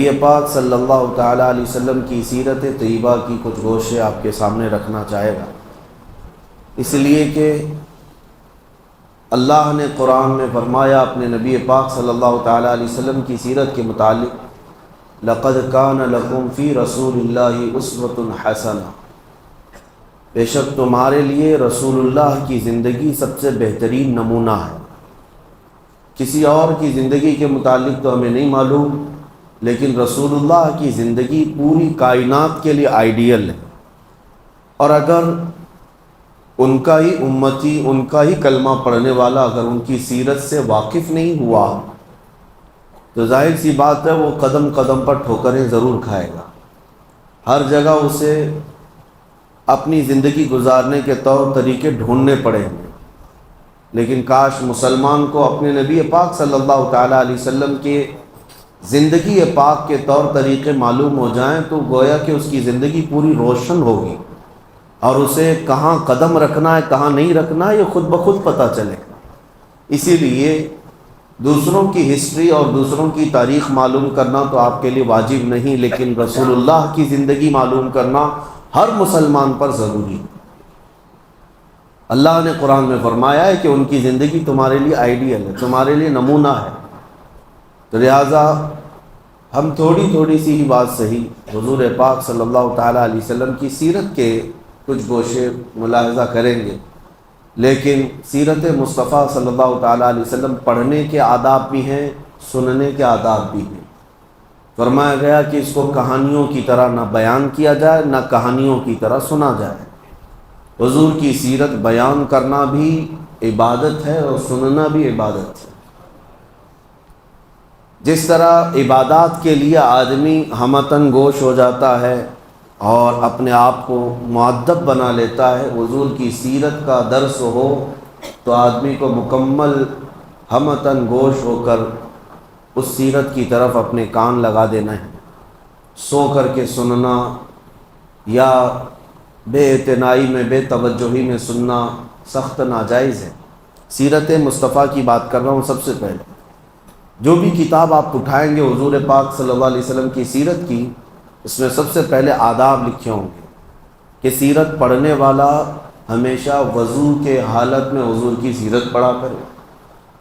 نبی پاک صلی اللہ تعالیٰ علیہ وسلم کی سیرت طیبہ کی کچھ گوشے آپ کے سامنے رکھنا چاہے گا، اس لیے کہ اللہ نے قرآن میں فرمایا اپنے نبی پاک صلی اللہ تعالیٰ علیہ وسلم کی سیرت کے متعلق، لَقَدْ كَانَ لَكُمْ فِي رَسُولِ اللَّهِ أُسْوَةٌ حَسَنَةٌ، بے شک تمہارے لیے رسول اللہ کی زندگی سب سے بہترین نمونہ ہے۔ کسی اور کی زندگی کے متعلق تو ہمیں نہیں معلوم، لیکن رسول اللہ کی زندگی پوری کائنات کے لیے آئیڈیل ہے، اور اگر ان کا ہی امتی، ان کا ہی کلمہ پڑھنے والا اگر ان کی سیرت سے واقف نہیں ہوا تو ظاہر سی بات ہے وہ قدم قدم پر ٹھوکریں ضرور کھائے گا، ہر جگہ اسے اپنی زندگی گزارنے کے طور طریقے ڈھونڈنے پڑیں گے۔ لیکن کاش مسلمان کو اپنے نبی پاک صلی اللہ تعالیٰ علیہ وسلم کے زندگی پاک کے طور طریقے معلوم ہو جائیں تو گویا کہ اس کی زندگی پوری روشن ہوگی، اور اسے کہاں قدم رکھنا ہے کہاں نہیں رکھنا ہے یہ خود بخود پتہ چلے گا۔ اسی لیے دوسروں کی ہسٹری اور دوسروں کی تاریخ معلوم کرنا تو آپ کے لیے واجب نہیں، لیکن رسول اللہ کی زندگی معلوم کرنا ہر مسلمان پر ضروری ہے۔ اللہ نے قرآن میں فرمایا ہے کہ ان کی زندگی تمہارے لیے آئیڈیل ہے، تمہارے لیے نمونہ ہے، تو لہٰذا ہم تھوڑی تھوڑی سی ہی بات صحیح حضور پاک صلی اللہ تعالیٰ علیہ وسلم کی سیرت کے کچھ گوشے ملاحظہ کریں گے، لیکن سیرت مصطفیٰ صلی اللہ تعالیٰ علیہ وسلم پڑھنے کے آداب بھی ہیں، سننے کے آداب بھی ہیں۔ فرمایا گیا کہ اس کو کہانیوں کی طرح نہ بیان کیا جائے نہ کہانیوں کی طرح سنا جائے۔ حضور کی سیرت بیان کرنا بھی عبادت ہے اور سننا بھی عبادت ہے۔ جس طرح عبادات کے لیے آدمی ہمتن گوش ہو جاتا ہے اور اپنے آپ کو مؤدب بنا لیتا ہے، حضور کی سیرت کا درس ہو تو آدمی کو مکمل ہمتن گوش ہو کر اس سیرت کی طرف اپنے کان لگا دینا ہے۔ سو کر کے سننا یا بے اعتنائی میں بے توجہی میں سننا سخت ناجائز ہے۔ سیرت مصطفیٰ کی بات کر رہا ہوں۔ سب سے پہلے جو بھی کتاب آپ اٹھائیں گے حضور پاک صلی اللہ علیہ وسلم کی سیرت کی، اس میں سب سے پہلے آداب لکھے ہوں گے کہ سیرت پڑھنے والا ہمیشہ وضو کے حالت میں حضور کی سیرت پڑھا کرے۔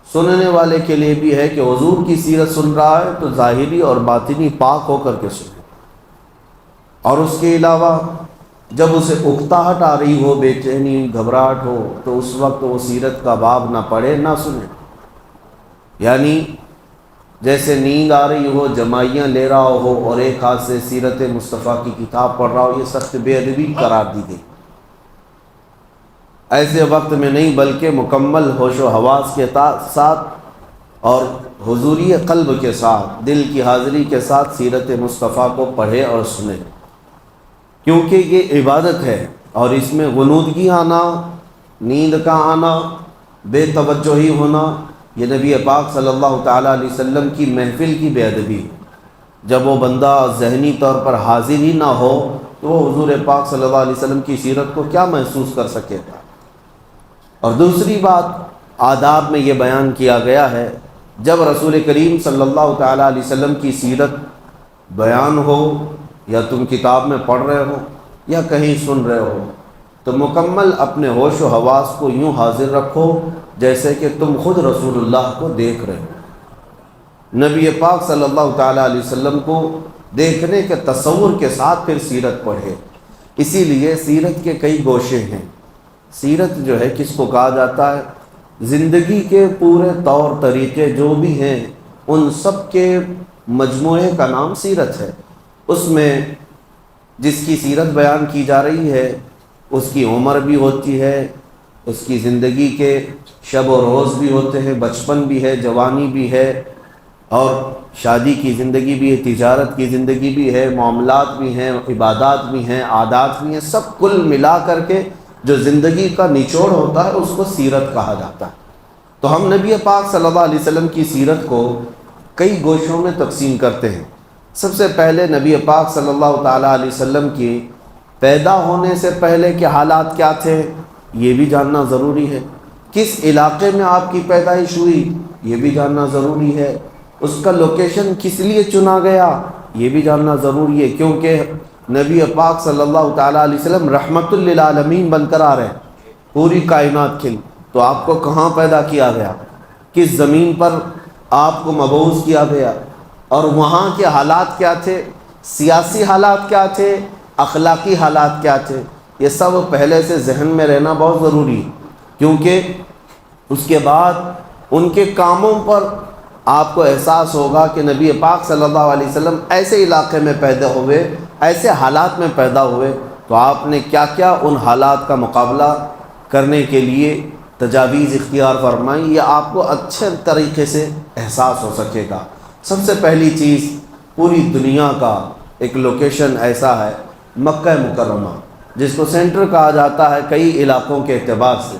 سننے والے کے لیے بھی ہے کہ حضور کی سیرت سن رہا ہے تو ظاہری اور باطنی پاک ہو کر کے سنے، اور اس کے علاوہ جب اسے اکتاہٹ آ رہی ہو، بے چینی گھبراہٹ ہو، تو اس وقت وہ سیرت کا باب نہ پڑھے نہ سنے۔ یعنی جیسے نیند آ رہی ہو، جمائیاں لے رہا ہو اور ایک ہاتھ سے سیرت مصطفیٰ کی کتاب پڑھ رہا ہو، یہ سخت بے ادبی قرار دی گئی۔ ایسے وقت میں نہیں بلکہ مکمل ہوش و حواس کے ساتھ اور حضوری قلب کے ساتھ، دل کی حاضری کے ساتھ سیرت مصطفیٰ کو پڑھے اور سنے، کیونکہ یہ عبادت ہے، اور اس میں غنودگی آنا، نیند کا آنا، بے توجہی ہونا، یہ نبی پاک صلی اللہ تعالیٰ علیہ وسلم کی محفل کی بے ادبی ہے۔ جب وہ بندہ ذہنی طور پر حاضر ہی نہ ہو تو وہ حضور پاک صلی اللہ علیہ وسلم کی سیرت کو کیا محسوس کر سکے گا۔ اور دوسری بات آداب میں یہ بیان کیا گیا ہے، جب رسول کریم صلی اللہ تعالیٰ علیہ وسلم کی سیرت بیان ہو یا تم کتاب میں پڑھ رہے ہو یا کہیں سن رہے ہو تو مکمل اپنے ہوش و حواس کو یوں حاضر رکھو جیسے کہ تم خود رسول اللہ کو دیکھ رہے ہو۔ نبی پاک صلی اللہ تعالیٰ علیہ وسلم کو دیکھنے کے تصور کے ساتھ پھر سیرت پڑھے۔ اسی لیے سیرت کے کئی گوشے ہیں۔ سیرت جو ہے کس کو کہا جاتا ہے؟ زندگی کے پورے طور طریقے جو بھی ہیں ان سب کے مجموعے کا نام سیرت ہے۔ اس میں جس کی سیرت بیان کی جا رہی ہے اس کی عمر بھی ہوتی ہے، اس کی زندگی کے شب و روز بھی ہوتے ہیں، بچپن بھی ہے، جوانی بھی ہے، اور شادی کی زندگی بھی ہے، تجارت کی زندگی بھی ہے، معاملات بھی ہیں، عبادات بھی ہیں، عادات بھی ہیں، سب کل ملا کر کے جو زندگی کا نچوڑ ہوتا ہے اس کو سیرت کہا جاتا ہے۔ تو ہم نبی پاک صلی اللہ علیہ وسلم کی سیرت کو کئی گوشوں میں تقسیم کرتے ہیں۔ سب سے پہلے نبی پاک صلی اللہ تعالیٰ علیہ وسلم کی پیدا ہونے سے پہلے کے حالات کیا تھے یہ بھی جاننا ضروری ہے۔ کس علاقے میں آپ کی پیدائش ہوئی یہ بھی جاننا ضروری ہے۔ اس کا لوکیشن کس لیے چنا گیا یہ بھی جاننا ضروری ہے، کیونکہ نبی پاک صلی اللہ تعالیٰ علیہ وسلم رحمت للعالمین بن کر آ رہے ہیں پوری کائنات کے لیے، تو آپ کو کہاں پیدا کیا گیا، کس زمین پر آپ کو مبعوث کیا گیا، اور وہاں کے حالات کیا تھے، سیاسی حالات کیا تھے، اخلاقی حالات کیا تھے، یہ سب پہلے سے ذہن میں رہنا بہت ضروری ہے، کیونکہ اس کے بعد ان کے کاموں پر آپ کو احساس ہوگا کہ نبی پاک صلی اللہ علیہ وسلم ایسے علاقے میں پیدا ہوئے، ایسے حالات میں پیدا ہوئے، تو آپ نے کیا کیا ان حالات کا مقابلہ کرنے کے لیے تجاویز اختیار فرمائی، یہ آپ کو اچھے طریقے سے احساس ہو سکے گا۔ سب سے پہلی چیز، پوری دنیا کا ایک لوکیشن ایسا ہے مکہ مکرمہ، جس کو سینٹر کہا جاتا ہے کئی علاقوں کے اعتبار سے،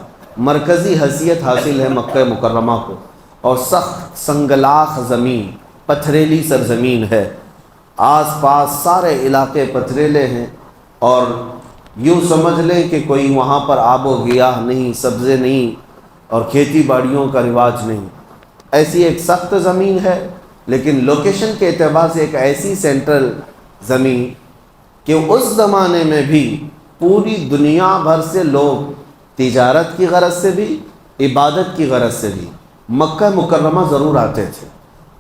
مرکزی حیثیت حاصل ہے مکہ مکرمہ کو، اور سخت سنگلاخ زمین، پتھریلی سرزمین ہے، آس پاس سارے علاقے پتھریلے ہیں، اور یوں سمجھ لیں کہ کوئی وہاں پر آب و گیاہ نہیں، سبزے نہیں، اور کھیتی باڑیوں کا رواج نہیں، ایسی ایک سخت زمین ہے، لیکن لوکیشن کے اعتبار سے ایک ایسی سینٹرل زمین کہ اس زمانے میں بھی پوری دنیا بھر سے لوگ تجارت کی غرض سے بھی، عبادت کی غرض سے بھی مکہ مکرمہ ضرور آتے تھے۔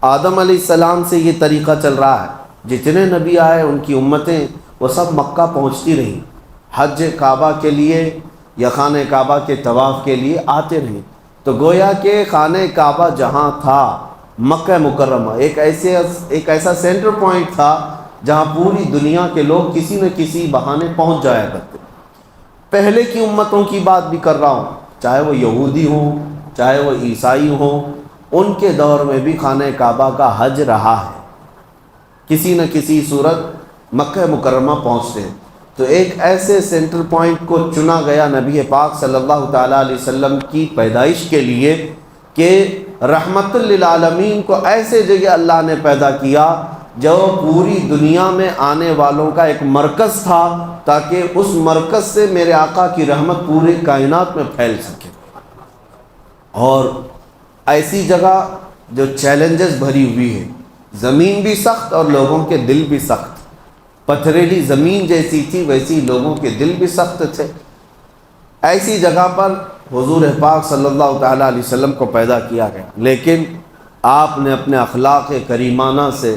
آدم علیہ السلام سے یہ طریقہ چل رہا ہے، جتنے نبی آئے ان کی امتیں وہ سب مکہ پہنچتی رہیں، حج کعبہ کے لیے یا خانہ کعبہ کے طواف کے لیے آتے رہیں، تو گویا کہ خانہ کعبہ جہاں تھا مکہ مکرمہ ایک ایسا سینٹر پوائنٹ تھا جہاں پوری دنیا کے لوگ کسی نہ کسی بہانے پہنچ جایا کرتے۔ پہلے کی امتوں کی بات بھی کر رہا ہوں، چاہے وہ یہودی ہوں، چاہے وہ عیسائی ہوں، ان کے دور میں بھی خانہ کعبہ کا حج رہا ہے، کسی نہ کسی صورت مکہ مکرمہ پہنچتے ہیں۔ تو ایک ایسے سینٹر پوائنٹ کو چنا گیا نبی پاک صلی اللہ تعالیٰ علیہ وسلم کی پیدائش کے لیے کہ رحمت للعالمین کو ایسے جگہ اللہ نے پیدا کیا جو پوری دنیا میں آنے والوں کا ایک مرکز تھا، تاکہ اس مرکز سے میرے آقا کی رحمت پوری کائنات میں پھیل سکے، اور ایسی جگہ جو چیلنجز بھری ہوئی ہے، زمین بھی سخت اور لوگوں کے دل بھی سخت، پتھریلی زمین جیسی تھی ویسی لوگوں کے دل بھی سخت تھے، ایسی جگہ پر حضور پاک صلی اللہ تعالیٰ علیہ وسلم کو پیدا کیا گیا، لیکن آپ نے اپنے اخلاق کریمانہ سے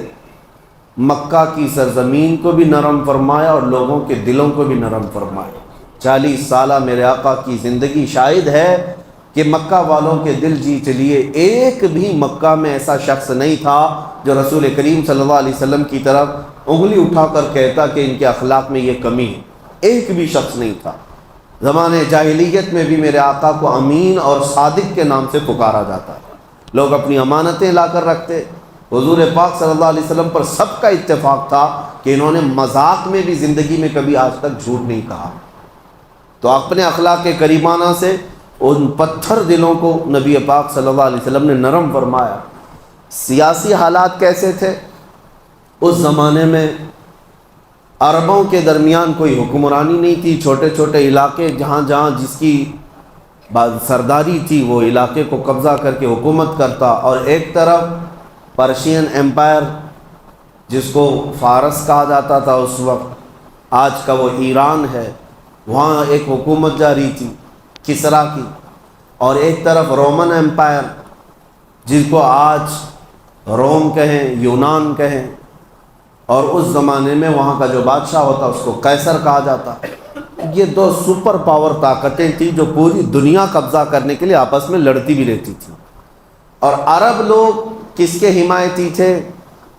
مکہ کی سرزمین کو بھی نرم فرمایا اور لوگوں کے دلوں کو بھی نرم فرمایا۔ 40 سالہ میرے آقا کی زندگی شاہد ہے کہ مکہ والوں کے دل جیت لیے۔ ایک بھی مکہ میں ایسا شخص نہیں تھا جو رسول کریم صلی اللہ علیہ وسلم کی طرف انگلی اٹھا کر کہتا کہ ان کے اخلاق میں یہ کمی ہے، ایک بھی شخص نہیں تھا۔ زمانے جاہلیت میں بھی میرے آقا کو امین اور صادق کے نام سے پکارا جاتا ہے، لوگ اپنی امانتیں لا کر رکھتے۔ حضور پاک صلی اللہ علیہ وسلم پر سب کا اتفاق تھا کہ انہوں نے مذاق میں بھی زندگی میں کبھی آج تک جھوٹ نہیں کہا، تو اپنے اخلاق کریمانہ سے ان پتھر دلوں کو نبی پاک صلی اللہ علیہ وسلم نے نرم فرمایا۔ سیاسی حالات کیسے تھے اس زمانے میں؟ عربوں کے درمیان کوئی حکمرانی نہیں تھی، چھوٹے چھوٹے علاقے جہاں جہاں جس کی سرداری تھی وہ علاقے کو قبضہ کر کے حکومت کرتا، اور ایک طرف پرشین ایمپائر جس کو فارس کہا جاتا تھا اس وقت، آج کا وہ ایران ہے، وہاں ایک حکومت جاری تھی کسرا کی، اور ایک طرف رومن ایمپائر جس کو آج روم کہیں، یونان کہیں، اور اس زمانے میں وہاں کا جو بادشاہ ہوتا اس کو قیصر کہا جاتا۔ یہ دو سپر پاور طاقتیں تھیں جو پوری دنیا قبضہ کرنے کے لیے آپس میں لڑتی بھی رہتی تھیں، اور عرب لوگ کس کے حمایتی تھے؟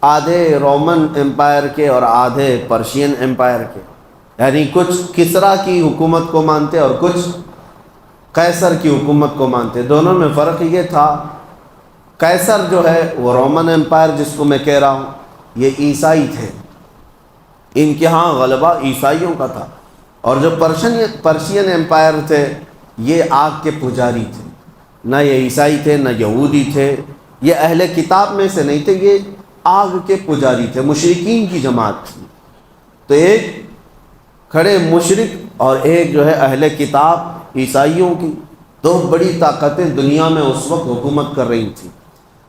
آدھے رومن ایمپائر کے اور آدھے پرشین ایمپائر کے، یعنی کچھ کسرا کی حکومت کو مانتے اور کچھ قیصر کی حکومت کو مانتے۔ دونوں میں فرق یہ تھا، قیصر جو ہے وہ رومن ایمپائر جس کو میں کہہ رہا ہوں یہ عیسائی تھے، ان کے ہاں غلبہ عیسائیوں کا تھا، اور جو پرشین ایمپائر تھے یہ آگ کے پجاری تھے، نہ یہ عیسائی تھے نہ یہودی تھے، یہ اہل کتاب میں سے نہیں تھے، یہ آگ کے پجاری تھے، مشرکین کی جماعت تھی۔ تو ایک کھڑے مشرک اور ایک جو ہے اہل کتاب عیسائیوں کی، دو بڑی طاقتیں دنیا میں اس وقت حکومت کر رہی تھیں۔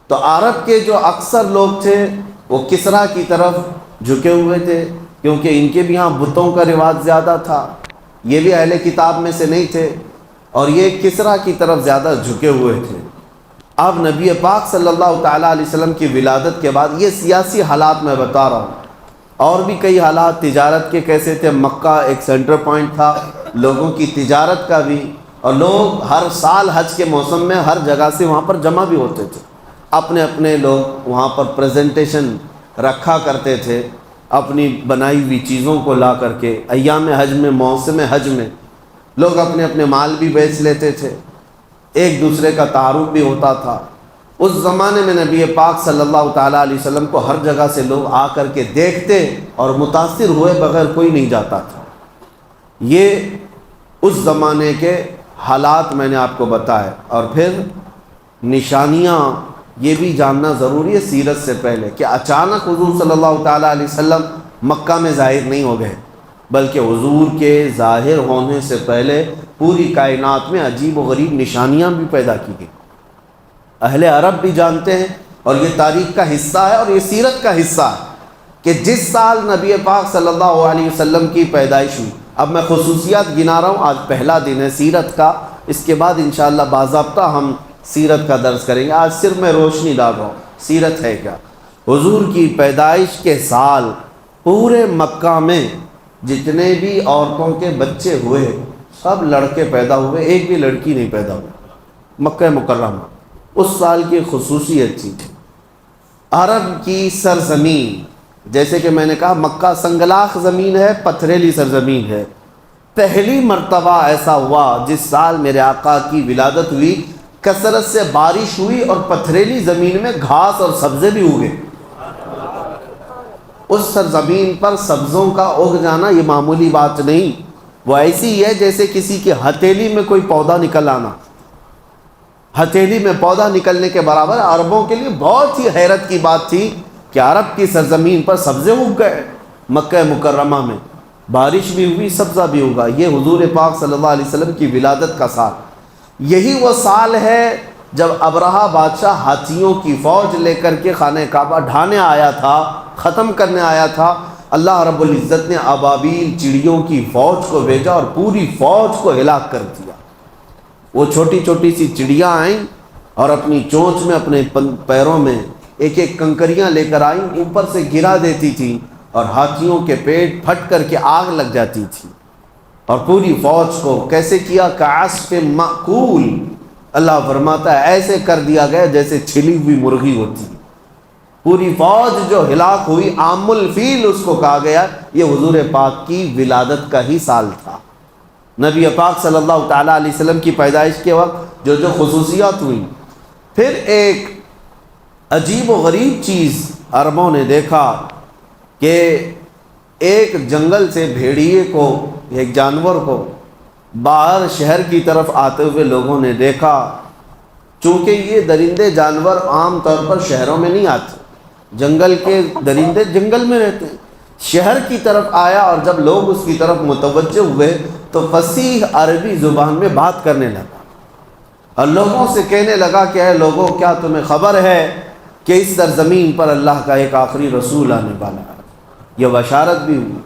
تو عرب کے جو اکثر لوگ تھے وہ کسرا کی طرف جھکے ہوئے تھے، کیونکہ ان کے بھی ہاں بتوں کا رواج زیادہ تھا، یہ بھی اہل کتاب میں سے نہیں تھے، اور یہ کسریٰ کی طرف زیادہ جھکے ہوئے تھے۔ اب نبی پاک صلی اللہ تعالیٰ علیہ وسلم کی ولادت کے بعد یہ سیاسی حالات میں بتا رہا ہوں، اور بھی کئی حالات تجارت کے کیسے تھے۔ مکہ ایک سینٹر پوائنٹ تھا لوگوں کی تجارت کا بھی، اور لوگ ہر سال حج کے موسم میں ہر جگہ سے وہاں پر جمع بھی ہوتے تھے، اپنے اپنے لوگ وہاں پر پریزنٹیشن رکھا کرتے تھے اپنی بنائی ہوئی چیزوں کو لا کر کے۔ ایام حج میں، موسم حج میں لوگ اپنے اپنے مال بھی بیچ لیتے تھے، ایک دوسرے کا تعارف بھی ہوتا تھا۔ اس زمانے میں نبی پاک صلی اللہ تعالیٰ علیہ وسلم کو ہر جگہ سے لوگ آ کر کے دیکھتے اور متاثر ہوئے بغیر کوئی نہیں جاتا تھا۔ یہ اس زمانے کے حالات میں نے آپ کو بتائے۔ اور پھر نشانیاں یہ بھی جاننا ضروری ہے سیرت سے پہلے کہ اچانک حضور صلی اللہ تعالیٰ علیہ وسلم مکہ میں ظاہر نہیں ہو گئے، بلکہ حضور کے ظاہر ہونے سے پہلے پوری کائنات میں عجیب و غریب نشانیاں بھی پیدا کی گئی۔ اہل عرب بھی جانتے ہیں، اور یہ تاریخ کا حصہ ہے اور یہ سیرت کا حصہ ہے کہ جس سال نبی پاک صلی اللہ علیہ وسلم کی پیدائش ہوئی، اب میں خصوصیات گنا رہا ہوں، آج پہلا دن ہے سیرت کا، اس کے بعد انشاءاللہ باضابطہ ہم سیرت کا درس کریں گے۔ آج صرف میں روشنی ڈال رہا ہوں سیرت ہے کیا۔ حضور کی پیدائش کے سال پورے مکہ میں جتنے بھی عورتوں کے بچے ہوئے سب لڑکے پیدا ہوئے، ایک بھی لڑکی نہیں پیدا ہوئی مکہ مکرمہ۔ اس سال کی خصوصیت تھی عرب کی سرزمین، جیسے کہ میں نے کہا مکہ سنگلاخ زمین ہے، پتھریلی سرزمین ہے۔ پہلی مرتبہ ایسا ہوا جس سال میرے آقا کی ولادت ہوئی، کثرت سے بارش ہوئی اور پتھریلی زمین میں گھاس اور سبزے بھی اگے۔ اس سرزمین پر سبزوں کا اگ جانا یہ معمولی بات نہیں، وہ ایسی ہے جیسے کسی کی ہتھیلی میں کوئی پودا نکل آنا۔ ہتھیلی میں پودا نکلنے کے برابر عربوں کے لیے بہت ہی حیرت کی بات تھی کہ عرب کی سرزمین پر سبزے اگ گئے۔ مکہ مکرمہ میں بارش بھی ہوئی، سبزہ بھی اگا۔ یہ حضور پاک صلی اللہ علیہ وسلم کی ولادت کا سال، یہی وہ سال ہے جب ابرہہ بادشاہ ہاتھیوں کی فوج لے کر کے خانہ کعبہ ڈھانے آیا تھا، ختم کرنے آیا تھا۔ اللہ رب العزت نے ابابیل چڑیوں کی فوج کو بھیجا اور پوری فوج کو ہلاک کر دیا۔ وہ چھوٹی چھوٹی سی چڑیاں آئیں اور اپنی چونچ میں، اپنے پیروں میں ایک ایک کنکریاں لے کر آئیں، اوپر سے گرا دیتی تھی اور ہاتھیوں کے پیٹ پھٹ کر کے آگ لگ جاتی تھی، اور پوری فوج کو کیسے کیا؟ کعصف مأکول، اللہ فرماتا ہے ایسے کر دیا گیا جیسے چھلی ہوئی مرغی ہوتی ہے۔ پوری فوج جو ہلاک ہوئی، عام الفیل اس کو کہا گیا۔ یہ حضور پاک کی ولادت کا ہی سال تھا۔ نبی پاک صلی اللہ تعالیٰ علیہ وسلم کی پیدائش کے وقت جو خصوصیات ہوئی۔ پھر ایک عجیب و غریب چیز عربوں نے دیکھا کہ ایک جنگل سے بھیڑیے کو، ایک جانور کو باہر شہر کی طرف آتے ہوئے لوگوں نے دیکھا۔ چونکہ یہ درندے جانور عام طور پر شہروں میں نہیں آتے، جنگل کے درندے جنگل میں رہتے ہیں۔ شہر کی طرف آیا اور جب لوگ اس کی طرف متوجہ ہوئے تو فصیح عربی زبان میں بات کرنے لگا اور لوگوں سے کہنے لگا کہ اے لوگوں، کیا تمہیں خبر ہے کہ اس سرزمین پر اللہ کا ایک آخری رسول آنے والا ہے؟ یہ بشارت بھی ہوئی۔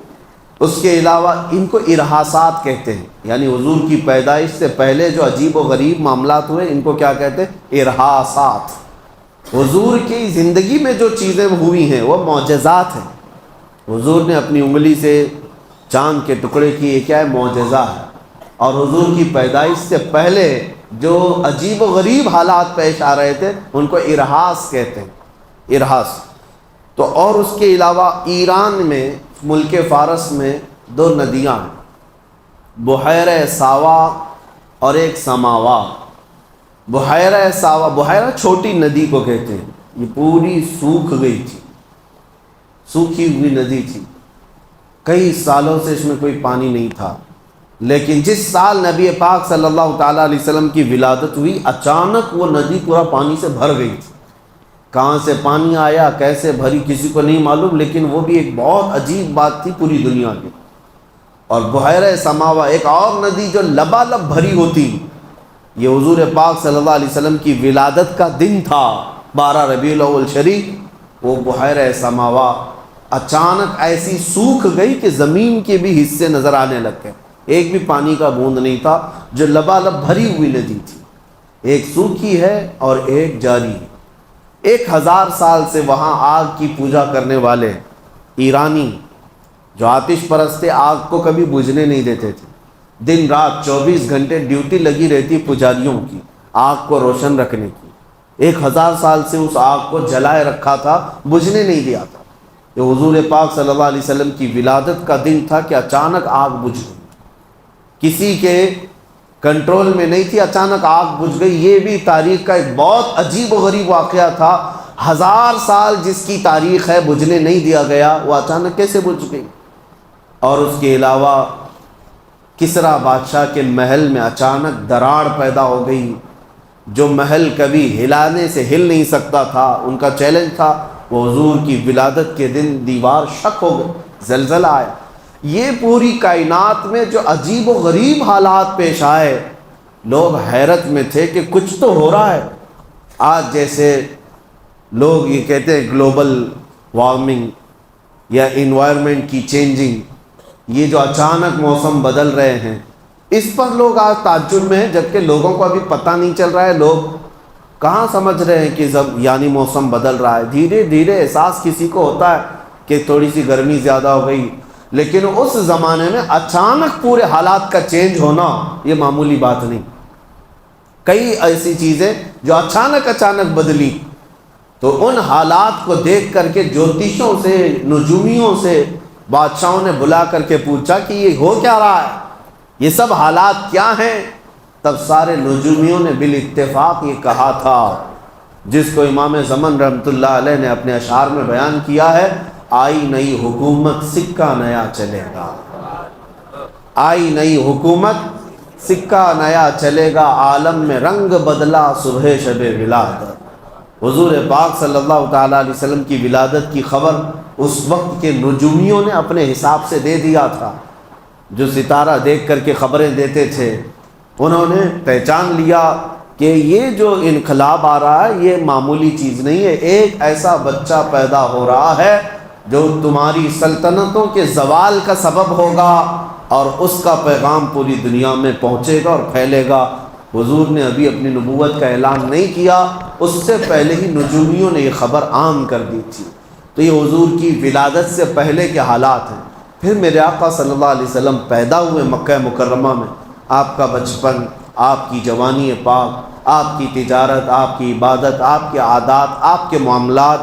اس کے علاوہ ان کو ارحاسات کہتے ہیں، یعنی حضور کی پیدائش سے پہلے جو عجیب و غریب معاملات ہوئے ان کو کیا کہتے ہیں؟ ارحاسات۔ حضور کی زندگی میں جو چیزیں ہوئی ہیں وہ معجزات ہیں۔ حضور نے اپنی انگلی سے چاند کے ٹکڑے کی، یہ کیا ہے؟ معجزہ ہے۔ اور حضور کی پیدائش سے پہلے جو عجیب و غریب حالات پیش آ رہے تھے ان کو ارحاس کہتے ہیں، ارحاس۔ تو اور اس کے علاوہ ایران میں، ملک فارس میں دو ندیاں ہیں، بحیرہ ساوا اور ایک سماوا۔ بحیرہ ساوا، بحیرہ چھوٹی ندی کو کہتے ہیں، یہ پوری سوکھ گئی تھی، سوکھی ہوئی ندی تھی، کئی سالوں سے اس میں کوئی پانی نہیں تھا۔ لیکن جس سال نبی پاک صلی اللہ تعالیٰ علیہ وسلم کی ولادت ہوئی، اچانک وہ ندی پورا پانی سے بھر گئی تھی۔ کہاں سے پانی آیا، کیسے بھری، کسی کو نہیں معلوم، لیکن وہ بھی ایک بہت عجیب بات تھی پوری دنیا کی۔ اور بحیرہ سماوا، ایک اور ندی جو لبالب بھری ہوتی، یہ حضور پاک صلی اللہ علیہ وسلم کی ولادت کا دن تھا، 12 ربیع الاول شریف، وہ بحیرہ سماوا اچانک ایسی سوکھ گئی کہ زمین کے بھی حصے نظر آنے لگ گئے، ایک بھی پانی کا بوند نہیں تھا، جو لبالب بھری ہوئی ندی تھی، ایک سوکھی ہے اور ایک جاری ہے۔ 1000 سال سے وہاں آگ کی پوجا کرنے والے ایرانی جو آتش پرست تھے، آگ کو کبھی بجھنے نہیں دیتے تھے، دن رات 24 گھنٹے ڈیوٹی لگی رہتی پجاریوں کی آگ کو روشن رکھنے کی۔ 1000 سال سے اس آگ کو جلائے رکھا تھا، بجھنے نہیں دیا تھا۔ یہ حضور پاک صلی اللہ علیہ وسلم کی ولادت کا دن تھا کہ اچانک آگ بجھ گئی، کسی کے کنٹرول میں نہیں تھی، اچانک آگ بجھ گئی۔ یہ بھی تاریخ کا ایک بہت عجیب و غریب واقعہ تھا۔ 1000 سال جس کی تاریخ ہے بجھنے نہیں دیا گیا، وہ اچانک کیسے بجھ گئی؟ اور اس کے علاوہ کسریٰ بادشاہ کے محل میں اچانک دراڑ پیدا ہو گئی، جو محل کبھی ہلانے سے ہل نہیں سکتا تھا، ان کا چیلنج تھا، وہ حضور کی ولادت کے دن دیوار شک ہو گئی، زلزلہ آیا۔ یہ پوری کائنات میں جو عجیب و غریب حالات پیش آئے، لوگ حیرت میں تھے کہ کچھ تو ہو رہا ہے۔ آج جیسے لوگ یہ کہتے ہیں گلوبل وارمنگ یا انوائرمنٹ کی چینجنگ، یہ جو اچانک موسم بدل رہے ہیں، اس پر لوگ آج تعجب میں ہیں، جبکہ لوگوں کو ابھی پتہ نہیں چل رہا ہے۔ لوگ کہاں سمجھ رہے ہیں کہ یعنی موسم بدل رہا ہے۔ دھیرے دھیرے احساس کسی کو ہوتا ہے کہ تھوڑی سی گرمی زیادہ ہو گئی، لیکن اس زمانے میں اچانک پورے حالات کا چینج ہونا یہ معمولی بات نہیں۔ کئی ایسی چیزیں جو اچانک بدلی، تو ان حالات کو دیکھ کر کے جوتشوں سے، نجومیوں سے بادشاہوں نے بلا کر کے پوچھا کہ یہ ہو کیا رہا ہے، یہ سب حالات کیا ہیں؟ تب سارے نجومیوں نے بالاتفاق یہ کہا تھا، جس کو امام زمن رحمۃ اللہ علیہ نے اپنے اشعار میں بیان کیا ہے، آئی نئی حکومت سکہ نیا چلے گا، آئی نئی حکومت سکہ نیا چلے گا، عالم میں رنگ بدلا صبح شب ولادت۔ حضور پاک صلی اللہ تعالیٰ علیہ وسلم کی ولادت کی خبر اس وقت کے نجومیوں نے اپنے حساب سے دے دیا تھا، جو ستارہ دیکھ کر کے خبریں دیتے تھے۔ انہوں نے پہچان لیا کہ یہ جو انقلاب آ رہا ہے یہ معمولی چیز نہیں ہے، ایک ایسا بچہ پیدا ہو رہا ہے جو تمہاری سلطنتوں کے زوال کا سبب ہوگا، اور اس کا پیغام پوری دنیا میں پہنچے گا اور پھیلے گا۔ حضور نے ابھی اپنی نبوت کا اعلان نہیں کیا، اس سے پہلے ہی نجومیوں نے یہ خبر عام کر دی تھی۔ تو یہ حضور کی ولادت سے پہلے کے حالات ہیں۔ پھر میرے آقا صلی اللہ علیہ وسلم پیدا ہوئے مکہ مکرمہ میں، آپ کا بچپن، آپ کی جوانی پاک، آپ کی تجارت، آپ کی عبادت، آپ کے عادات، آپ کے معاملات،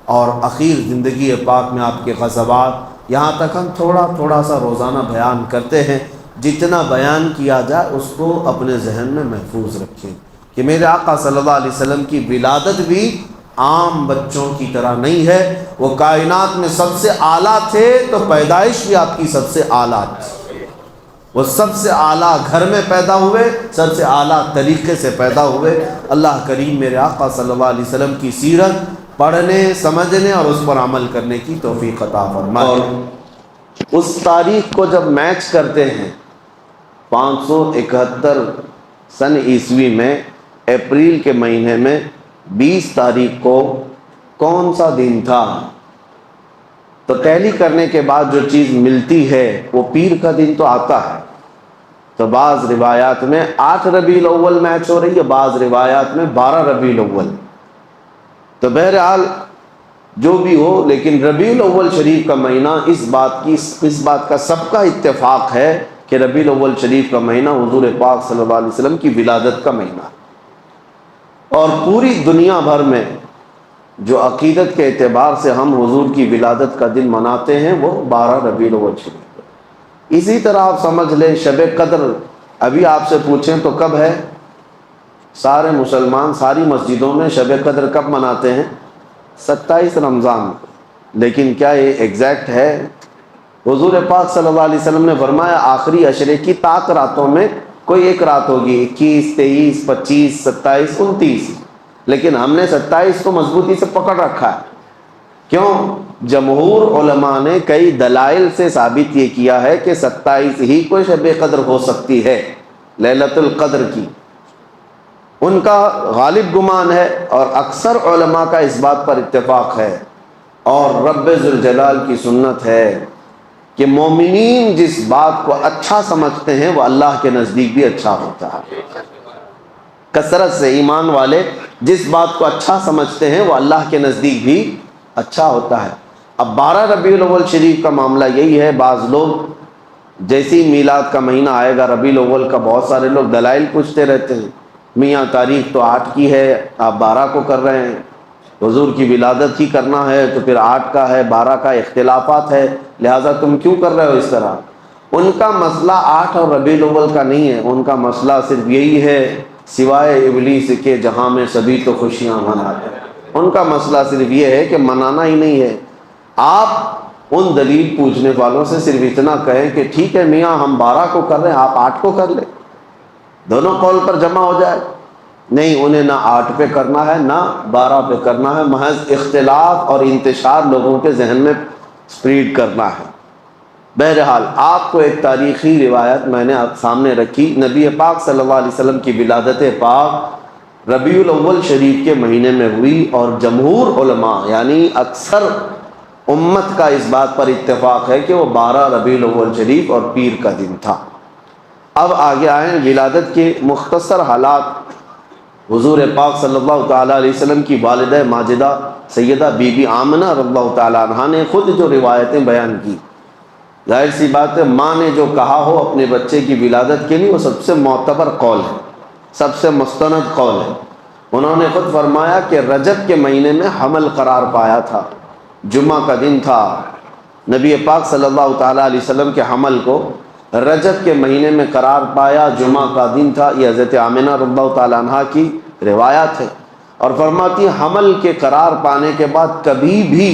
اور اخیر زندگی پاک میں آپ کے غزوات، یہاں تک ہم تھوڑا تھوڑا سا روزانہ بیان کرتے ہیں۔ جتنا بیان کیا جائے اس کو اپنے ذہن میں محفوظ رکھیں کہ میرے آقا صلی اللہ علیہ وسلم کی ولادت بھی عام بچوں کی طرح نہیں ہے، وہ کائنات میں سب سے اعلیٰ تھے، تو پیدائش بھی آپ کی سب سے اعلیٰ تھی۔ وہ سب سے اعلیٰ گھر میں پیدا ہوئے، سب سے اعلیٰ طریقے سے پیدا ہوئے۔ اللہ کریم میرے آقا صلی اللہ علیہ وسلم کی سیرت پڑھنے، سمجھنے اور اس پر عمل کرنے کی توفیق عطا فرمائے۔ اور اس تاریخ کو جب میچ کرتے ہیں 571 سن عیسوی میں اپریل کے مہینے میں 20 تاریخ کو کون سا دن تھا، تو ٹیلی کرنے کے بعد جو چیز ملتی ہے وہ پیر کا دن تو آتا ہے۔ تو بعض روایات میں 8 ربیع الاول میچ ہو رہی ہے، بعض روایات میں 12 ربیع الاول۔ تو بہرحال جو بھی ہو، لیکن ربیع الاول شریف کا مہینہ اس بات کا سب کا اتفاق ہے کہ ربیع الاول شریف کا مہینہ حضور پاک صلی اللہ علیہ وسلم کی ولادت کا مہینہ ہے۔ اور پوری دنیا بھر میں جو عقیدت کے اعتبار سے ہم حضور کی ولادت کا دن مناتے ہیں وہ 12 ربیع الاول شریف ہے۔ اسی طرح آپ سمجھ لیں شب قدر، ابھی آپ سے پوچھیں تو کب ہے؟ سارے مسلمان ساری مسجدوں میں شب قدر کب مناتے ہیں؟ 27 رمضان۔ لیکن کیا یہ ایگزیکٹ ہے؟ حضور پاک صلی اللہ علیہ وسلم نے فرمایا آخری عشرے کی طاق راتوں میں کوئی ایک رات ہوگی، 21، 23، 25، 27، 29، لیکن ہم نے 27 کو مضبوطی سے پکڑ رکھا ہے۔ کیوں؟ جمہور علماء نے کئی دلائل سے ثابت یہ کیا ہے کہ 27 ہی کو شب قدر ہو سکتی ہے، لیلۃ القدر کی، ان کا غالب گمان ہے، اور اکثر علماء کا اس بات پر اتفاق ہے۔ اور رب ذوالجلال کی سنت ہے کہ مومنین جس بات کو اچھا سمجھتے ہیں وہ اللہ کے نزدیک بھی اچھا ہوتا ہے۔ کثرت سے ایمان والے جس بات کو اچھا سمجھتے ہیں وہ اللہ کے نزدیک بھی اچھا ہوتا ہے۔ اب 12 ربیع الاول شریف کا معاملہ یہی ہے، بعض لوگ جیسے ہی میلاد کا مہینہ آئے گا ربیع الاول کا، بہت سارے لوگ دلائل پوچھتے رہتے ہیں، میاں تاریخ تو 8 کی ہے، آپ 12 کو کر رہے ہیں، حضور کی ولادت ہی کرنا ہے تو پھر 8 کا ہے، 12 کا اختلافات ہے، لہٰذا تم کیوں کر رہے ہو اس طرح؟ ان کا مسئلہ 8 اور ربیع الاول کا نہیں ہے، ان کا مسئلہ صرف یہی ہے، سوائے ابلیس کے جہاں میں سبھی تو خوشیاں مناتے ہیں، ان کا مسئلہ صرف یہ ہے کہ منانا ہی نہیں ہے۔ آپ ان دلیل پوچھنے والوں سے صرف اتنا کہیں کہ ٹھیک ہے میاں ہم 12 کو کر رہے ہیں، آپ 8 کو کر لیں، دونوں قول پر جمع ہو جائے۔ نہیں، انہیں نہ 8 پہ کرنا ہے نہ 12 پہ کرنا ہے، محض اختلاف اور انتشار لوگوں کے ذہن میں سپریڈ کرنا ہے۔ بہرحال آپ کو ایک تاریخی روایت میں نے آپ سامنے رکھی، نبی پاک صلی اللہ علیہ وسلم کی ولادت پاک ربیع الاول شریف کے مہینے میں ہوئی، اور جمہور علماء یعنی اکثر امت کا اس بات پر اتفاق ہے کہ وہ 12 ربیع الاول شریف اور پیر کا دن تھا۔ اب آگے آئیں ولادت کے مختصر حالات۔ حضور پاک صلی اللہ تعالیٰ علیہ وسلم کی والدہ ماجدہ سیدہ بی بی آمنہ رضی اللہ تعالیٰ عنہا نے خود جو روایتیں بیان کی، ظاہر سی بات ہے ماں نے جو کہا ہو اپنے بچے کی ولادت کے لیے وہ سب سے معتبر قول ہے، سب سے مستند قول ہے۔ انہوں نے خود فرمایا کہ رجب کے مہینے میں حمل قرار پایا تھا، جمعہ کا دن تھا، نبی پاک صلی اللہ تعالیٰ علیہ وسلم کے حمل کو رجب کے مہینے میں قرار پایا، جمعہ کا دن تھا۔ یہ حضرت آمنہ رضی اللہ تعالیٰ عنہا کی روایات ہے، اور فرماتی ہیں حمل کے قرار پانے کے بعد کبھی بھی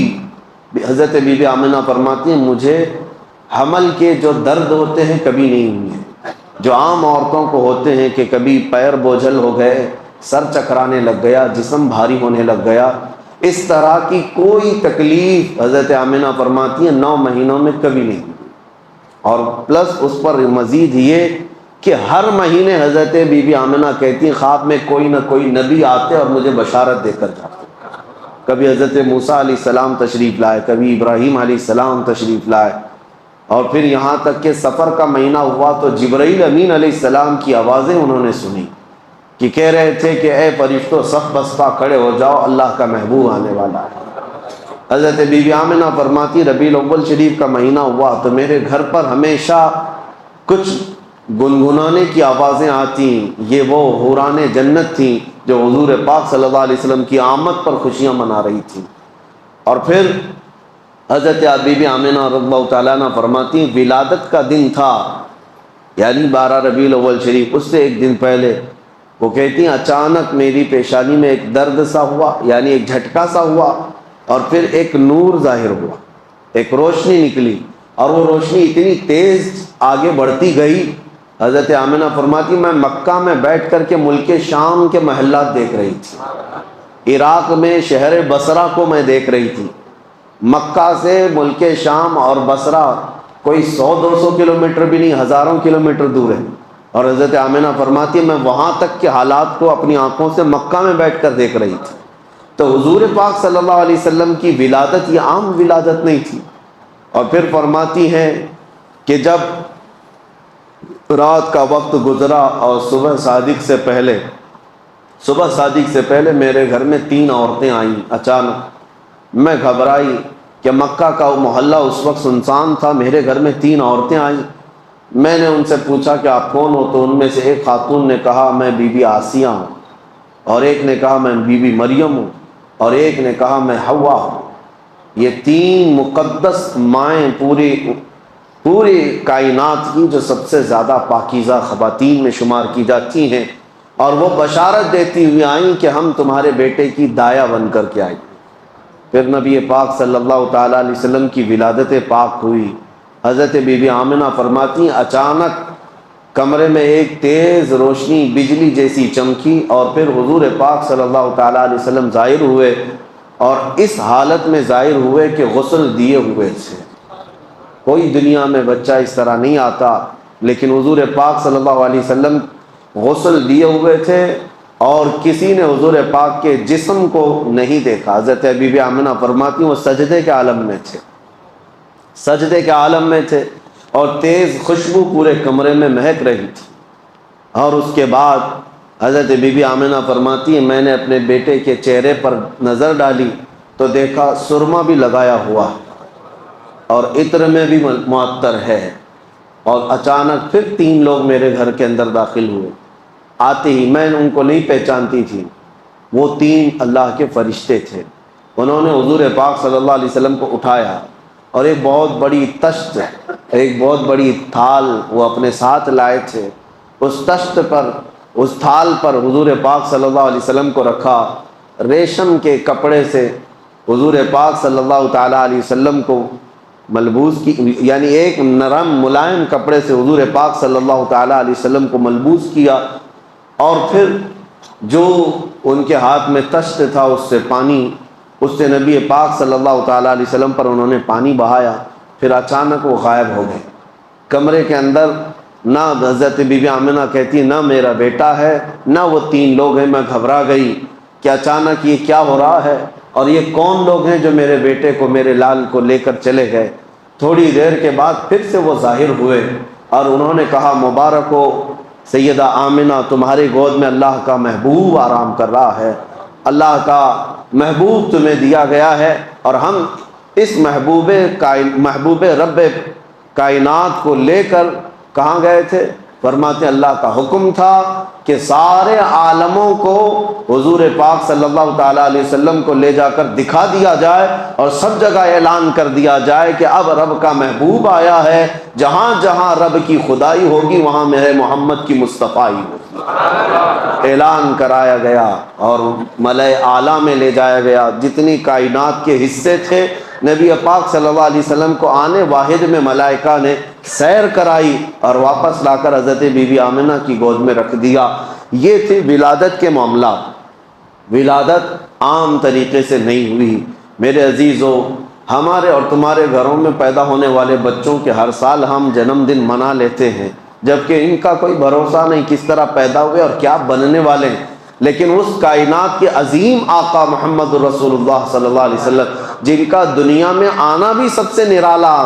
حضرت بی بی آمنہ فرماتی ہیں مجھے حمل کے جو درد ہوتے ہیں کبھی نہیں ہوئے، جو عام عورتوں کو ہوتے ہیں کہ کبھی پیر بوجھل ہو گئے، سر چکرانے لگ گیا، جسم بھاری ہونے لگ گیا، اس طرح کی کوئی تکلیف حضرت آمنہ فرماتی ہیں 9 مہینوں میں کبھی نہیں ہوئی۔ اور پلس اس پر مزید یہ کہ ہر مہینے حضرت بی بی آمنہ کہتی ہیں خواب میں کوئی نہ کوئی نبی آتے اور مجھے بشارت دے کر جاتے۔ کبھی حضرت موسیٰ علیہ السلام تشریف لائے، کبھی ابراہیم علیہ السلام تشریف لائے، اور پھر یہاں تک کہ سفر کا مہینہ ہوا تو جبرائیل امین علیہ السلام کی آوازیں انہوں نے سنی کہ کہہ رہے تھے کہ اے فرشتوں صف بستہ کھڑے ہو جاؤ، اللہ کا محبوب آنے والا ہے۔ حضرت بی بی آمنہ فرماتی ربیع الاول شریف کا مہینہ ہوا تو میرے گھر پر ہمیشہ کچھ گنگنانے کی آوازیں آتی، یہ وہ حوران جنت تھیں جو حضور پاک صلی اللہ علیہ وسلم کی آمد پر خوشیاں منا رہی تھیں۔ اور پھر حضرت بی بی آمنہ رضی اللہ تعالیٰ عنہ فرماتی ہیں ولادت کا دن تھا، یعنی 12 ربیع الاول شریف، اس سے ایک دن پہلے وہ کہتی ہیں اچانک میری پیشانی میں ایک درد سا ہوا، یعنی ایک جھٹکا سا ہوا، اور پھر ایک نور ظاہر ہوا، ایک روشنی نکلی، اور وہ روشنی اتنی تیز آگے بڑھتی گئی۔ حضرت آمنہ فرماتی میں مکہ میں بیٹھ کر کے ملک شام کے محلات دیکھ رہی تھی، عراق میں شہر بصرہ کو میں دیکھ رہی تھی۔ مکہ سے ملک شام اور بصرہ کوئی 100-200 کلومیٹر بھی نہیں، ہزاروں کلومیٹر دور ہے، اور حضرت آمنہ فرماتی ہے میں وہاں تک کے حالات کو اپنی آنکھوں سے مکہ میں بیٹھ کر دیکھ رہی تھی۔ تو حضور پاک صلی اللہ علیہ وسلم کی ولادت یہ عام ولادت نہیں تھی۔ اور پھر فرماتی ہیں کہ جب رات کا وقت گزرا اور صبح صادق سے پہلے میرے گھر میں 3 عورتیں آئیں اچانک۔ میں گھبرائی کہ مکہ کا محلہ اس وقت سنسان تھا، میرے گھر میں 3 عورتیں آئیں۔ میں نے ان سے پوچھا کہ آپ کون ہو؟ تو ان میں سے ایک خاتون نے کہا میں بی بی آسیہ ہوں، اور ایک نے کہا میں بی بی مریم ہوں، اور ایک نے کہا میں حوا ہوں۔ یہ 3 مقدس مائیں پوری کائنات کی جو سب سے زیادہ پاکیزہ خواتین میں شمار کی جاتی ہیں، اور وہ بشارت دیتی ہوئی آئیں کہ ہم تمہارے بیٹے کی دایا بن کر کے آئیں۔ پھر نبی پاک صلی اللہ تعالیٰ علیہ وسلم کی ولادت پاک ہوئی۔ حضرت بی بی آمنہ فرماتی ہیں اچانک کمرے میں ایک تیز روشنی بجلی جیسی چمکی، اور پھر حضور پاک صلی اللہ تعالیٰ علیہ وسلم ظاہر ہوئے، اور اس حالت میں ظاہر ہوئے کہ غسل دیے ہوئے تھے۔ کوئی دنیا میں بچہ اس طرح نہیں آتا، لیکن حضور پاک صلی اللہ علیہ وسلم غسل دیے ہوئے تھے، اور کسی نے حضور پاک کے جسم کو نہیں دیکھا۔ حضرت بی بی آمنہ فرماتی ہیں وہ سجدے کے عالم میں تھے، سجدے کے عالم میں تھے، اور تیز خوشبو پورے کمرے میں مہک رہی تھی۔ اور اس کے بعد حضرت بی بی آمنہ فرماتی ہیں میں نے اپنے بیٹے کے چہرے پر نظر ڈالی تو دیکھا سرما بھی لگایا ہوا اور عطر میں بھی معطر ہے۔ اور اچانک پھر 3 لوگ میرے گھر کے اندر داخل ہوئے۔ آتے ہی میں ان کو نہیں پہچانتی تھی، وہ 3 اللہ کے فرشتے تھے۔ انہوں نے حضور پاک صلی اللہ علیہ وسلم کو اٹھایا اور ایک بہت بڑی تشت، ایک بہت بڑی تھال وہ اپنے ساتھ لائے تھے۔ اس تشت پر، اس تھال پر حضور پاک صلی اللہ علیہ وسلم کو رکھا۔ ریشم کے کپڑے سے حضور پاک صلی اللہ تعالیٰ علیہ وسلم کو ملبوس کی، یعنی ایک نرم ملائم کپڑے سے حضور پاک صلی اللہ تعالیٰ علیہ وسلم کو ملبوس کیا، اور پھر جو ان کے ہاتھ میں تشت تھا اس سے پانی، اس سے نبی پاک صلی اللہ تعالیٰ علیہ وسلم پر انہوں نے پانی بہایا۔ پھر اچانک وہ غائب ہو گئے کمرے کے اندر۔ نہ حضرت بی بی آمنہ کہتی نہ میرا بیٹا ہے نہ وہ 3 لوگ ہیں۔ میں گھبرا گئی کہ اچانک یہ کیا ہو رہا ہے، اور یہ کون لوگ ہیں جو میرے بیٹے کو، میرے لال کو لے کر چلے گئے۔ تھوڑی دیر کے بعد پھر سے وہ ظاہر ہوئے اور انہوں نے کہا مبارک ہو سیدہ آمنہ، تمہاری گود میں اللہ کا محبوب آرام کر رہا ہے، اللہ کا محبوب تمہیں دیا گیا ہے۔ اور ہم اس محبوب رب کائنات کو لے کر کہاں گئے تھے؟ فرماتے اللہ کا حکم تھا کہ سارے عالموں کو حضور پاک صلی اللہ تعالیٰ علیہ وسلم کو لے جا کر دکھا دیا جائے اور سب جگہ اعلان کر دیا جائے کہ اب رب کا محبوب آیا ہے، جہاں جہاں رب کی خدائی ہوگی وہاں میرے محمد کی مصطفائی ہوگی۔ اعلان کرایا گیا اور ملائے اعلیٰ میں لے جایا گیا۔ جتنی کائنات کے حصے تھے نبی پاک صلی اللہ علیہ وسلم کو آنے واحد میں ملائکہ نے سیر کرائی اور واپس لا کر حضرت بی بی آمنہ کی گود میں رکھ دیا۔ یہ تھے ولادت کے معاملات۔ ولادت عام طریقے سے نہیں ہوئی۔ میرے عزیزو، ہمارے اور تمہارے گھروں میں پیدا ہونے والے بچوں کے ہر سال ہم جنم دن منا لیتے ہیں، جبکہ ان کا کوئی بھروسہ نہیں کس طرح پیدا ہوئے اور کیا بننے والے ہیں۔ لیکن اس کائنات کے عظیم آقا محمد رسول اللہ صلی اللہ علیہ وسلم، جن کا دنیا میں آنا بھی سب سے نرالا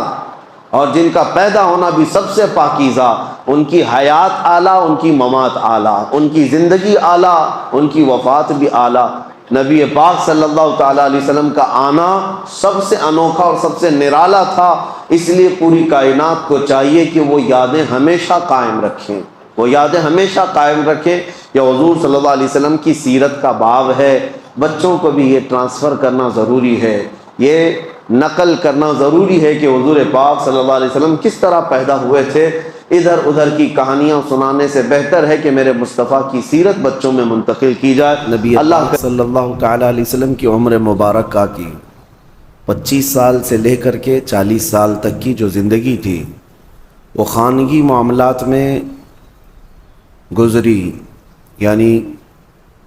اور جن کا پیدا ہونا بھی سب سے پاکیزہ، ان کی حیات اعلیٰ، ان کی ممات اعلیٰ، ان کی زندگی اعلیٰ، ان کی وفات بھی اعلیٰ، نبی پاک صلی اللہ تعالیٰ علیہ وسلم کا آنا سب سے انوکھا اور سب سے نرالا تھا۔ اس لیے پوری کائنات کو چاہیے کہ وہ یادیں ہمیشہ قائم رکھیں، وہ یادیں ہمیشہ قائم رکھیں۔ یہ حضور صلی اللہ علیہ وسلم کی سیرت کا باب ہے۔ بچوں کو بھی یہ ٹرانسفر کرنا ضروری ہے، یہ نقل کرنا ضروری ہے کہ حضور پاک صلی اللہ علیہ وسلم کس طرح پیدا ہوئے تھے۔ ادھر ادھر کی کہانیاں سنانے سے بہتر ہے کہ میرے مصطفیٰ کی سیرت بچوں میں منتقل کی جائے۔ نبی اللہ صلی اللہ تعالیٰ علیہ وسلم کی عمر مبارکہ کی 25 سال سے لے کر کے 40 سال تک کی جو زندگی تھی وہ خانگی معاملات میں گزری، یعنی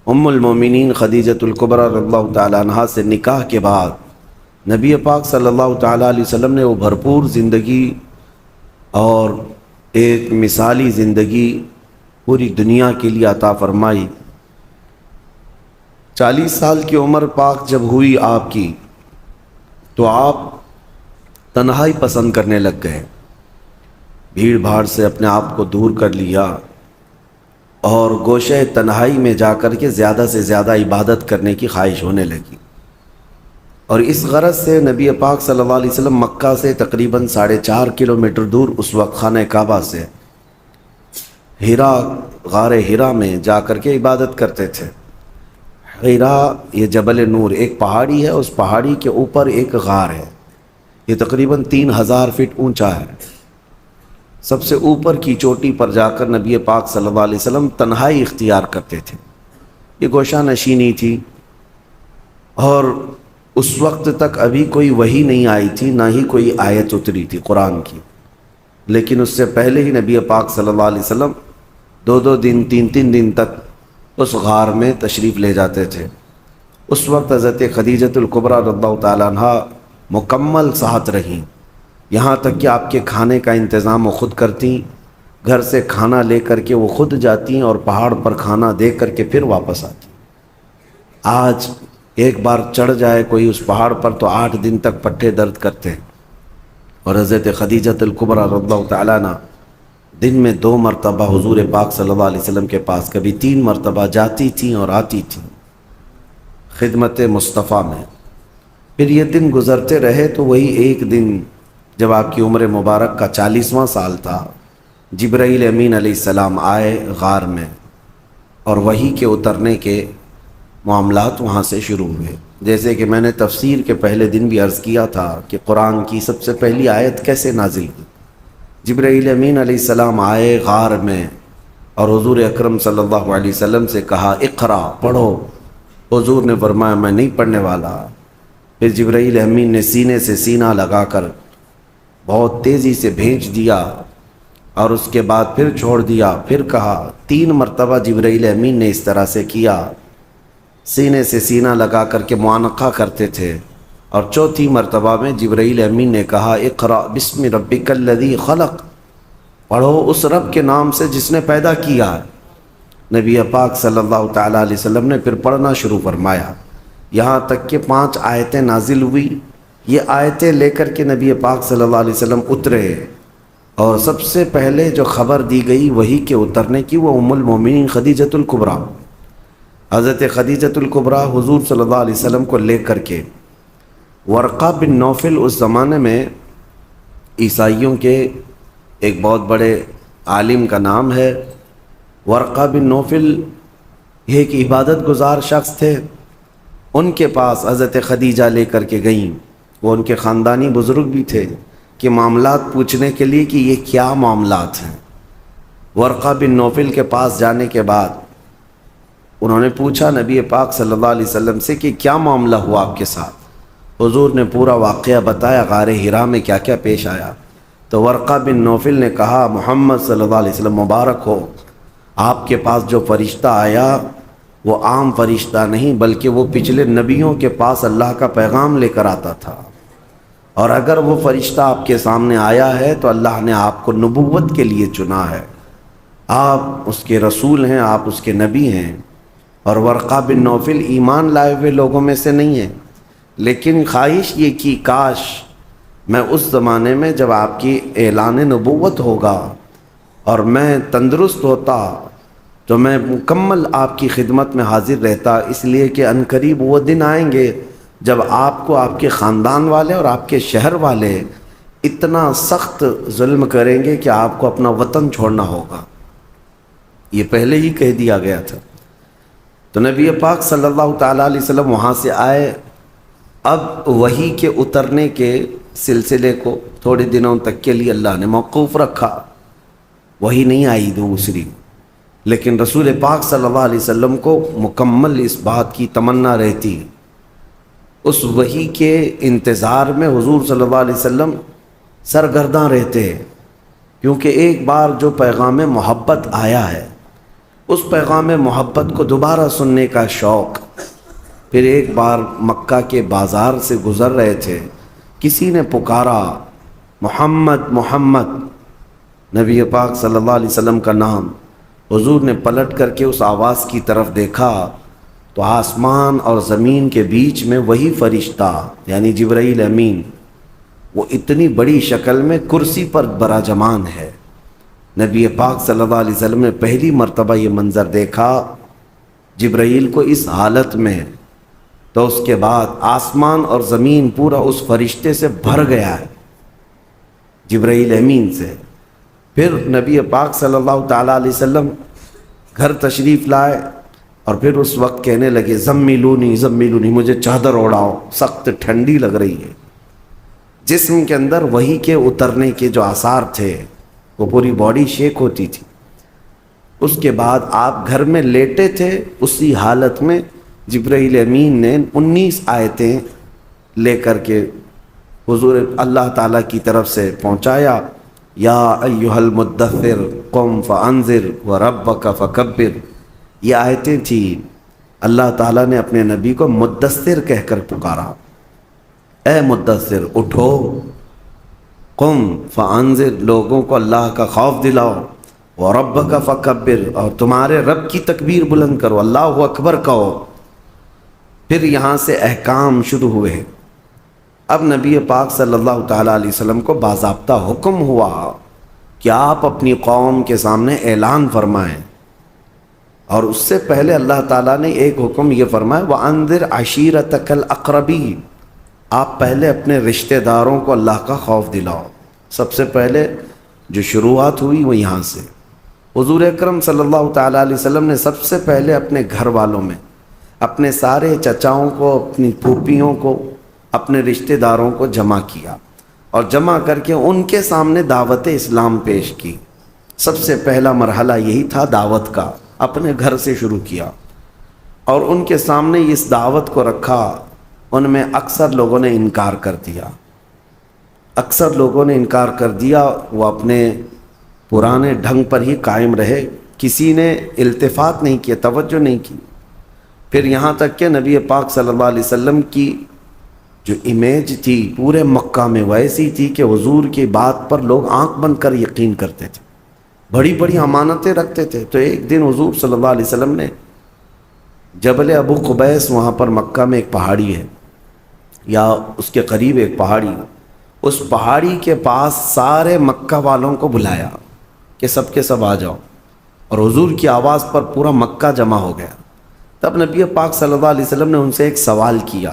ام المومنین خدیجۃ الکبریٰ رضی اللہ تعالیٰ عنہا سے نکاح کے بعد نبی پاک صلی اللہ تعالیٰ علیہ وسلم نے وہ بھرپور زندگی اور ایک مثالی زندگی پوری دنیا کے لیے عطا فرمائی۔ 40 سال کی عمر پاک جب ہوئی آپ کی تو آپ تنہائی پسند کرنے لگ گئے، بھیڑ بھاڑ سے اپنے آپ کو دور کر لیا اور گوشہ تنہائی میں جا کر کے زیادہ سے زیادہ عبادت کرنے کی خواہش ہونے لگی۔ اور اس غرض سے نبی پاک صلی اللہ علیہ وسلم مکہ سے تقریباً 4.5 کلومیٹر دور اس وقت خانہ کعبہ سے غار ہیرا میں جا کر کے عبادت کرتے تھے۔ ہیرا یہ جبل نور ایک پہاڑی ہے، اس پہاڑی کے اوپر ایک غار ہے، یہ تقریباً 3000 فٹ اونچا ہے۔ سب سے اوپر کی چوٹی پر جا کر نبی پاک صلی اللہ علیہ وسلم تنہائی اختیار کرتے تھے۔ یہ گوشہ نشینی تھی اور اس وقت تک ابھی کوئی وحی نہیں آئی تھی، نہ ہی کوئی آیت اتری تھی قرآن کی، لیکن اس سے پہلے ہی نبی پاک صلی اللہ علیہ وسلم 2 دن 3 دن تک اس غار میں تشریف لے جاتے تھے۔ اس وقت حضرت خدیجۃ الکبریٰ رضی اللہ تعالیٰ عنہا مکمل ساتھ رہیں، یہاں تک کہ آپ کے کھانے کا انتظام وہ خود کرتی گھر سے کھانا لے کر کے وہ خود جاتی ہیں اور پہاڑ پر کھانا دے کر کے پھر واپس آتی ہیں۔ آج ایک بار چڑھ جائے کوئی اس پہاڑ پر تو 8 دن تک پٹھے درد کرتے ہیں، اور حضرت خدیجۃ الکبریٰ رضی اللہ تعالیٰ عنہ دن میں 2 مرتبہ حضور پاک صلی اللہ علیہ وسلم کے پاس، کبھی 3 مرتبہ جاتی تھیں اور آتی تھیں خدمت مصطفیٰ میں۔ پھر یہ دن گزرتے رہے تو وہی ایک دن جب آپ کی عمر مبارک کا 40واں سال تھا، جبرائیل امین علیہ السلام آئے غار میں، اور وحی کے اترنے کے معاملات وہاں سے شروع ہوئے۔ جیسے کہ میں نے تفسیر کے پہلے دن بھی عرض کیا تھا کہ قرآن کی سب سے پہلی آیت کیسے نازل ہوئی۔ جبرائیل امین علیہ السلام آئے غار میں اور حضور اکرم صلی اللہ علیہ وسلم سے کہا اقرا، پڑھو۔ حضور نے فرمایا میں نہیں پڑھنے والا۔ پھر جبرائیل امین نے سینے سے سینہ لگا کر بہت تیزی سے بھیج دیا، اور اس کے بعد پھر چھوڑ دیا۔ پھر کہا، 3 مرتبہ جبرائیل امین نے اس طرح سے کیا، سینے سے سینہ لگا کر کے معانقہ کرتے تھے، اور 4تھی مرتبہ میں جبرائیل امین نے کہا اقرأ بسم ربک الذی خلق، پڑھو اس رب کے نام سے جس نے پیدا کیا ہے۔ نبی پاک صلی اللہ تعالیٰ علیہ وسلم نے پھر پڑھنا شروع فرمایا، یہاں تک کہ 5 آیتیں نازل ہوئی۔ یہ آیتیں لے کر کے نبی پاک صلی اللہ علیہ وسلم اترے، اور سب سے پہلے جو خبر دی گئی وحی کے اترنے کی وہ ام المومنین خدیجۃ الکبریٰ، حضرت خدیجۃ الکبریٰ حضور صلی اللہ علیہ وسلم کو لے کر کے، ورقہ بن نوفل اس زمانے میں عیسائیوں کے ایک بہت بڑے عالم کا نام ہے۔ ورقہ بن نوفل یہ ایک عبادت گزار شخص تھے، ان کے پاس حضرت خدیجہ لے کر کے گئیں، وہ ان کے خاندانی بزرگ بھی تھے، کہ معاملات پوچھنے کے لیے کہ یہ کیا معاملات ہیں۔ ورقہ بن نوفل کے پاس جانے کے بعد انہوں نے پوچھا نبی پاک صلی اللہ علیہ وسلم سے کہ کیا معاملہ ہوا آپ کے ساتھ۔ حضور نے پورا واقعہ بتایا، غار حرا میں کیا کیا پیش آیا۔ تو ورقہ بن نوفل نے کہا محمد صلی اللہ علیہ وسلم مبارک ہو، آپ کے پاس جو فرشتہ آیا وہ عام فرشتہ نہیں، بلکہ وہ پچھلے نبیوں کے پاس اللہ کا پیغام لے کر آتا تھا، اور اگر وہ فرشتہ آپ کے سامنے آیا ہے تو اللہ نے آپ کو نبوت کے لیے چنا ہے، آپ اس کے رسول ہیں، آپ اس کے نبی ہیں۔ اور ورقہ بن نوفل ایمان لائے ہوئے لوگوں میں سے نہیں ہیں، لیکن خواہش یہ کی کاش میں اس زمانے میں جب آپ کی اعلان نبوت ہوگا اور میں تندرست ہوتا تو میں مکمل آپ کی خدمت میں حاضر رہتا، اس لیے کہ عنقریب وہ دن آئیں گے جب آپ کو آپ کے خاندان والے اور آپ کے شہر والے اتنا سخت ظلم کریں گے کہ آپ کو اپنا وطن چھوڑنا ہوگا۔ یہ پہلے ہی کہہ دیا گیا تھا۔ تو نبی پاک صلی اللہ تعالیٰ علیہ وسلم وہاں سے آئے۔ اب وحی کے اترنے کے سلسلے کو تھوڑے دنوں تک کے لیے اللہ نے موقوف رکھا، وحی نہیں آئی دوسری، لیکن رسول پاک صلی اللہ علیہ وسلم کو مکمل اس بات کی تمنا رہتی، اس وحی کے انتظار میں حضور صلی اللہ علیہ وسلم سرگرداں رہتے، کیونکہ ایک بار جو پیغام محبت آیا ہے اس پیغام محبت کو دوبارہ سننے کا شوق۔ پھر ایک بار مکہ کے بازار سے گزر رہے تھے، کسی نے پکارا محمد محمد، نبی پاک صلی اللہ علیہ وسلم کا نام۔ حضور نے پلٹ کر کے اس آواز کی طرف دیکھا تو آسمان اور زمین کے بیچ میں وہی فرشتہ یعنی جبرائیل امین، وہ اتنی بڑی شکل میں کرسی پر براجمان ہے۔ نبی پاک صلی اللہ علیہ وسلم نے پہلی مرتبہ یہ منظر دیکھا جبرائیل کو اس حالت میں، تو اس کے بعد آسمان اور زمین پورا اس فرشتے سے بھر گیا ہے، جبرائیل امین سے۔ پھر نبی پاک صلی اللہ تعالیٰ علیہ وسلم گھر تشریف لائے، اور پھر اس وقت کہنے لگے زمیلونی زمیلونی، مجھے چادر اوڑھاؤ، سخت ٹھنڈی لگ رہی ہے۔ جسم کے اندر وحی کے اترنے کے جو آثار تھے وہ پوری باڈی شیک ہوتی تھی۔ اس کے بعد آپ گھر میں لیٹے تھے، اسی حالت میں جبرائیل امین نے 19 آیتیں لے کر کے حضور اللہ تعالیٰ کی طرف سے پہنچایا، یا ایھا المدثر قم فانذر وربک فکبر۔ یہ آیتیں تھیں، اللہ تعالیٰ نے اپنے نبی کو مدثر کہہ کر پکارا، اے مدثر اٹھو، قم فانذر، لوگوں کو اللہ کا خوف دلاؤ، وَرَبَّكَ فَكَبِّرْ، اور تمہارے رب کی تکبیر بلند کرو، اللہ اکبر کہو۔ پھر یہاں سے احکام شروع ہوئے۔ اب نبی پاک صلی اللہ تعالیٰ علیہ وسلم کو باضابطہ حکم ہوا کہ آپ اپنی قوم کے سامنے اعلان فرمائیں، اور اس سے پہلے اللہ تعالیٰ نے ایک حکم یہ فرمایا وَأَنذِرْ عَشِيرَتَكَ الْأَقْرَبِينَ، آپ پہلے اپنے رشتہ داروں کو اللہ کا خوف دلاؤ۔ سب سے پہلے جو شروعات ہوئی وہ یہاں سے۔ حضور اکرم صلی اللہ تعالیٰ علیہ وسلم نے سب سے پہلے اپنے گھر والوں میں اپنے سارے چچاؤں کو، اپنی پھوپھیوں کو، اپنے رشتہ داروں کو جمع کیا، اور جمع کر کے ان کے سامنے دعوت اسلام پیش کی۔ سب سے پہلا مرحلہ یہی تھا دعوت کا، اپنے گھر سے شروع کیا، اور ان کے سامنے اس دعوت کو رکھا۔ ان میں اکثر لوگوں نے انکار کر دیا، اکثر لوگوں نے انکار کر دیا، وہ اپنے پرانے ڈھنگ پر ہی قائم رہے، کسی نے التفات نہیں کیا، توجہ نہیں کی۔ پھر یہاں تک کہ نبی پاک صلی اللہ علیہ وسلم کی جو امیج تھی پورے مکہ میں ویسی تھی کہ حضور کی بات پر لوگ آنکھ بند کر یقین کرتے تھے، بڑی بڑی امانتیں رکھتے تھے۔ تو ایک دن حضور صلی اللہ علیہ وسلم نے جبل ابو قبیس، وہاں پر مکہ میں ایک پہاڑی ہے یا اس کے قریب ایک پہاڑی، اس پہاڑی کے پاس سارے مکہ والوں کو بلایا کہ سب کے سب آ جاؤ، اور حضور کی آواز پر پورا مکہ جمع ہو گیا۔ تب نبی پاک صلی اللہ علیہ وسلم نے ان سے ایک سوال کیا،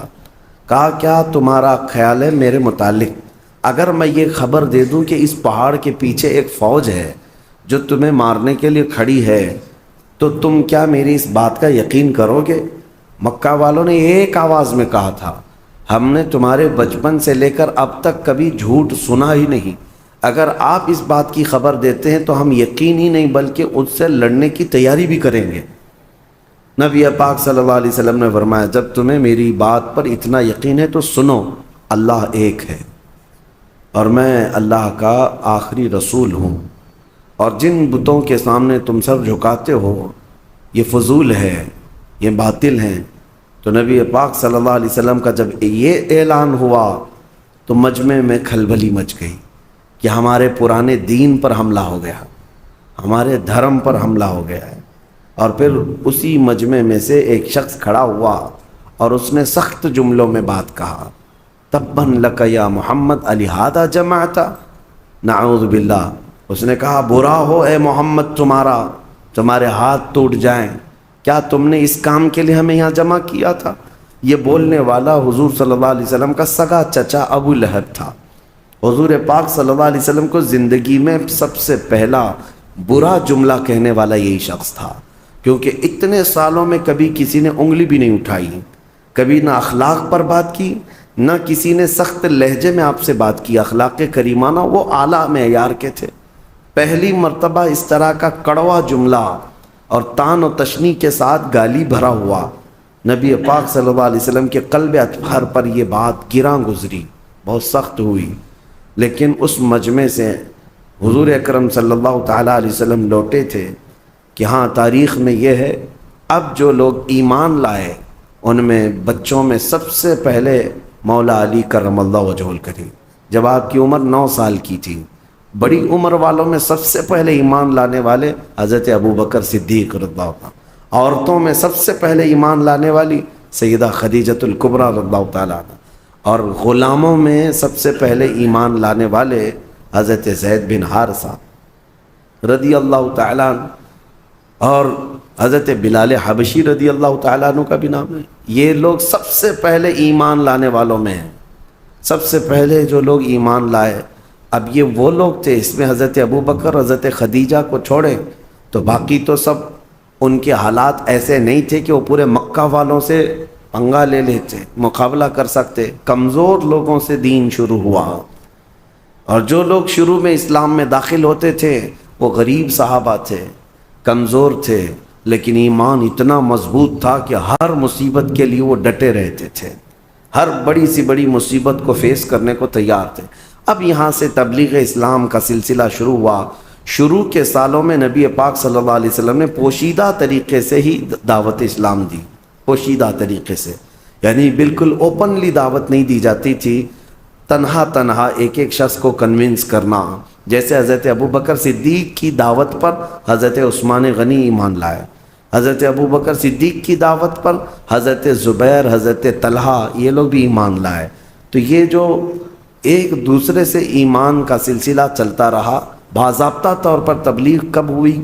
کہا کیا تمہارا خیال ہے میرے متعلق اگر میں یہ خبر دے دوں کہ اس پہاڑ کے پیچھے ایک فوج ہے جو تمہیں مارنے کے لیے کھڑی ہے، تو تم کیا میری اس بات کا یقین کرو گے؟ مکہ والوں نے ایک آواز میں کہا تھا، ہم نے تمہارے بچپن سے لے کر اب تک کبھی جھوٹ سنا ہی نہیں، اگر آپ اس بات کی خبر دیتے ہیں تو ہم یقین ہی نہیں بلکہ اس سے لڑنے کی تیاری بھی کریں گے۔ نبی پاک صلی اللہ علیہ وسلم نے فرمایا جب تمہیں میری بات پر اتنا یقین ہے تو سنو، اللہ ایک ہے، اور میں اللہ کا آخری رسول ہوں، اور جن بتوں کے سامنے تم سر جھکاتے ہو یہ فضول ہے، یہ باطل ہیں۔ تو نبی پاک صلی اللہ علیہ وسلم کا جب یہ اعلان ہوا تو مجمع میں کھلبلی مچ گئی کہ ہمارے پرانے دین پر حملہ ہو گیا، ہمارے دھرم پر حملہ ہو گیا ہے۔ اور پھر اسی مجمع میں سے ایک شخص کھڑا ہوا اور اس نے سخت جملوں میں بات کہا، تباً لک یا محمد الہذا جمعتا، نعوذ باللہ، اس نے کہا برا ہو اے محمد تمہارے ہاتھ ٹوٹ جائیں، کیا تم نے اس کام کے لیے ہمیں یہاں جمع کیا تھا؟ یہ بولنے والا حضور صلی اللہ علیہ وسلم کا سگا چچا ابو لہب تھا۔ حضور پاک صلی اللہ علیہ وسلم کو زندگی میں سب سے پہلا برا جملہ کہنے والا یہی شخص تھا، کیونکہ اتنے سالوں میں کبھی کسی نے انگلی بھی نہیں اٹھائی، کبھی نہ اخلاق پر بات کی، نہ کسی نے سخت لہجے میں آپ سے بات کی۔ اخلاق کریمانہ وہ اعلیٰ معیار کے تھے۔ پہلی مرتبہ اس طرح کا کڑوا جملہ اور تان و تشنیع کے ساتھ گالی بھرا ہوا، نبی پاک صلی اللہ علیہ وسلم کے قلب اطہر پر یہ بات گراں گزری، بہت سخت ہوئی۔ لیکن اس مجمع سے حضور اکرم صلی اللہ تعالیٰ علیہ وسلم لوٹے تھے کہ ہاں تاریخ میں یہ ہے، اب جو لوگ ایمان لائے ان میں بچوں میں سب سے پہلے مولا علی کرم اللہ وجہہ الکریم، جب آپ کی عمر 9 سال کی تھی۔ بڑی عمر والوں میں سب سے پہلے ایمان لانے والے حضرت ابوبکر صدیق رضی اللہ عنہ، عورتوں میں سب سے پہلے ایمان لانے والی سیدہ خدیجۃ الکبریٰ رضی اللہ تعالیٰ عنہ، اور غلاموں میں سب سے پہلے ایمان لانے والے حضرت زید بن حارثہ رضی اللہ تعالیٰ عنہ، اور حضرت بلال حبشی رضی اللہ تعالیٰ عنہ کا بھی نام ہے۔ یہ لوگ سب سے پہلے ایمان لانے والوں میں ہیں، سب سے پہلے جو لوگ ایمان لائے۔ اب یہ وہ لوگ تھے، اس میں حضرت ابوبکر حضرت خدیجہ کو چھوڑے تو باقی تو سب ان کے حالات ایسے نہیں تھے کہ وہ پورے مکہ والوں سے پنگا لے لیتے، مقابلہ کر سکتے۔ کمزور لوگوں سے دین شروع ہوا، اور جو لوگ شروع میں اسلام میں داخل ہوتے تھے وہ غریب صحابہ تھے، کمزور تھے، لیکن ایمان اتنا مضبوط تھا کہ ہر مصیبت کے لیے وہ ڈٹے رہتے تھے، ہر بڑی سی بڑی مصیبت کو فیس کرنے کو تیار تھے۔ اب یہاں سے تبلیغ اسلام کا سلسلہ شروع ہوا۔ شروع کے سالوں میں نبی پاک صلی اللہ علیہ وسلم نے پوشیدہ طریقے سے ہی دعوت اسلام دی، پوشیدہ طریقے سے، یعنی بالکل اوپنلی دعوت نہیں دی جاتی تھی، تنہا ایک ایک شخص کو کنونس کرنا، جیسے حضرت ابو بکر صدیق کی دعوت پر حضرت عثمان غنی ایمان لائے، حضرت ابو بکر صدیق کی دعوت پر حضرت زبیر، حضرت طلحہ، یہ لوگ بھی ایمان لائے۔ تو یہ جو ایک دوسرے سے ایمان کا سلسلہ چلتا رہا، باضابطہ طور پر تبلیغ کب ہوئی؟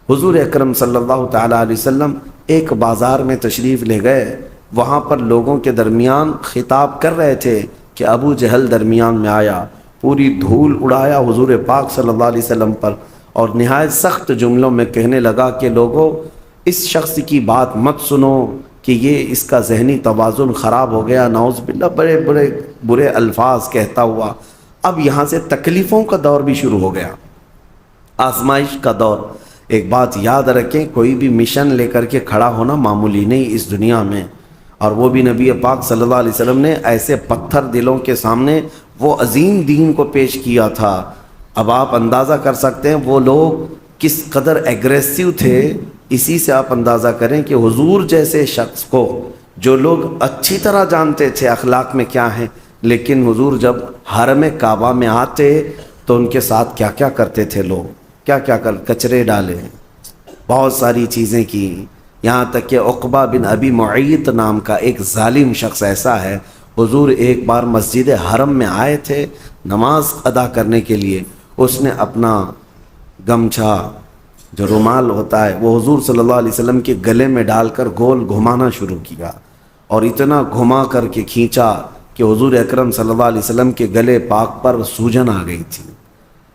حضور اکرم صلی اللہ تعالیٰ علیہ وسلم ایک بازار میں تشریف لے گئے، وہاں پر لوگوں کے درمیان خطاب کر رہے تھے کہ ابو جہل درمیان میں آیا، پوری دھول اڑایا حضور پاک صلی اللہ علیہ وسلم پر، اور نہایت سخت جملوں میں کہنے لگا کہ لوگوں اس شخص کی بات مت سنو کہ یہ اس کا ذہنی توازن خراب ہو گیا، نعوذ باللہ، بڑے بڑے برے الفاظ کہتا ہوا۔ اب یہاں سے تکلیفوں کا دور بھی شروع ہو گیا، آزمائش کا دور۔ ایک بات یاد رکھیں، کوئی بھی مشن لے کر کے کھڑا ہونا معمولی نہیں اس دنیا میں، اور وہ بھی نبی پاک صلی اللہ علیہ وسلم نے ایسے پتھر دلوں کے سامنے وہ عظیم دین کو پیش کیا تھا۔ اب آپ اندازہ کر سکتے ہیں وہ لوگ کس قدر ایگریسو تھے، اسی سے آپ اندازہ کریں کہ حضور جیسے شخص کو جو لوگ اچھی طرح جانتے تھے اخلاق میں کیا ہیں، لیکن حضور جب حرم کعبہ میں آتے تو ان کے ساتھ کیا کیا کرتے تھے لوگ، کیا کیا کچرے ڈالے، بہت ساری چیزیں کی، یہاں تک کہ عقبہ بن ابی معیط نام کا ایک ظالم شخص ایسا ہے، حضور ایک بار مسجد حرم میں آئے تھے نماز ادا کرنے کے لیے، اس نے اپنا گمچھا جو رومال ہوتا ہے وہ حضور صلی اللہ علیہ وسلم کے گلے میں ڈال کر گول گھمانا شروع کیا، اور اتنا گھما کر کے کھینچا کہ حضور اکرم صلی اللہ علیہ وسلم کے گلے پاک پر سوجن آ گئی تھی۔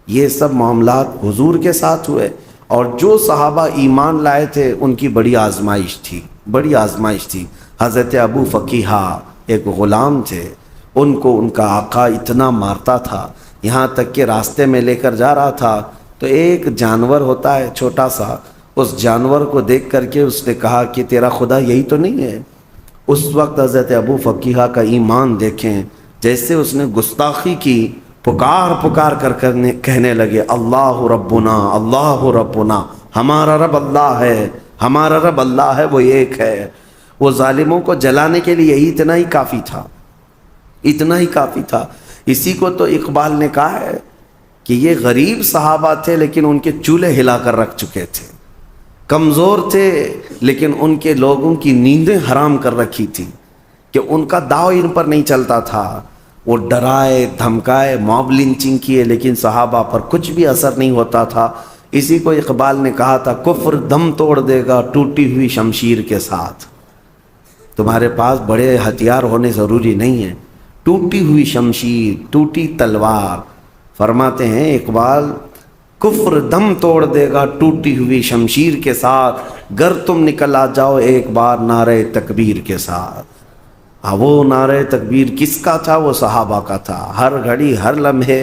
یہ سب معاملات حضور کے ساتھ ہوئے، اور جو صحابہ ایمان لائے تھے ان کی بڑی آزمائش تھی، بڑی آزمائش تھی۔ حضرت ابو فقیہہ ایک غلام تھے، ان کو ان کا آقا اتنا مارتا تھا، یہاں تک کہ راستے میں لے کر جا رہا تھا تو ایک جانور ہوتا ہے چھوٹا سا، اس جانور کو دیکھ کر کے اس نے کہا کہ تیرا خدا یہی تو نہیں ہے۔ اس وقت حضرت ابو فقیہہ کا ایمان دیکھیں، جیسے اس نے گستاخی کی، پکار پکار کر کہنے لگے اللہ ربنا، اللہ ربنا، ہمارا رب اللہ ہے، ہمارا رب اللہ ہے، وہ ایک ہے۔ وہ ظالموں کو جلانے کے لیے یہی اتنا ہی کافی تھا، اتنا ہی کافی تھا۔ اسی کو تو اقبال نے کہا ہے کہ یہ غریب صحابہ تھے لیکن ان کے چولہے ہلا کر رکھ چکے تھے، کمزور تھے لیکن ان کے لوگوں کی نیندیں حرام کر رکھی تھی، کہ ان کا داؤ ان پر نہیں چلتا تھا، وہ ڈرائے دھمکائے موب لنچنگ کیے لیکن صحابہ پر کچھ بھی اثر نہیں ہوتا تھا۔ اسی کو اقبال نے کہا تھا کفر دم توڑ دے گا ٹوٹی ہوئی شمشیر کے ساتھ۔ تمہارے پاس بڑے ہتھیار ہونے ضروری نہیں ہیں، ٹوٹی ہوئی شمشیر، ٹوٹی تلوار، فرماتے ہیں اقبال کفر دم توڑ دے گا ٹوٹی ہوئی شمشیر کے ساتھ، گر تم نکل آ جاؤ ایک بار نعرہ تکبیر کے ساتھ۔ وہ نعرہ تکبیر کس کا تھا؟ وہ صحابہ کا تھا، ہر گھڑی ہر لمحے۔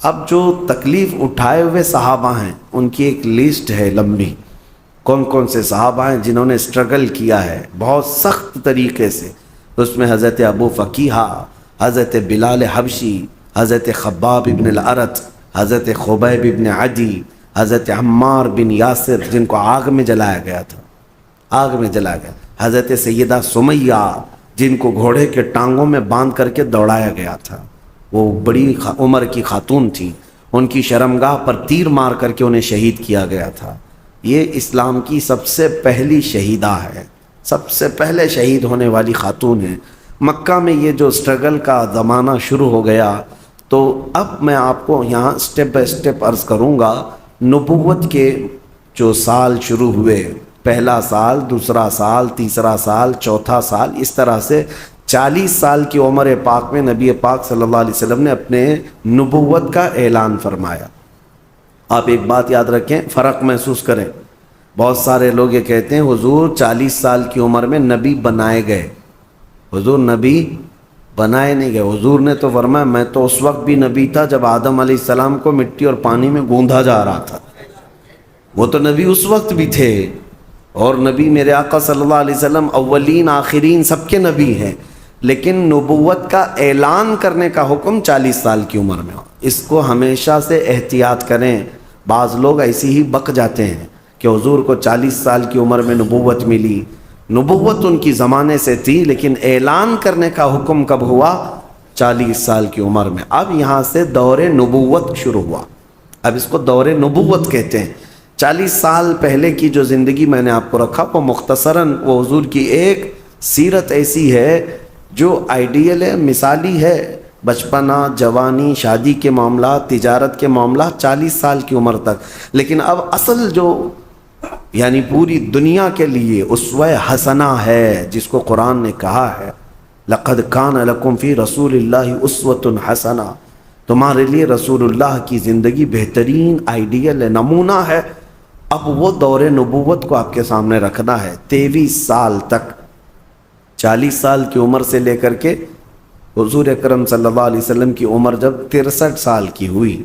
اب جو تکلیف اٹھائے ہوئے صحابہ ہیں ان کی ایک لسٹ ہے لمبی، کون کون سے صحابہ ہیں جنہوں نے اسٹرگل کیا ہے بہت سخت طریقے سے۔ اس میں حضرت ابو فقیہہ، حضرت بلال حبشی، حضرت خباب ابن الارت، حضرت خبیب ابن عدی، حضرت عمار بن یاسر جن کو آگ میں جلایا گیا تھا، آگ میں جلایا گیا، حضرت سیدہ سمیہ جن کو گھوڑے کے ٹانگوں میں باندھ کر کے دوڑایا گیا تھا، وہ بڑی عمر کی خاتون تھیں، ان کی شرمگاہ پر تیر مار کر کے انہیں شہید کیا گیا تھا۔ یہ اسلام کی سب سے پہلی شہیدہ ہے، سب سے پہلے شہید ہونے والی خاتون ہے۔ مکہ میں یہ جو اسٹرگل کا زمانہ شروع ہو گیا، تو اب میں آپ کو یہاں سٹیپ بائی سٹیپ عرض کروں گا۔ نبوت کے جو سال شروع ہوئے، پہلا سال، دوسرا سال، تیسرا سال، چوتھا سال، اس طرح سے 40 سال کی عمر پاک میں نبی پاک صلی اللہ علیہ وسلم نے اپنے نبوت کا اعلان فرمایا۔ آپ ایک بات یاد رکھیں، فرق محسوس کریں۔ بہت سارے لوگ یہ کہتے ہیں حضور 40 سال کی عمر میں نبی بنائے گئے، حضور نبی بنائے نہیں گئے۔ حضور نے تو فرمایا میں تو اس وقت بھی نبی تھا جب آدم علیہ السلام کو مٹی اور پانی میں گوندھا جا رہا تھا، وہ تو نبی اس وقت بھی تھے، اور نبی میرے آقا صلی اللہ علیہ وسلم اولین آخرین سب کے نبی ہیں، لیکن نبوت کا اعلان کرنے کا حکم 40 سال کی عمر میں ہو۔ اس کو ہمیشہ سے احتیاط کریں، بعض لوگ ایسے ہی بک جاتے ہیں کہ حضور کو 40 سال کی عمر میں نبوت ملی۔ نبوت ان کی زمانے سے تھی، لیکن اعلان کرنے کا حکم کب ہوا؟ 40 سال کی عمر میں۔ اب یہاں سے دور نبوت شروع ہوا، اب اس کو دور نبوت کہتے ہیں۔ 40 سال پہلے کی جو زندگی میں نے آپ کو رکھا وہ مختصراً وہ حضور کی ایک سیرت ایسی ہے جو آئیڈیل ہے، مثالی ہے۔ بچپنا، جوانی، شادی کے معاملات، تجارت کے معاملات 40 سال کی عمر تک، لیکن اب اصل جو یعنی پوری دنیا کے لیے اسوہ حسنہ ہے، جس کو قرآن نے کہا ہے لَقَدْ كَانَ لَكُمْ فِي رَسُولِ اللَّهِ أُسْوَةٌ حَسَنَةٌ، تمہارے لیے رسول اللہ کی زندگی بہترین آئیڈیل ہے، نمونہ ہے۔ اب وہ دور نبوت کو آپ کے سامنے رکھنا ہے۔ 23 سال تک، 40 سال کی عمر سے لے کر کے حضور اکرم صلی اللہ علیہ وسلم کی عمر جب 63 سال کی ہوئی،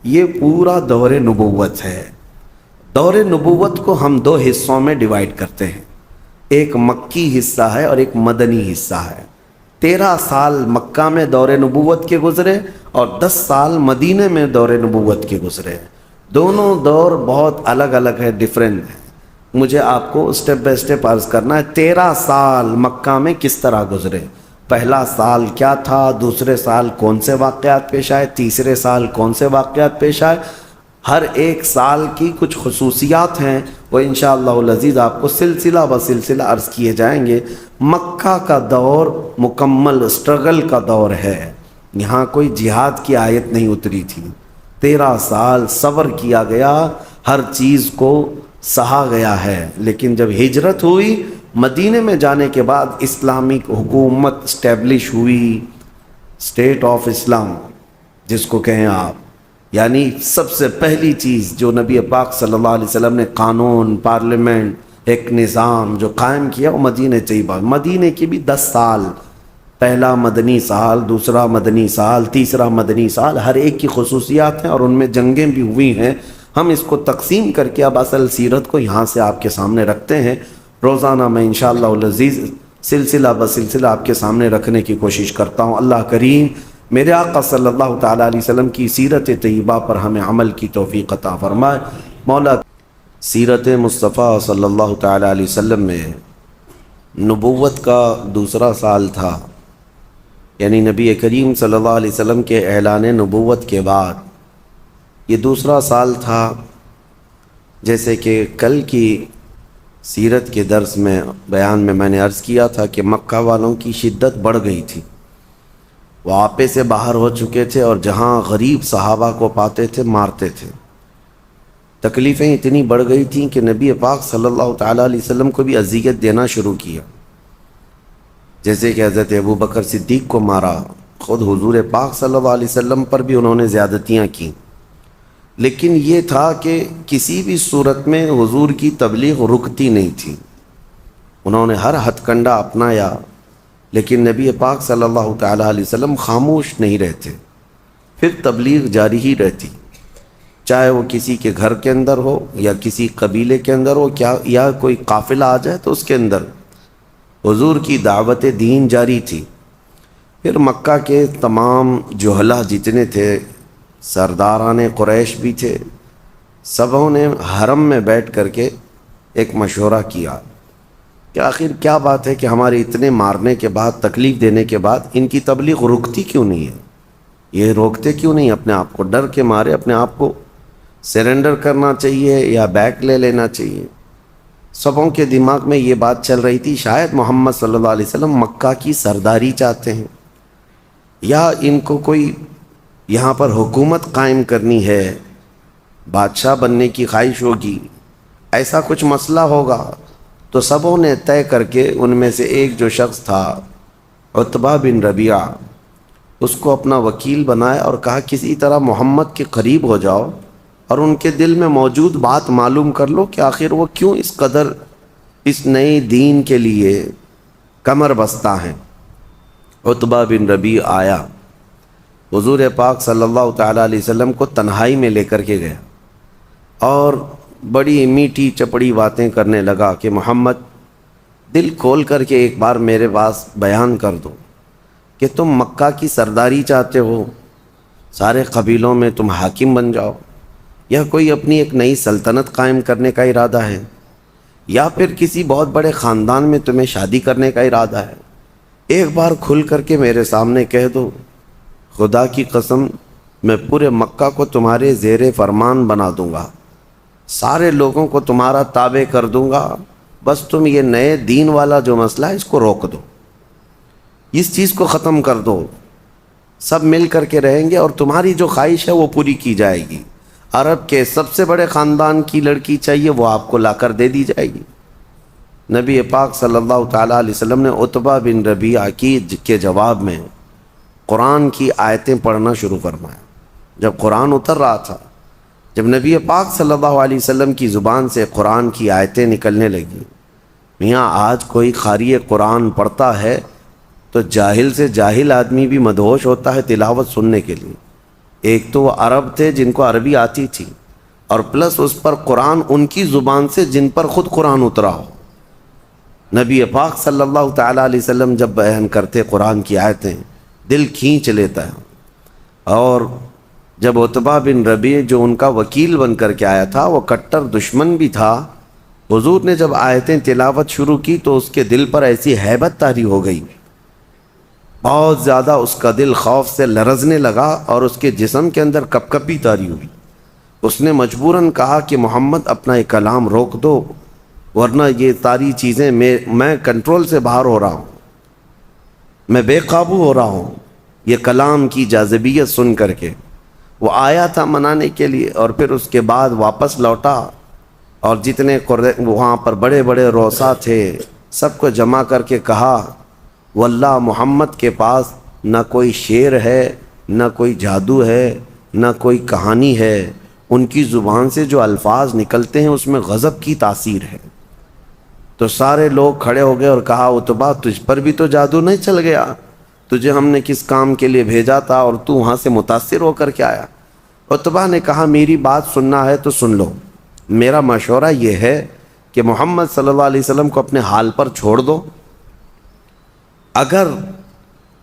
یہ پورا دور نبوت ہے۔ دور نبوت کو ہم 2 حصوں میں ڈیوائیڈ کرتے ہیں، ایک مکی حصہ ہے اور ایک مدنی حصہ ہے۔ 13 سال مکہ میں دور نبوت کے گزرے اور 10 سال مدینے میں دور نبوت کے گزرے۔ دونوں دور بہت الگ الگ ہے، ڈیفرنٹ ہے۔ مجھے آپ کو اسٹیپ بائی اسٹیپ عرض کرنا ہے 13 سال مکہ میں کس طرح گزرے، پہلا سال کیا تھا، دوسرے سال کون سے واقعات پیش آئے، تیسرے سال کون سے واقعات پیش آئے۔ ہر ایک سال کی کچھ خصوصیات ہیں، وہ انشاءاللہ العزیز آپ کو سلسلہ بسلسلہ عرض کیے جائیں گے۔ مکہ کا دور مکمل اسٹرگل کا دور ہے، یہاں کوئی جہاد کی آیت نہیں اتری تھی۔ 13 سال صبر کیا گیا، ہر چیز کو سہا گیا ہے۔ لیکن جب ہجرت ہوئی، مدینے میں جانے کے بعد اسلامک حکومت اسٹیبلش ہوئی، اسٹیٹ آف اسلام جس کو کہیں آپ، یعنی سب سے پہلی چیز جو نبی پاک صلی اللہ علیہ وسلم نے قانون، پارلیمنٹ، ایک نظام جو قائم کیا وہ مدینہ طیبہ۔ مدینہ کی بھی 10 سال، پہلا مدنی سال، دوسرا مدنی سال، تیسرا مدنی سال، ہر ایک کی خصوصیات ہیں اور ان میں جنگیں بھی ہوئی ہیں۔ ہم اس کو تقسیم کر کے اب اصل سیرت کو یہاں سے آپ کے سامنے رکھتے ہیں۔ روزانہ میں انشاءاللہ العزیز سلسلہ بسلسلہ آپ کے سامنے رکھنے کی کوشش کرتا ہوں۔ اللہ کریم میرے آقا صلی اللہ تعالیٰ علیہ وسلم کی سیرت طیبہ پر ہمیں عمل کی توفیق عطا فرمائے۔ مولا سیرت مصطفیٰ صلی اللہ تعالیٰ علیہ وسلم میں نبوت کا دوسرا سال تھا، یعنی نبی کریم صلی اللہ علیہ وسلم کے اعلان نبوت کے بعد یہ دوسرا سال تھا۔ جیسے کہ کل کی سیرت کے درس میں بیان میں نے عرض کیا تھا کہ مکہ والوں کی شدت بڑھ گئی تھی، وہ آپے سے باہر ہو چکے تھے اور جہاں غریب صحابہ کو پاتے تھے مارتے تھے۔ تکلیفیں اتنی بڑھ گئی تھیں کہ نبی پاک صلی اللہ تعالیٰ علیہ وسلم کو بھی اذیت دینا شروع کیا، جیسے کہ حضرت ابوبکر صدیق کو مارا، خود حضور پاک صلی اللہ علیہ وسلم پر بھی انہوں نے زیادتیاں کی۔ لیکن یہ تھا کہ کسی بھی صورت میں حضور کی تبلیغ رکتی نہیں تھی، انہوں نے ہر ہتھ کنڈا اپنایا، لیکن نبی پاک صلی اللہ تعالیٰ علیہ وسلم خاموش نہیں رہتے، پھر تبلیغ جاری ہی رہتی، چاہے وہ کسی کے گھر کے اندر ہو یا کسی قبیلے کے اندر ہو، یا کوئی قافلہ آ جائے تو اس کے اندر حضور کی دعوت دین جاری تھی۔ پھر مکہ کے تمام جہلا جتنے تھے، سرداران قریش بھی تھے، سبوں نے حرم میں بیٹھ کر کے ایک مشورہ کیا کہ آخر کیا بات ہے کہ ہمارے اتنے مارنے کے بعد، تکلیف دینے کے بعد ان کی تبلیغ رکتی کیوں نہیں ہے، یہ روکتے کیوں نہیں اپنے آپ کو، ڈر کے مارے اپنے آپ کو سرنڈر کرنا چاہیے یا بیک لے لینا چاہیے۔ سبوں کے دماغ میں یہ بات چل رہی تھی شاید محمد صلی اللہ علیہ وسلم مکہ کی سرداری چاہتے ہیں، یا ان کو کوئی یہاں پر حکومت قائم کرنی ہے، بادشاہ بننے کی خواہش ہوگی، ایسا کچھ مسئلہ ہوگا۔ تو سبوں نے طے کر کے ان میں سے ایک جو شخص تھا عتبہ بن ربیعہ، اس کو اپنا وکیل بنایا اور کہا کسی طرح محمد کے قریب ہو جاؤ اور ان کے دل میں موجود بات معلوم کر لو کہ آخر وہ کیوں اس قدر اس نئے دین کے لیے کمر بستہ ہیں۔ عتبہ بن ربیعہ آیا، حضور پاک صلی اللہ تعالیٰ علیہ وسلم کو تنہائی میں لے کر کے گیا اور بڑی میٹھی چپڑی باتیں کرنے لگا کہ محمد دل کھول کر کے ایک بار میرے پاس بیان کر دو کہ تم مکہ کی سرداری چاہتے ہو، سارے قبیلوں میں تم حاکم بن جاؤ، یا کوئی اپنی ایک نئی سلطنت قائم کرنے کا ارادہ ہے، یا پھر کسی بہت بڑے خاندان میں تمہیں شادی کرنے کا ارادہ ہے؟ ایک بار کھل کر کے میرے سامنے کہہ دو، خدا کی قسم میں پورے مکہ کو تمہارے زیر فرمان بنا دوں گا، سارے لوگوں کو تمہارا تابع کر دوں گا، بس تم یہ نئے دین والا جو مسئلہ ہے اس کو روک دو، اس چیز کو ختم کر دو، سب مل کر کے رہیں گے اور تمہاری جو خواہش ہے وہ پوری کی جائے گی۔ عرب کے سب سے بڑے خاندان کی لڑکی چاہیے، وہ آپ کو لا کر دے دی جائے گی۔ نبی پاک صلی اللہ تعالیٰ علیہ وسلم نے عتبہ بن ربیعہ کے جواب میں قرآن کی آیتیں پڑھنا شروع فرمایا۔ جب قرآن اتر رہا تھا، جب نبی پاک صلی اللہ علیہ وسلم کی زبان سے قرآن کی آیتیں نکلنے لگیں، میاں آج کوئی قاری قرآن پڑھتا ہے تو جاہل سے جاہل آدمی بھی مدہوش ہوتا ہے تلاوت سننے کے لیے۔ ایک تو وہ عرب تھے جن کو عربی آتی تھی، اور پلس اس پر قرآن ان کی زبان سے جن پر خود قرآن اترا ہو۔ نبی پاک صلی اللہ تعالیٰ علیہ وسلم جب بیان کرتے قرآن کی آیتیں، دل کھینچ لیتا ہے۔ اور جب عتبہ بن ربیع جو ان کا وکیل بن کر کے آیا تھا، وہ کٹر دشمن بھی تھا، حضور نے جب آیتیں تلاوت شروع کی تو اس کے دل پر ایسی ہیبت طاری ہو گئی، بہت زیادہ اس کا دل خوف سے لرزنے لگا اور اس کے جسم کے اندر کپ کپی طاری ہوئی۔ اس نے مجبوراً کہا کہ محمد اپنا یہ کلام روک دو، ورنہ یہ ساری چیزیں میں کنٹرول سے باہر ہو رہا ہوں، میں بے قابو ہو رہا ہوں یہ کلام کی جاذبیت سن کر کے۔ وہ آیا تھا منانے کے لیے، اور پھر اس کے بعد واپس لوٹا، اور جتنے وہاں پر بڑے بڑے روسا تھے سب کو جمع کر کے کہا، واللہ محمد کے پاس نہ کوئی شعر ہے، نہ کوئی جادو ہے، نہ کوئی کہانی ہے، ان کی زبان سے جو الفاظ نکلتے ہیں اس میں غضب کی تاثیر ہے۔ تو سارے لوگ کھڑے ہو گئے اور کہا، عتبہ تجھ پر بھی تو جادو نہیں چل گیا؟ تجھے ہم نے کس کام کے لیے بھیجا تھا اور تو وہاں سے متاثر ہو کر کے آیا؟ عتبہ نے کہا، میری بات سننا ہے تو سن لو، میرا مشورہ یہ ہے کہ محمد صلی اللہ علیہ وسلم کو اپنے حال پر چھوڑ دو، اگر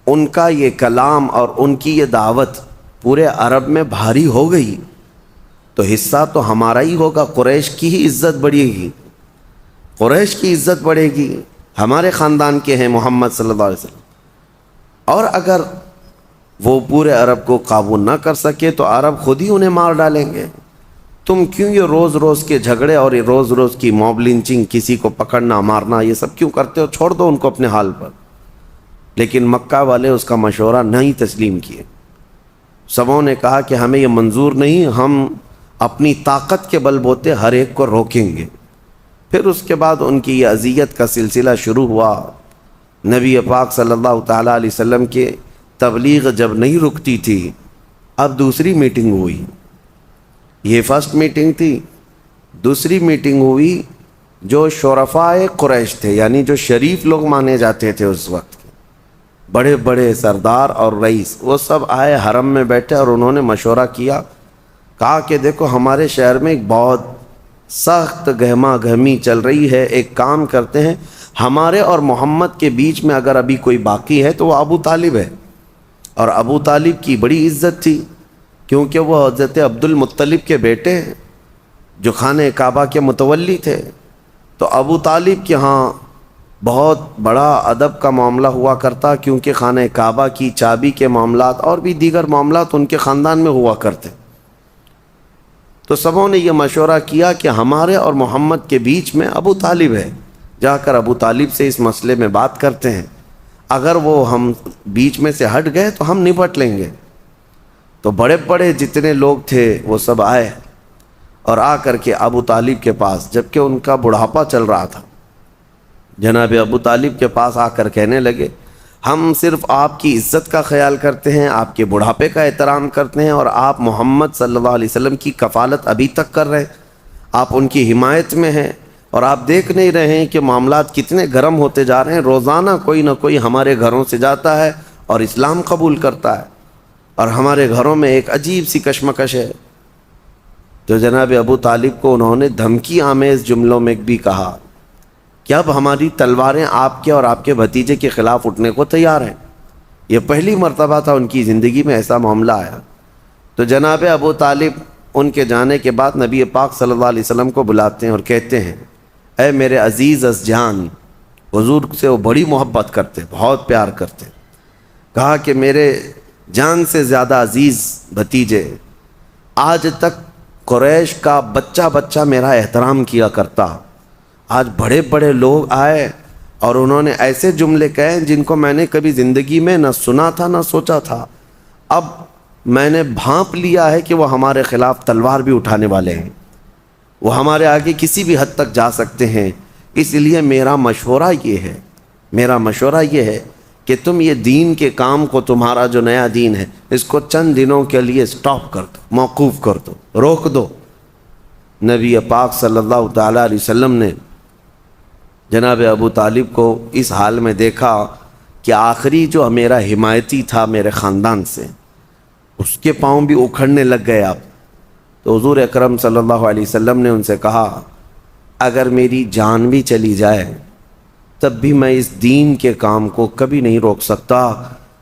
ان کا یہ کلام اور ان کی یہ دعوت پورے عرب میں بھاری ہو گئی تو حصہ تو ہمارا ہی ہوگا، قریش کی ہی عزت بڑھے گی، قریش کی عزت بڑھے گی، ہمارے خاندان کے ہیں محمد صلی اللہ علیہ وسلم۔ اور اگر وہ پورے عرب کو قابو نہ کر سکے تو عرب خود ہی انہیں مار ڈالیں گے۔ تم کیوں یہ روز روز کے جھگڑے اور یہ روز روز کی موب لنچنگ، کسی کو پکڑنا مارنا، یہ سب کیوں کرتے ہو؟ چھوڑ دو ان کو اپنے حال پر۔ لیکن مکہ والے اس کا مشورہ نہیں تسلیم کیے۔ سبوں نے کہا کہ ہمیں یہ منظور نہیں، ہم اپنی طاقت کے بل بوتے ہر ایک کو روکیں گے۔ پھر اس کے بعد ان کی یہ اذیت کا سلسلہ شروع ہوا۔ نبی پاک صلی اللہ تعالیٰ علیہ وسلم کے تبلیغ جب نہیں رکتی تھی، اب دوسری میٹنگ ہوئی۔ یہ فرسٹ میٹنگ تھی، دوسری میٹنگ ہوئی جو شرفائے قریش تھے، یعنی جو شریف لوگ مانے جاتے تھے اس وقت کے بڑے بڑے سردار اور رئیس، وہ سب آئے حرم میں بیٹھے اور انہوں نے مشورہ کیا، کہا کہ دیکھو ہمارے شہر میں ایک بہت سخت گہما گہمی چل رہی ہے، ایک کام کرتے ہیں، ہمارے اور محمد کے بیچ میں اگر ابھی کوئی باقی ہے تو وہ ابو طالب ہے، اور ابو طالب کی بڑی عزت تھی کیونکہ وہ حضرت عبد المطلب کے بیٹے ہیں جو خانہ کعبہ کے متولی تھے۔ تو ابو طالب کے ہاں بہت بڑا ادب کا معاملہ ہوا کرتا، کیونکہ خانہ کعبہ کی چابی کے معاملات اور بھی دیگر معاملات ان کے خاندان میں ہوا کرتے۔ تو سبوں نے یہ مشورہ کیا کہ ہمارے اور محمد کے بیچ میں ابو طالب ہے، جا کر ابو طالب سے اس مسئلے میں بات کرتے ہیں، اگر وہ ہم بیچ میں سے ہٹ گئے تو ہم نپٹ لیں گے۔ تو بڑے بڑے جتنے لوگ تھے وہ سب آئے اور آ کر کے ابو طالب کے پاس، جبکہ ان کا بڑھاپا چل رہا تھا، جناب ابو طالب کے پاس آ کر کہنے لگے، ہم صرف آپ کی عزت کا خیال کرتے ہیں، آپ کے بڑھاپے کا احترام کرتے ہیں، اور آپ محمد صلی اللہ علیہ وسلم کی کفالت ابھی تک کر رہے ہیں، آپ ان کی حمایت میں ہیں، اور آپ دیکھ نہیں رہے ہیں کہ معاملات کتنے گرم ہوتے جا رہے ہیں، روزانہ کوئی نہ کوئی ہمارے گھروں سے جاتا ہے اور اسلام قبول کرتا ہے، اور ہمارے گھروں میں ایک عجیب سی کشمکش ہے۔ تو جناب ابو طالب کو انہوں نے دھمکی آمیز جملوں میں بھی کہا کہ اب ہماری تلواریں آپ کے اور آپ کے بھتیجے کے خلاف اٹھنے کو تیار ہیں۔ یہ پہلی مرتبہ تھا ان کی زندگی میں ایسا معاملہ آیا۔ تو جناب ابو طالب ان کے جانے کے بعد نبی پاک صلی اللہ علیہ وسلم کو بلاتے ہیں اور کہتے ہیں، اے میرے عزیز از جان، حضور سے وہ بڑی محبت کرتے، بہت پیار کرتے، کہا کہ میرے جان سے زیادہ عزیز بھتیجے، آج تک قریش کا بچہ بچہ میرا احترام کیا کرتا، آج بڑے بڑے لوگ آئے اور انہوں نے ایسے جملے کہے جن کو میں نے کبھی زندگی میں نہ سنا تھا نہ سوچا تھا، اب میں نے بھانپ لیا ہے کہ وہ ہمارے خلاف تلوار بھی اٹھانے والے ہیں، وہ ہمارے آگے کسی بھی حد تک جا سکتے ہیں۔ اس لیے میرا مشورہ یہ ہے کہ تم یہ دین کے کام کو، تمہارا جو نیا دین ہے، اس کو چند دنوں کے لیے سٹاپ کر دو، موقوف کر دو، روک دو۔ نبی پاک صلی اللہ تعالیٰ علیہ وسلم نے جناب ابو طالب کو اس حال میں دیکھا کہ آخری جو میرا حمایتی تھا میرے خاندان سے، اس کے پاؤں بھی اکھڑنے لگ گئے اب۔ تو حضور اکرم صلی اللہ علیہ وسلم نے ان سے کہا، اگر میری جان بھی چلی جائے تب بھی میں اس دین کے کام کو کبھی نہیں روک سکتا،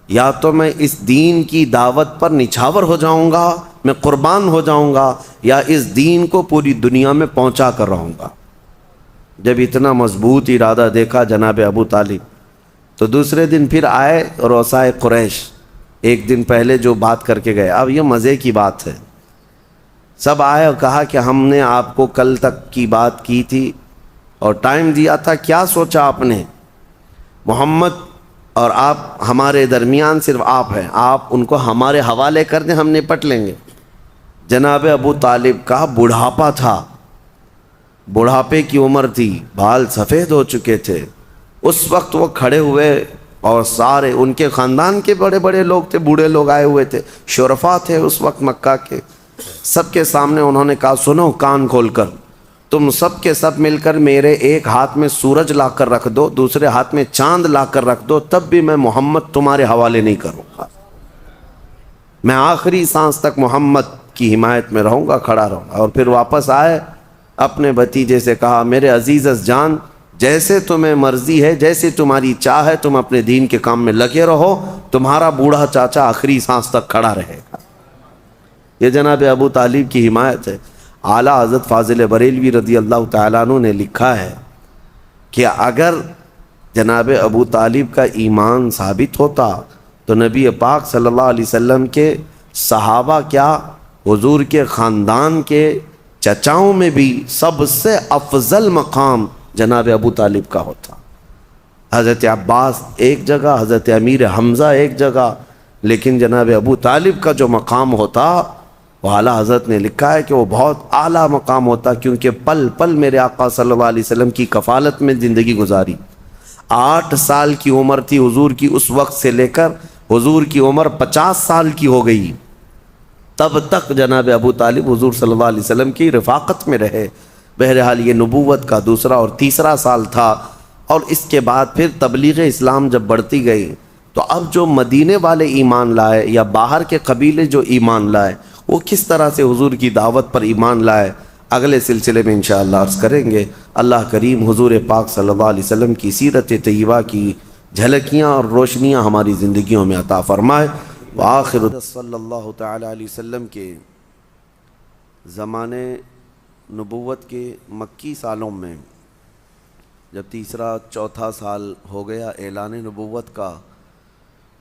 یا تو میں اس دین کی دعوت پر نچھاور ہو جاؤں گا، میں قربان ہو جاؤں گا، یا اس دین کو پوری دنیا میں پہنچا کر رہوں گا۔ جب اتنا مضبوط ارادہ دیکھا جناب ابو طالب، تو دوسرے دن پھر آئے رؤسائے قریش، ایک دن پہلے جو بات کر کے گئے۔ اب یہ مزے کی بات ہے، سب آئے اور کہا کہ ہم نے آپ کو کل تک کی بات کی تھی اور ٹائم دیا تھا، کیا سوچا آپ نے؟ محمد اور آپ ہمارے درمیان صرف آپ ہیں، آپ ان کو ہمارے حوالے کر دیں، ہم نپٹ لیں گے۔ جناب ابو طالب کا بڑھاپا تھا، بڑھاپے کی عمر تھی، بال سفید ہو چکے تھے۔ اس وقت وہ کھڑے ہوئے اور سارے ان کے خاندان کے بڑے بڑے لوگ تھے، بوڑھے لوگ آئے ہوئے تھے، شرفا تھے اس وقت مکہ کے، سب کے سامنے انہوں نے کہا، سنو کان کھول کر، تم سب کے سب مل کر میرے ایک ہاتھ میں سورج لا کر رکھ دو، دوسرے ہاتھ میں چاند لا کر رکھ دو، تب بھی میں محمد تمہارے حوالے نہیں کروں گا، میں آخری سانس تک محمد کی حمایت میں رہوں گا، کھڑا رہوں گا۔ اور پھر واپس آئے، اپنے بھتیجے سے کہا، میرے عزیز جان، جیسے تمہیں مرضی ہے، جیسے تمہاری چاہ ہے، تم اپنے دین کے کام میں لگے رہو، تمہارا بوڑھا چاچا آخری سانس تک کھڑا رہے گا۔ یہ جناب ابو طالب کی حمایت ہے۔ اعلیٰ حضرت فاضل بریلوی رضی اللہ تعالیٰ عنہ نے لکھا ہے کہ اگر جناب ابو طالب کا ایمان ثابت ہوتا تو نبی پاک صلی اللہ علیہ وسلم کے صحابہ کیا، حضور کے خاندان کے چچاؤں میں بھی سب سے افضل مقام جناب ابو طالب کا ہوتا۔ حضرت عباس ایک جگہ، حضرت امیر حمزہ ایک جگہ، لیکن جناب ابو طالب کا جو مقام ہوتا، وہ اعلیٰ حضرت نے لکھا ہے کہ وہ بہت اعلیٰ مقام ہوتا، کیونکہ پل پل میرے آقا صلی اللہ علیہ وسلم کی کفالت میں زندگی گزاری۔ 8 سال کی عمر تھی حضور کی اس وقت سے لے کر حضور کی عمر 50 سال کی ہو گئی، تب تک جناب ابو طالب حضور صلی اللہ علیہ وسلم کی رفاقت میں رہے۔ بہرحال یہ نبوت کا دوسرا اور تیسرا سال تھا، اور اس کے بعد پھر تبلیغ اسلام جب بڑھتی گئی تو اب جو مدینے والے ایمان لائے یا باہر کے قبیلے جو ایمان لائے، وہ کس طرح سے حضور کی دعوت پر ایمان لائے، اگلے سلسلے میں انشاءاللہ عرض کریں گے۔ اللہ کریم حضور پاک صلی اللہ علیہ وسلم کی سیرت طیبہ کی جھلکیاں اور روشنیاں ہماری زندگیوں میں عطا فرمائے۔ وآخر صلی اللہ تعالیٰ علیہ وسلم کے زمانے نبوت کے مکی سالوں میں جب تیسرا چوتھا سال ہو گیا اعلان نبوت کا،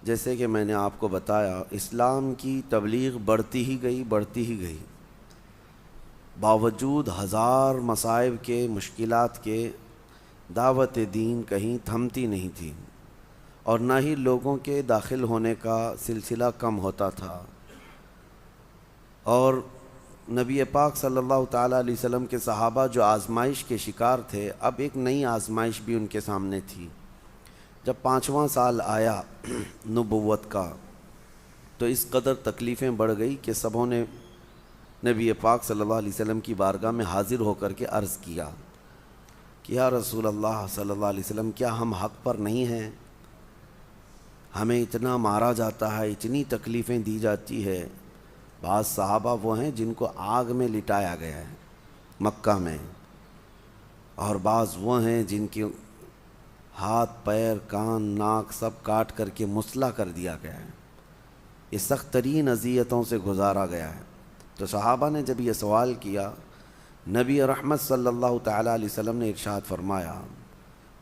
جیسے کہ میں نے آپ کو بتایا، اسلام کی تبلیغ بڑھتی ہی گئی، باوجود ہزار مصائب کے، مشکلات کے، دعوت دین کہیں تھمتی نہیں تھی، اور نہ ہی لوگوں کے داخل ہونے کا سلسلہ کم ہوتا تھا۔ اور نبی پاک صلی اللہ تعالیٰ علیہ وسلم کے صحابہ جو آزمائش کے شکار تھے، اب ایک نئی آزمائش بھی ان کے سامنے تھی۔ جب 5واں سال آیا نبوت کا تو اس قدر تکلیفیں بڑھ گئی کہ سبوں نے نبی پاک صلی اللہ علیہ وسلم کی بارگاہ میں حاضر ہو کر کے عرض کیا کہ یا رسول اللہ صلی اللہ علیہ وسلم، کیا ہم حق پر نہیں ہیں؟ ہمیں اتنا مارا جاتا ہے، اتنی تکلیفیں دی جاتی ہے۔ بعض صحابہ وہ ہیں جن کو آگ میں لٹایا گیا ہے مکہ میں، اور بعض وہ ہیں جن کے ہاتھ، پیر، کان، ناک سب کاٹ کر کے مسلح کر دیا گیا ہے۔ یہ سخت ترین اذیتوں سے گزارا گیا ہے۔ تو صحابہ نے جب یہ سوال کیا، نبی رحمت صلی اللہ تعالیٰ علیہ وسلم نے ارشاد فرمایا،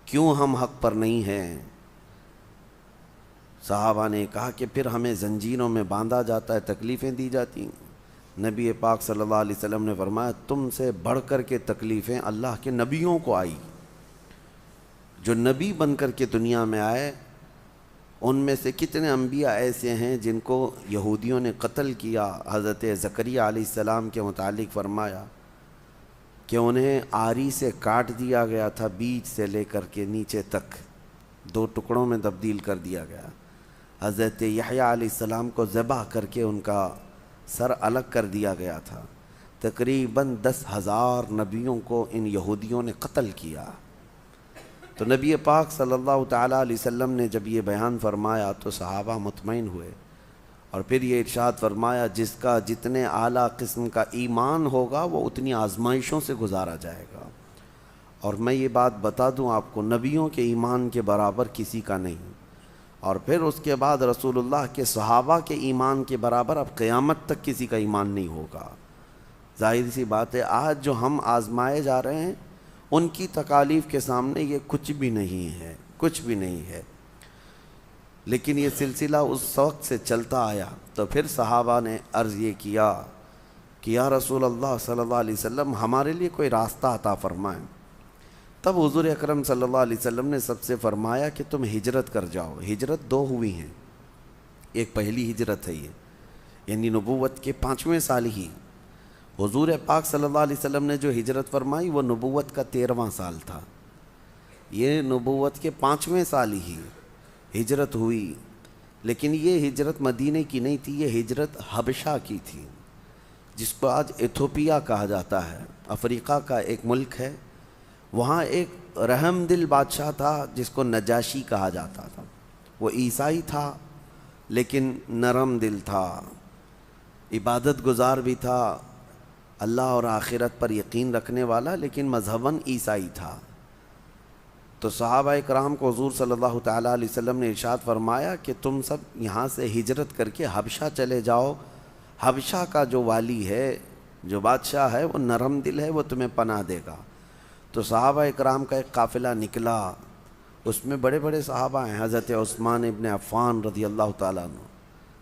کیوں ہم حق پر نہیں ہیں؟ صحابہ نے کہا کہ پھر ہمیں زنجیروں میں باندھا جاتا ہے، تکلیفیں دی جاتی ہیں۔ نبی پاک صلی اللہ علیہ وسلم نے فرمایا تم سے بڑھ کر کے تکلیفیں اللہ کے نبیوں کو آئی۔ جو نبی بن کر کے دنیا میں آئے ان میں سے کتنے انبیاء ایسے ہیں جن کو یہودیوں نے قتل کیا۔ حضرت زکریا علیہ السلام کے متعلق فرمایا کہ انہیں آری سے کاٹ دیا گیا تھا، بیچ سے لے کر کے نیچے تک 2 ٹکڑوں میں تبدیل کر دیا گیا۔ حضرت یحییٰ علیہ السلام کو ذبح کر کے ان کا سر الگ کر دیا گیا تھا۔ تقریباً 10,000 نبیوں کو ان یہودیوں نے قتل کیا۔ تو نبی پاک صلی اللہ تعالیٰ علیہ وسلم نے جب یہ بیان فرمایا تو صحابہ مطمئن ہوئے، اور پھر یہ ارشاد فرمایا جس کا جتنے اعلیٰ قسم کا ایمان ہوگا وہ اتنی آزمائشوں سے گزارا جائے گا۔ اور میں یہ بات بتا دوں آپ کو، نبیوں کے ایمان کے برابر کسی کا نہیں، اور پھر اس کے بعد رسول اللہ کے صحابہ کے ایمان کے برابر اب قیامت تک کسی کا ایمان نہیں ہوگا۔ ظاہر سی بات ہے آج جو ہم آزمائے جا رہے ہیں ان کی تکالیف کے سامنے یہ کچھ بھی نہیں ہے، کچھ بھی نہیں ہے۔ لیکن یہ سلسلہ اس وقت سے چلتا آیا تو پھر صحابہ نے عرض یہ کیا کہ یا رسول اللہ صلی اللہ علیہ وسلم ہمارے لیے کوئی راستہ عطا فرمائیں۔ تب حضور اکرم صلی اللہ علیہ وسلم نے سب سے فرمایا کہ تم ہجرت کر جاؤ۔ ہجرت 2 ہوئی ہیں، ایک پہلی ہجرت ہے یہ، یعنی نبوت کے 5ویں سال ہی حضور پاک صلی اللہ علیہ وسلم نے جو ہجرت فرمائی وہ نبوت کا 13واں سال تھا۔ یہ نبوت کے 5ویں سال ہی ہجرت ہوئی، لیکن یہ ہجرت مدینے کی نہیں تھی، یہ ہجرت حبشہ کی تھی، جس کو آج ایتھوپیا کہا جاتا ہے، افریقہ کا ایک ملک ہے۔ وہاں ایک رحم دل بادشاہ تھا جس کو نجاشی کہا جاتا تھا۔ وہ عیسائی تھا لیکن نرم دل تھا، عبادت گزار بھی تھا، اللہ اور آخرت پر یقین رکھنے والا، لیکن مذہباً عیسائی تھا۔ تو صحابہ اکرام کو حضور صلی اللہ تعالیٰ علیہ وسلم نے ارشاد فرمایا کہ تم سب یہاں سے ہجرت کر کے حبشہ چلے جاؤ، حبشہ کا جو والی ہے، جو بادشاہ ہے، وہ نرم دل ہے، وہ تمہیں پناہ دے گا۔ تو صحابہ اکرام کا ایک قافلہ نکلا، اس میں بڑے بڑے صحابہ ہیں، حضرت عثمان ابن عفان رضی اللہ تعالیٰ عنہ،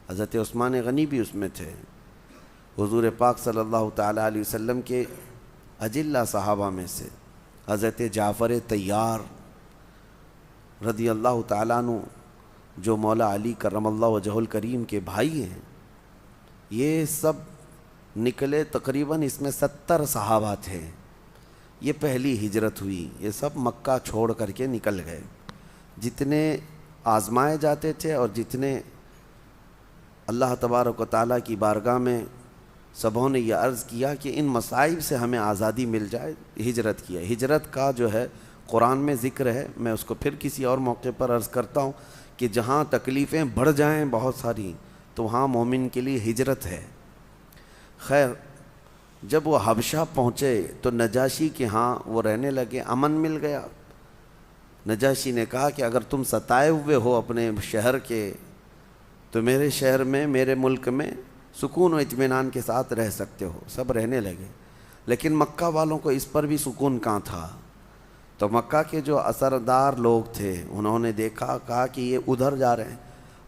حضرت عثمان غنی بھی اس میں تھے، حضور پاک صلی اللہ تعالیٰ علیہ وسلم کے اجلہ صحابہ میں سے حضرت جعفر طیار رضی اللہ تعالیٰ عنہ، جو مولا علی کرم اللہ وجہہ الکریم کے بھائی ہیں، یہ سب نکلے۔ تقریباً اس میں 70 صحابہ تھے۔ یہ پہلی ہجرت ہوئی، یہ سب مکہ چھوڑ کر کے نکل گئے۔ جتنے آزمائے جاتے تھے اور جتنے اللہ تبارک و تعالیٰ کی بارگاہ میں سبوں نے یہ عرض کیا کہ ان مصائب سے ہمیں آزادی مل جائے، ہجرت کیا۔ ہجرت کا جو ہے قرآن میں ذکر ہے، میں اس کو پھر کسی اور موقع پر عرض کرتا ہوں کہ جہاں تکلیفیں بڑھ جائیں بہت ساری تو وہاں مومن کے لیے ہجرت ہے۔ خیر، جب وہ حبشہ پہنچے تو نجاشی کے ہاں وہ رہنے لگے، امن مل گیا۔ نجاشی نے کہا کہ اگر تم ستائے ہوئے ہو اپنے شہر کے تو میرے شہر میں، میرے ملک میں سکون و اطمینان کے ساتھ رہ سکتے ہو۔ سب رہنے لگے، لیکن مکہ والوں کو اس پر بھی سکون کہاں تھا۔ تو مکہ کے جو اثردار لوگ تھے انہوں نے دیکھا، کہا کہ یہ ادھر جا رہے ہیں،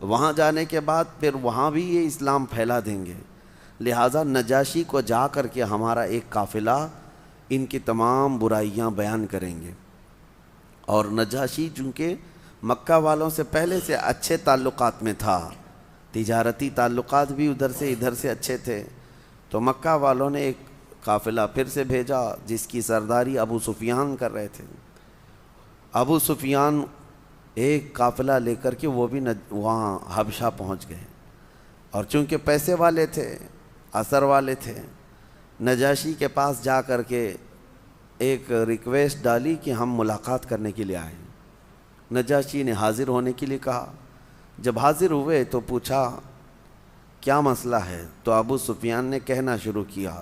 وہاں جانے کے بعد پھر وہاں بھی یہ اسلام پھیلا دیں گے، لہٰذا نجاشی کو جا کر کے ہمارا ایک قافلہ ان کی تمام برائیاں بیان کریں گے۔ اور نجاشی چونکہ مکہ والوں سے پہلے سے اچھے تعلقات میں تھا، تجارتی تعلقات بھی ادھر سے ادھر سے اچھے تھے، تو مکہ والوں نے ایک قافلہ پھر سے بھیجا جس کی سرداری ابو سفیان کر رہے تھے۔ ابو سفیان ایک قافلہ لے کر کے وہ بھی وہاں حبشہ پہنچ گئے، اور چونکہ پیسے والے تھے، اثر والے تھے، نجاشی کے پاس جا کر کے ایک ریکویسٹ ڈالی کہ ہم ملاقات کرنے کے لیے آئیں۔ نجاشی نے حاضر ہونے کے لیے کہا۔ جب حاضر ہوئے تو پوچھا کیا مسئلہ ہے، تو ابو سفیان نے کہنا شروع کیا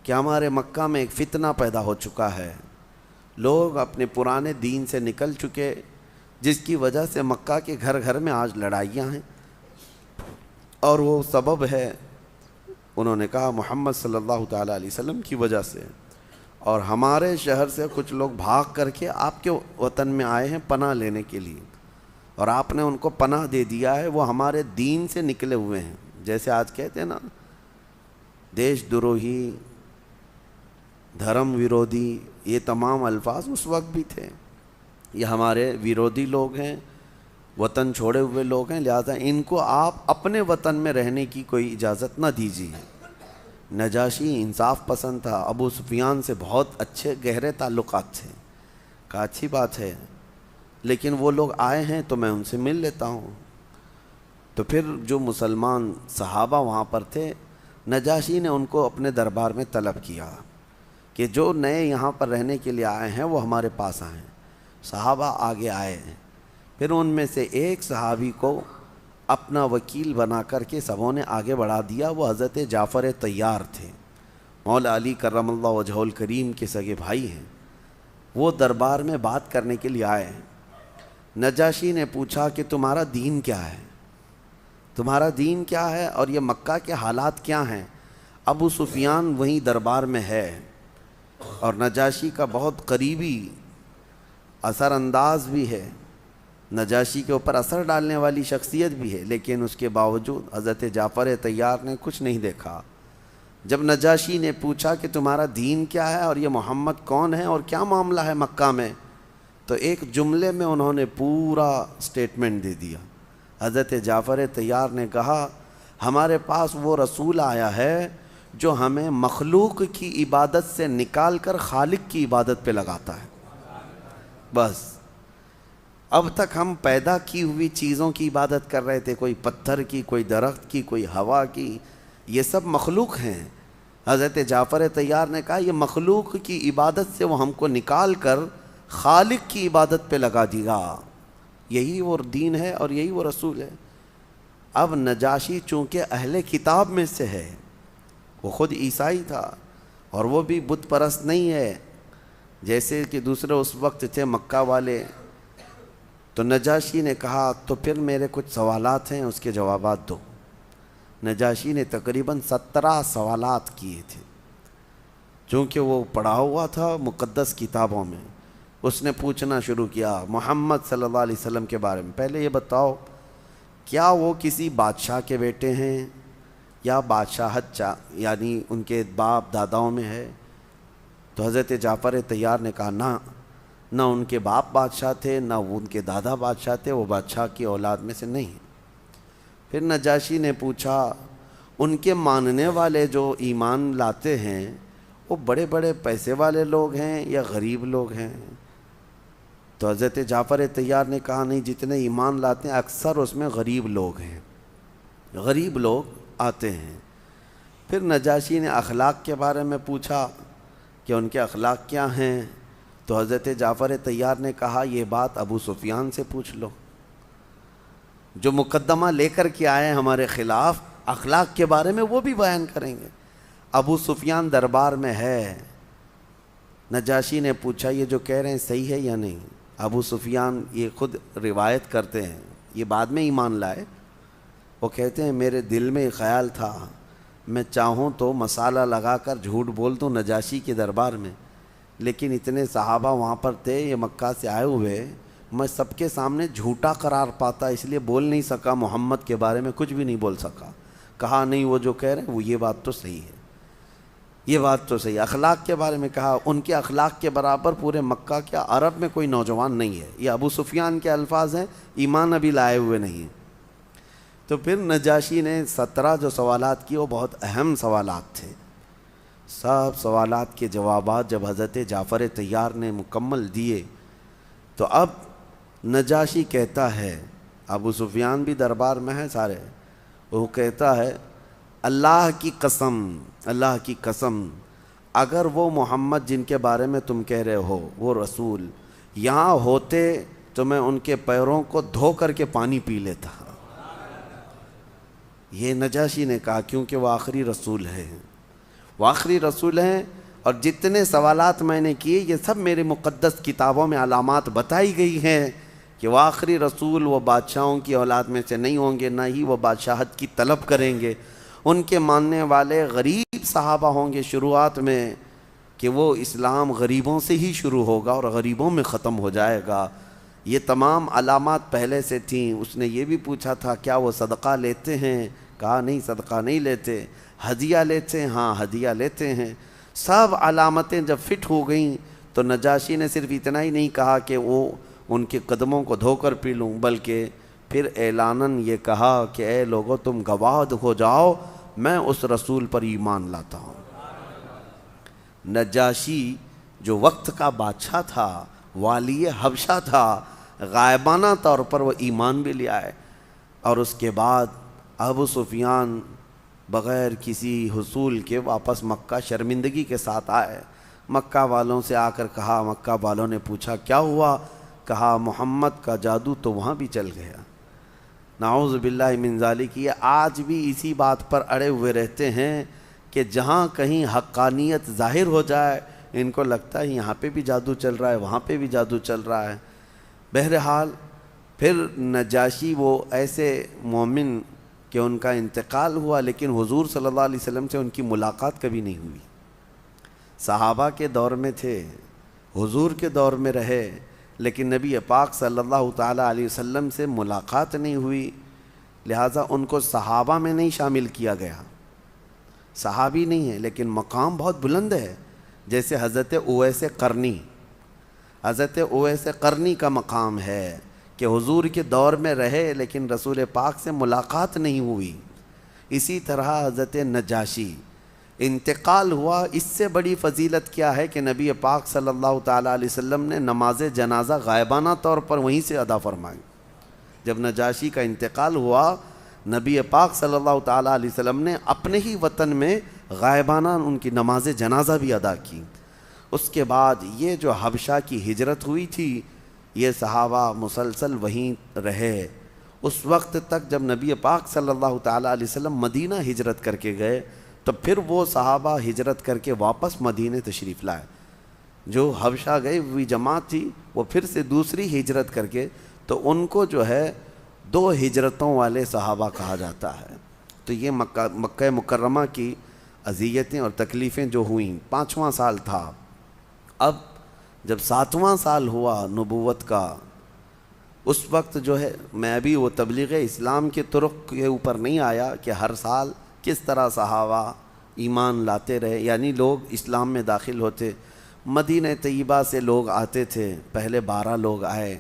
کہ ہمارے مکہ میں ایک فتنہ پیدا ہو چکا ہے، لوگ اپنے پرانے دین سے نکل چکے، جس کی وجہ سے مکہ کے گھر گھر میں آج لڑائیاں ہیں، اور وہ سبب ہے، انہوں نے کہا، محمد صلی اللہ تعالیٰ علیہ وسلم کی وجہ سے، اور ہمارے شہر سے کچھ لوگ بھاگ کر کے آپ کے وطن میں آئے ہیں پناہ لینے کے لیے۔ اور آپ نے ان کو پناہ دے دیا ہے، وہ ہمارے دین سے نکلے ہوئے ہیں. جیسے آج کہتے ہیں نا دیش دروہی، دھرم ویرودھی، یہ تمام الفاظ اس وقت بھی تھے. یہ ہمارے ویرودھی لوگ ہیں، وطن چھوڑے ہوئے لوگ ہیں، لہذا ان کو آپ اپنے وطن میں رہنے کی کوئی اجازت نہ دیجیے. نجاشی انصاف پسند تھا، ابو سفیان سے بہت اچھے گہرے تعلقات تھے. کہا اچھی بات ہے، لیکن وہ لوگ آئے ہیں تو میں ان سے مل لیتا ہوں. تو پھر جو مسلمان صحابہ وہاں پر تھے، نجاشی نے ان کو اپنے دربار میں طلب کیا کہ جو نئے یہاں پر رہنے کے لیے آئے ہیں وہ ہمارے پاس آئیں. صحابہ آگے آئے ہیں. پھر ان میں سے ایک صحابی کو اپنا وکیل بنا کر کے سبوں نے آگے بڑھا دیا. وہ حضرت جعفر طیار تھے، مولا علی کرم اللہ وجہہ الکریم کے سگے بھائی ہیں. وہ دربار میں بات کرنے کے لیے آئے ہیں. نجاشی نے پوچھا کہ تمہارا دین کیا ہے، تمہارا دین کیا ہے اور یہ مکہ کے حالات کیا ہیں. ابو سفیان وہیں دربار میں ہے اور نجاشی کا بہت قریبی اثر انداز بھی ہے، نجاشی کے اوپر اثر ڈالنے والی شخصیت بھی ہے، لیکن اس کے باوجود حضرت جعفر طیار نے کچھ نہیں دیکھا. جب نجاشی نے پوچھا کہ تمہارا دین کیا ہے اور یہ محمد کون ہے اور کیا معاملہ ہے مکہ میں، تو ایک جملے میں انہوں نے پورا سٹیٹمنٹ دے دیا. حضرت جعفر طیار نے کہا ہمارے پاس وہ رسول آیا ہے جو ہمیں مخلوق کی عبادت سے نکال کر خالق کی عبادت پہ لگاتا ہے. بس اب تک ہم پیدا کی ہوئی چیزوں کی عبادت کر رہے تھے، کوئی پتھر کی، کوئی درخت کی، کوئی ہوا کی، یہ سب مخلوق ہیں. حضرت جعفر طیار نے کہا یہ مخلوق کی عبادت سے وہ ہم کو نکال کر خالق کی عبادت پہ لگا دیا. یہی وہ دین ہے اور یہی وہ رسول ہے. اب نجاشی چونکہ اہل کتاب میں سے ہے، وہ خود عیسائی تھا اور وہ بھی بت پرست نہیں ہے جیسے کہ دوسرے اس وقت تھے مکہ والے. تو نجاشی نے کہا تو پھر میرے کچھ سوالات ہیں، اس کے جوابات دو. نجاشی نے تقریباً 17 سوالات کیے تھے. چونکہ وہ پڑھا ہوا تھا مقدس کتابوں میں، اس نے پوچھنا شروع کیا محمد صلی اللہ علیہ وسلم کے بارے میں. پہلے یہ بتاؤ کیا وہ کسی بادشاہ کے بیٹے ہیں یا بادشاہت یعنی ان کے باپ داداؤں میں ہے؟ تو حضرت جعفر طیار نے کہا نہ ان کے باپ بادشاہ تھے، نہ وہ ان کے دادا بادشاہ تھے، وہ بادشاہ کی اولاد میں سے نہیں. پھر نجاشی نے پوچھا ان کے ماننے والے جو ایمان لاتے ہیں وہ بڑے بڑے پیسے والے لوگ ہیں یا غریب لوگ ہیں؟ تو حضرت جعفر طیار نے کہا نہیں، جتنے ایمان لاتے ہیں اکثر اس میں غریب لوگ ہیں، غریب لوگ آتے ہیں. پھر نجاشی نے اخلاق کے بارے میں پوچھا کہ ان کے اخلاق کیا ہیں. تو حضرت جعفر طیار نے کہا یہ بات ابو سفیان سے پوچھ لو، جو مقدمہ لے کر کے آئے ہمارے خلاف، اخلاق کے بارے میں وہ بھی بیان کریں گے. ابو سفیان دربار میں ہے. نجاشی نے پوچھا یہ جو کہہ رہے ہیں صحیح ہے یا نہیں؟ ابو سفیان یہ خود روایت کرتے ہیں، یہ بعد میں ایمان لائے. وہ کہتے ہیں میرے دل میں خیال تھا میں چاہوں تو مسالہ لگا کر جھوٹ بول دوں نجاشی کے دربار میں، لیکن اتنے صحابہ وہاں پر تھے، یہ مکہ سے آئے ہوئے، میں سب کے سامنے جھوٹا قرار پاتا، اس لیے بول نہیں سکا، محمد کے بارے میں کچھ بھی نہیں بول سکا. کہا نہیں وہ جو کہہ رہے ہیں وہ یہ بات تو صحیح ہے، یہ بات تو صحیح. اخلاق کے بارے میں کہا ان کے اخلاق کے برابر پورے مکہ کے عرب میں کوئی نوجوان نہیں ہے. یہ ابو سفیان کے الفاظ ہیں، ایمان ابھی لائے ہوئے نہیں ہیں. تو پھر نجاشی نے 17 جو سوالات کی وہ بہت اہم سوالات تھے. سب سوالات کے جوابات جب حضرت جعفر طیار نے مکمل دیے تو اب نجاشی کہتا ہے، ابو سفیان بھی دربار میں ہے سارے، وہ کہتا ہے اللہ کی قسم، اللہ کی قسم، اگر وہ محمد جن کے بارے میں تم کہہ رہے ہو وہ رسول یہاں ہوتے تو میں ان کے پیروں کو دھو کر کے پانی پی لیتا. یہ نجاشی نے کہا کیونکہ وہ آخری رسول ہے، وہ آخری رسول ہیں. اور جتنے سوالات میں نے کیے یہ سب میرے مقدس کتابوں میں علامات بتائی گئی ہیں کہ وہ آخری رسول، وہ بادشاہوں کی اولاد میں سے نہیں ہوں گے، نہ ہی وہ بادشاہت کی طلب کریں گے. ان کے ماننے والے غریب صحابہ ہوں گے شروعات میں، کہ وہ اسلام غریبوں سے ہی شروع ہوگا اور غریبوں میں ختم ہو جائے گا. یہ تمام علامات پہلے سے تھیں۔ اس نے یہ بھی پوچھا تھا کیا وہ صدقہ لیتے ہیں؟ کہا نہیں، صدقہ نہیں لیتے۔ ہدیہ لیتے ہیں؟ ہاں ہدیہ لیتے ہیں۔ سب علامتیں جب فٹ ہو گئیں تو نجاشی نے صرف اتنا ہی نہیں کہا کہ وہ ان کے قدموں کو دھو کر پی لوں، بلکہ پھر اعلاناً یہ کہا کہ اے لوگو تم گواہ ہو جاؤ میں اس رسول پر ایمان لاتا ہوں۔ نجاشی جو وقت کا بادشاہ تھا، والی حبشہ تھا، غائبانہ طور پر وہ ایمان بھی لے آئے، اور اس کے بعد ابو سفیان بغیر کسی حصول کے واپس مکہ شرمندگی کے ساتھ آئے۔ مکہ والوں سے آ کر کہا، مکہ والوں نے پوچھا کیا ہوا؟ کہا محمد کا جادو تو وہاں بھی چل گیا۔ نعوذ باللہ من ذالک، یہ آج بھی اسی بات پر اڑے ہوئے رہتے ہیں کہ جہاں کہیں حقانیت ظاہر ہو جائے ان کو لگتا ہے یہاں پہ بھی جادو چل رہا ہے، وہاں پہ بھی جادو چل رہا ہے۔ بہرحال پھر نجاشی وہ ایسے مومن کہ ان کا انتقال ہوا، لیکن حضور صلی اللہ علیہ وسلم سے ان کی ملاقات کبھی نہیں ہوئی۔ صحابہ کے دور میں تھے، حضور کے دور میں رہے، لیکن نبی پاک صلی اللہ تعالیٰ علیہ وسلم سے ملاقات نہیں ہوئی، لہٰذا ان کو صحابہ میں نہیں شامل کیا گیا۔ صحابی نہیں ہے لیکن مقام بہت بلند ہے، جیسے حضرت اویس قرنی۔ حضرت اویس قرنی کا مقام ہے کہ حضور کے دور میں رہے لیکن رسول پاک سے ملاقات نہیں ہوئی۔ اسی طرح حضرت نجاشی انتقال ہوا، اس سے بڑی فضیلت کیا ہے کہ نبی پاک صلی اللہ تعالیٰ علیہ وسلم نے نماز جنازہ غائبانہ طور پر وہیں سے ادا فرمائی۔ جب نجاشی کا انتقال ہوا، نبی پاک صلی اللہ تعالیٰ علیہ وسلم نے اپنے ہی وطن میں غائبانہ ان کی نماز جنازہ بھی ادا کی۔ اس کے بعد یہ جو حبشہ کی ہجرت ہوئی تھی، یہ صحابہ مسلسل وہیں رہے اس وقت تک جب نبی پاک صلی اللہ تعالیٰ علیہ وسلم مدینہ ہجرت کر کے گئے، تو پھر وہ صحابہ ہجرت کر کے واپس مدینہ تشریف لائے۔ جو حبشہ گئی ہوئی جماعت تھی وہ پھر سے دوسری ہجرت کر کے، تو ان کو جو ہے 2 ہجرتوں والے صحابہ کہا جاتا ہے۔ تو یہ مکہ مکرمہ کی اذیتیں اور تکلیفیں جو ہوئیں، 5واں سال تھا۔ اب جب 7واں سال ہوا نبوت کا، اس وقت جو ہے میں بھی وہ تبلیغ اسلام کے طرق کے اوپر نہیں آیا کہ ہر سال کس طرح صحابہ ایمان لاتے رہے، یعنی لوگ اسلام میں داخل ہوتے۔ مدینہ طیبہ سے لوگ آتے تھے، پہلے 12 لوگ آئے،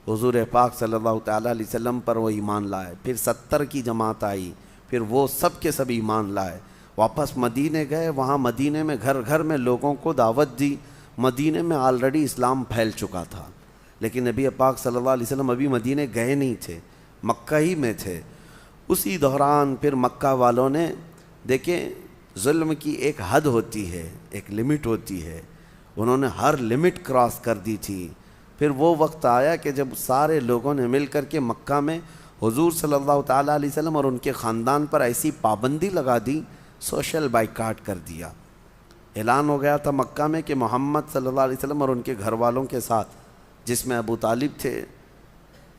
حضور پاک صلی اللہ تعالیٰ علیہ وسلم پر وہ ایمان لائے، پھر 70 کی جماعت آئی، پھر وہ سب کے سب ایمان لائے، واپس مدینہ گئے، وہاں مدینہ میں گھر گھر میں لوگوں کو دعوت دی۔ مدینہ میں آلریڈی اسلام پھیل چکا تھا، لیکن نبی پاک صلی اللہ علیہ وسلم ابھی مدینہ گئے نہیں تھے، مکہ ہی میں تھے۔ اسی دوران پھر مکہ والوں نے، دیکھیں ظلم کی ایک حد ہوتی ہے، ایک لمٹ ہوتی ہے، انہوں نے ہر لمٹ کراس کر دی تھی۔ پھر وہ وقت آیا کہ جب سارے لوگوں نے مل کر کے مکہ میں حضور صلی اللہ تعالیٰ علیہ وسلم اور ان کے خاندان پر ایسی پابندی لگا دی، سوشل بائیکاٹ کر دیا۔ اعلان ہو گیا تھا مکہ میں کہ محمد صلی اللہ علیہ وسلم اور ان کے گھر والوں کے ساتھ، جس میں ابو طالب تھے،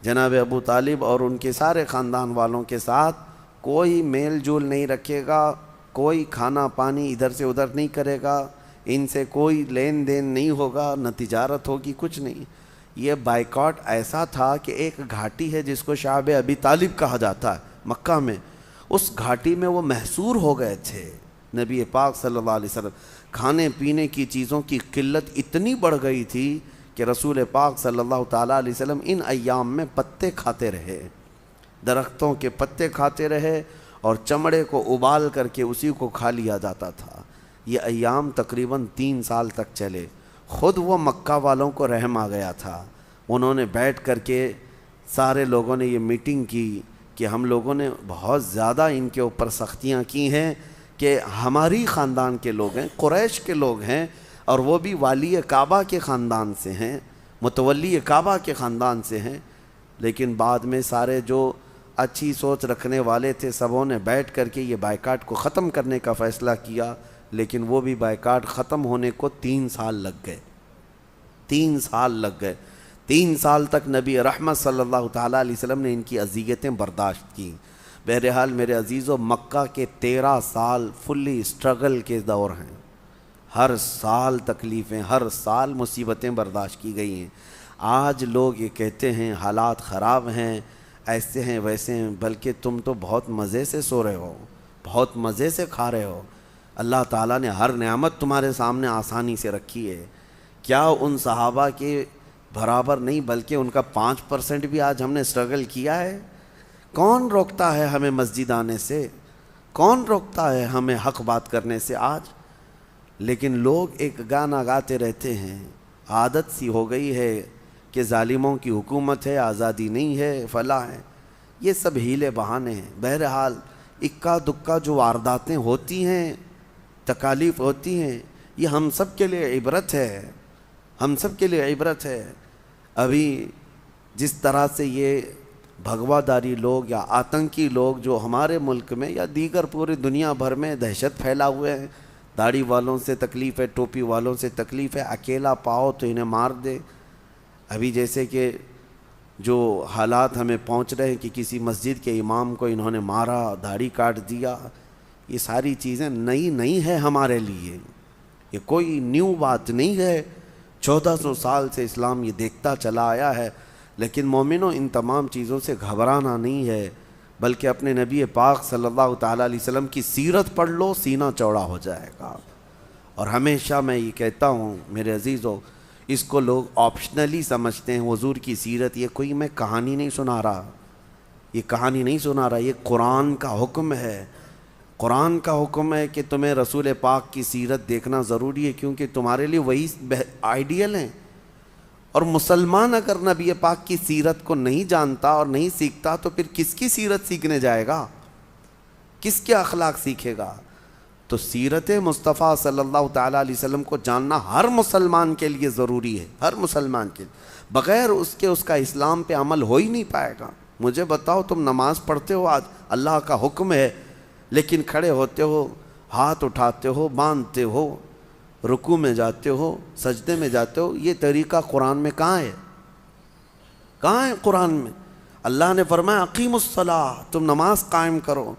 جناب ابو طالب اور ان کے سارے خاندان والوں کے ساتھ کوئی میل جول نہیں رکھے گا، کوئی کھانا پانی ادھر سے ادھر نہیں کرے گا، ان سے کوئی لین دین نہیں ہوگا، نہ تجارت ہوگی، کچھ نہیں۔ یہ بائیکاٹ ایسا تھا کہ ایک گھاٹی ہے جس کو شعب ابی طالب کہا جاتا ہے مکہ میں، اس گھاٹی میں وہ محصور ہو گئے تھے۔ نبی پاک صلی اللہ علیہ وسلم، کھانے پینے کی چیزوں کی قلت اتنی بڑھ گئی تھی کہ رسول پاک صلی اللہ تعالیٰ علیہ وسلم ان ایام میں پتے کھاتے رہے، درختوں کے پتے کھاتے رہے، اور چمڑے کو ابال کر کے اسی کو کھا لیا جاتا تھا۔ یہ ایام تقریباً 3 سال تک چلے۔ خود وہ مکہ والوں کو رحم آ گیا تھا، انہوں نے بیٹھ کر کے سارے لوگوں نے یہ میٹنگ کی کہ ہم لوگوں نے بہت زیادہ ان کے اوپر سختیاں کی ہیں کہ ہماری خاندان کے لوگ ہیں، قریش کے لوگ ہیں، اور وہ بھی والی کعبہ کے خاندان سے ہیں، متولی کعبہ کے خاندان سے ہیں۔ لیکن بعد میں سارے جو اچھی سوچ رکھنے والے تھے سبوں نے بیٹھ کر کے یہ بائیکاٹ کو ختم کرنے کا فیصلہ کیا، لیکن وہ بھی بائیکاٹ ختم ہونے کو 3 سال لگ گئے۔ 3 سال لگ گئے۔ 3 سال تک نبی رحمت صلی اللہ تعالیٰ علیہ وسلم نے ان کی اذیتیں برداشت کی۔ بہرحال میرے عزیزو، مکہ کے 13 سال فلی اسٹرگل کے دور ہیں، ہر سال تکلیفیں، ہر سال مصیبتیں برداشت کی گئی ہیں۔ آج لوگ یہ کہتے ہیں حالات خراب ہیں، ایسے ہیں ویسے ہیں، بلکہ تم تو بہت مزے سے سو رہے ہو، بہت مزے سے کھا رہے ہو، اللہ تعالیٰ نے ہر نعمت تمہارے سامنے آسانی سے رکھی ہے۔ کیا ان صحابہ کے برابر نہیں بلکہ ان کا 5% بھی آج ہم نے اسٹرگل کیا ہے؟ کون روکتا ہے ہمیں مسجد آنے سے؟ کون روکتا ہے ہمیں حق بات کرنے سے آج؟ لیکن لوگ ایک گانا گاتے رہتے ہیں، عادت سی ہو گئی ہے کہ ظالموں کی حکومت ہے، آزادی نہیں ہے، فلاں ہے، یہ سب ہیلے بہانے ہیں۔ بہرحال اکا دکا جو وارداتیں ہوتی ہیں، تکالیف ہوتی ہیں، یہ ہم سب کے لیے عبرت ہے، ہم سب کے لیے عبرت ہے۔ ابھی جس طرح سے یہ بھگوا داری لوگ یا آتنکی لوگ جو ہمارے ملک میں یا دیگر پوری دنیا بھر میں دہشت پھیلا ہوئے ہیں، داڑھی والوں سے تکلیف ہے، ٹوپی والوں سے تکلیف ہے، اکیلا پاؤ تو انہیں مار دے۔ ابھی جیسے کہ جو حالات ہمیں پہنچ رہے ہیں کہ کسی مسجد کے امام کو انہوں نے مارا، داڑھی کاٹ دیا، یہ ساری چیزیں نئی نہیں ہے ہمارے لیے، یہ کوئی نیو بات نہیں ہے۔ 1400 سال سے اسلام یہ دیکھتا چلا آیا ہے۔ لیکن مومنوں، ان تمام چیزوں سے گھبرانا نہیں ہے، بلکہ اپنے نبی پاک صلی اللہ تعالیٰ علیہ وسلم کی سیرت پڑھ لو، سینہ چوڑا ہو جائے گا۔ اور ہمیشہ میں یہ کہتا ہوں میرے عزیزو، اس کو لوگ آپشنلی سمجھتے ہیں، حضور کی سیرت، یہ کوئی میں کہانی نہیں سنا رہا، یہ کہانی نہیں سنا رہا، یہ قرآن کا حکم ہے۔ قرآن کا حکم ہے کہ تمہیں رسول پاک کی سیرت دیکھنا ضروری ہے، کیونکہ تمہارے لیے وہی آئیڈیل ہیں۔ اور مسلمان اگر نبی پاک کی سیرت کو نہیں جانتا اور نہیں سیکھتا تو پھر کس کی سیرت سیکھنے جائے گا؟ کس کے اخلاق سیکھے گا؟ تو سیرت مصطفیٰ صلی اللہ تعالیٰ علیہ وسلم کو جاننا ہر مسلمان کے لیے ضروری ہے، ہر مسلمان کے لیے۔ بغیر اس کا اسلام پہ عمل ہو ہی نہیں پائے گا۔ مجھے بتاؤ، تم نماز پڑھتے ہو، آج اللہ کا حکم ہے، لیکن کھڑے ہوتے ہو، ہاتھ اٹھاتے ہو، باندھتے ہو، رکوع میں جاتے ہو، سجدے میں جاتے ہو، یہ طریقہ قرآن میں کہاں ہے؟ کہاں ہے قرآن میں؟ اللہ نے فرمایا اقیم الصلاۃ، تم نماز قائم کرو،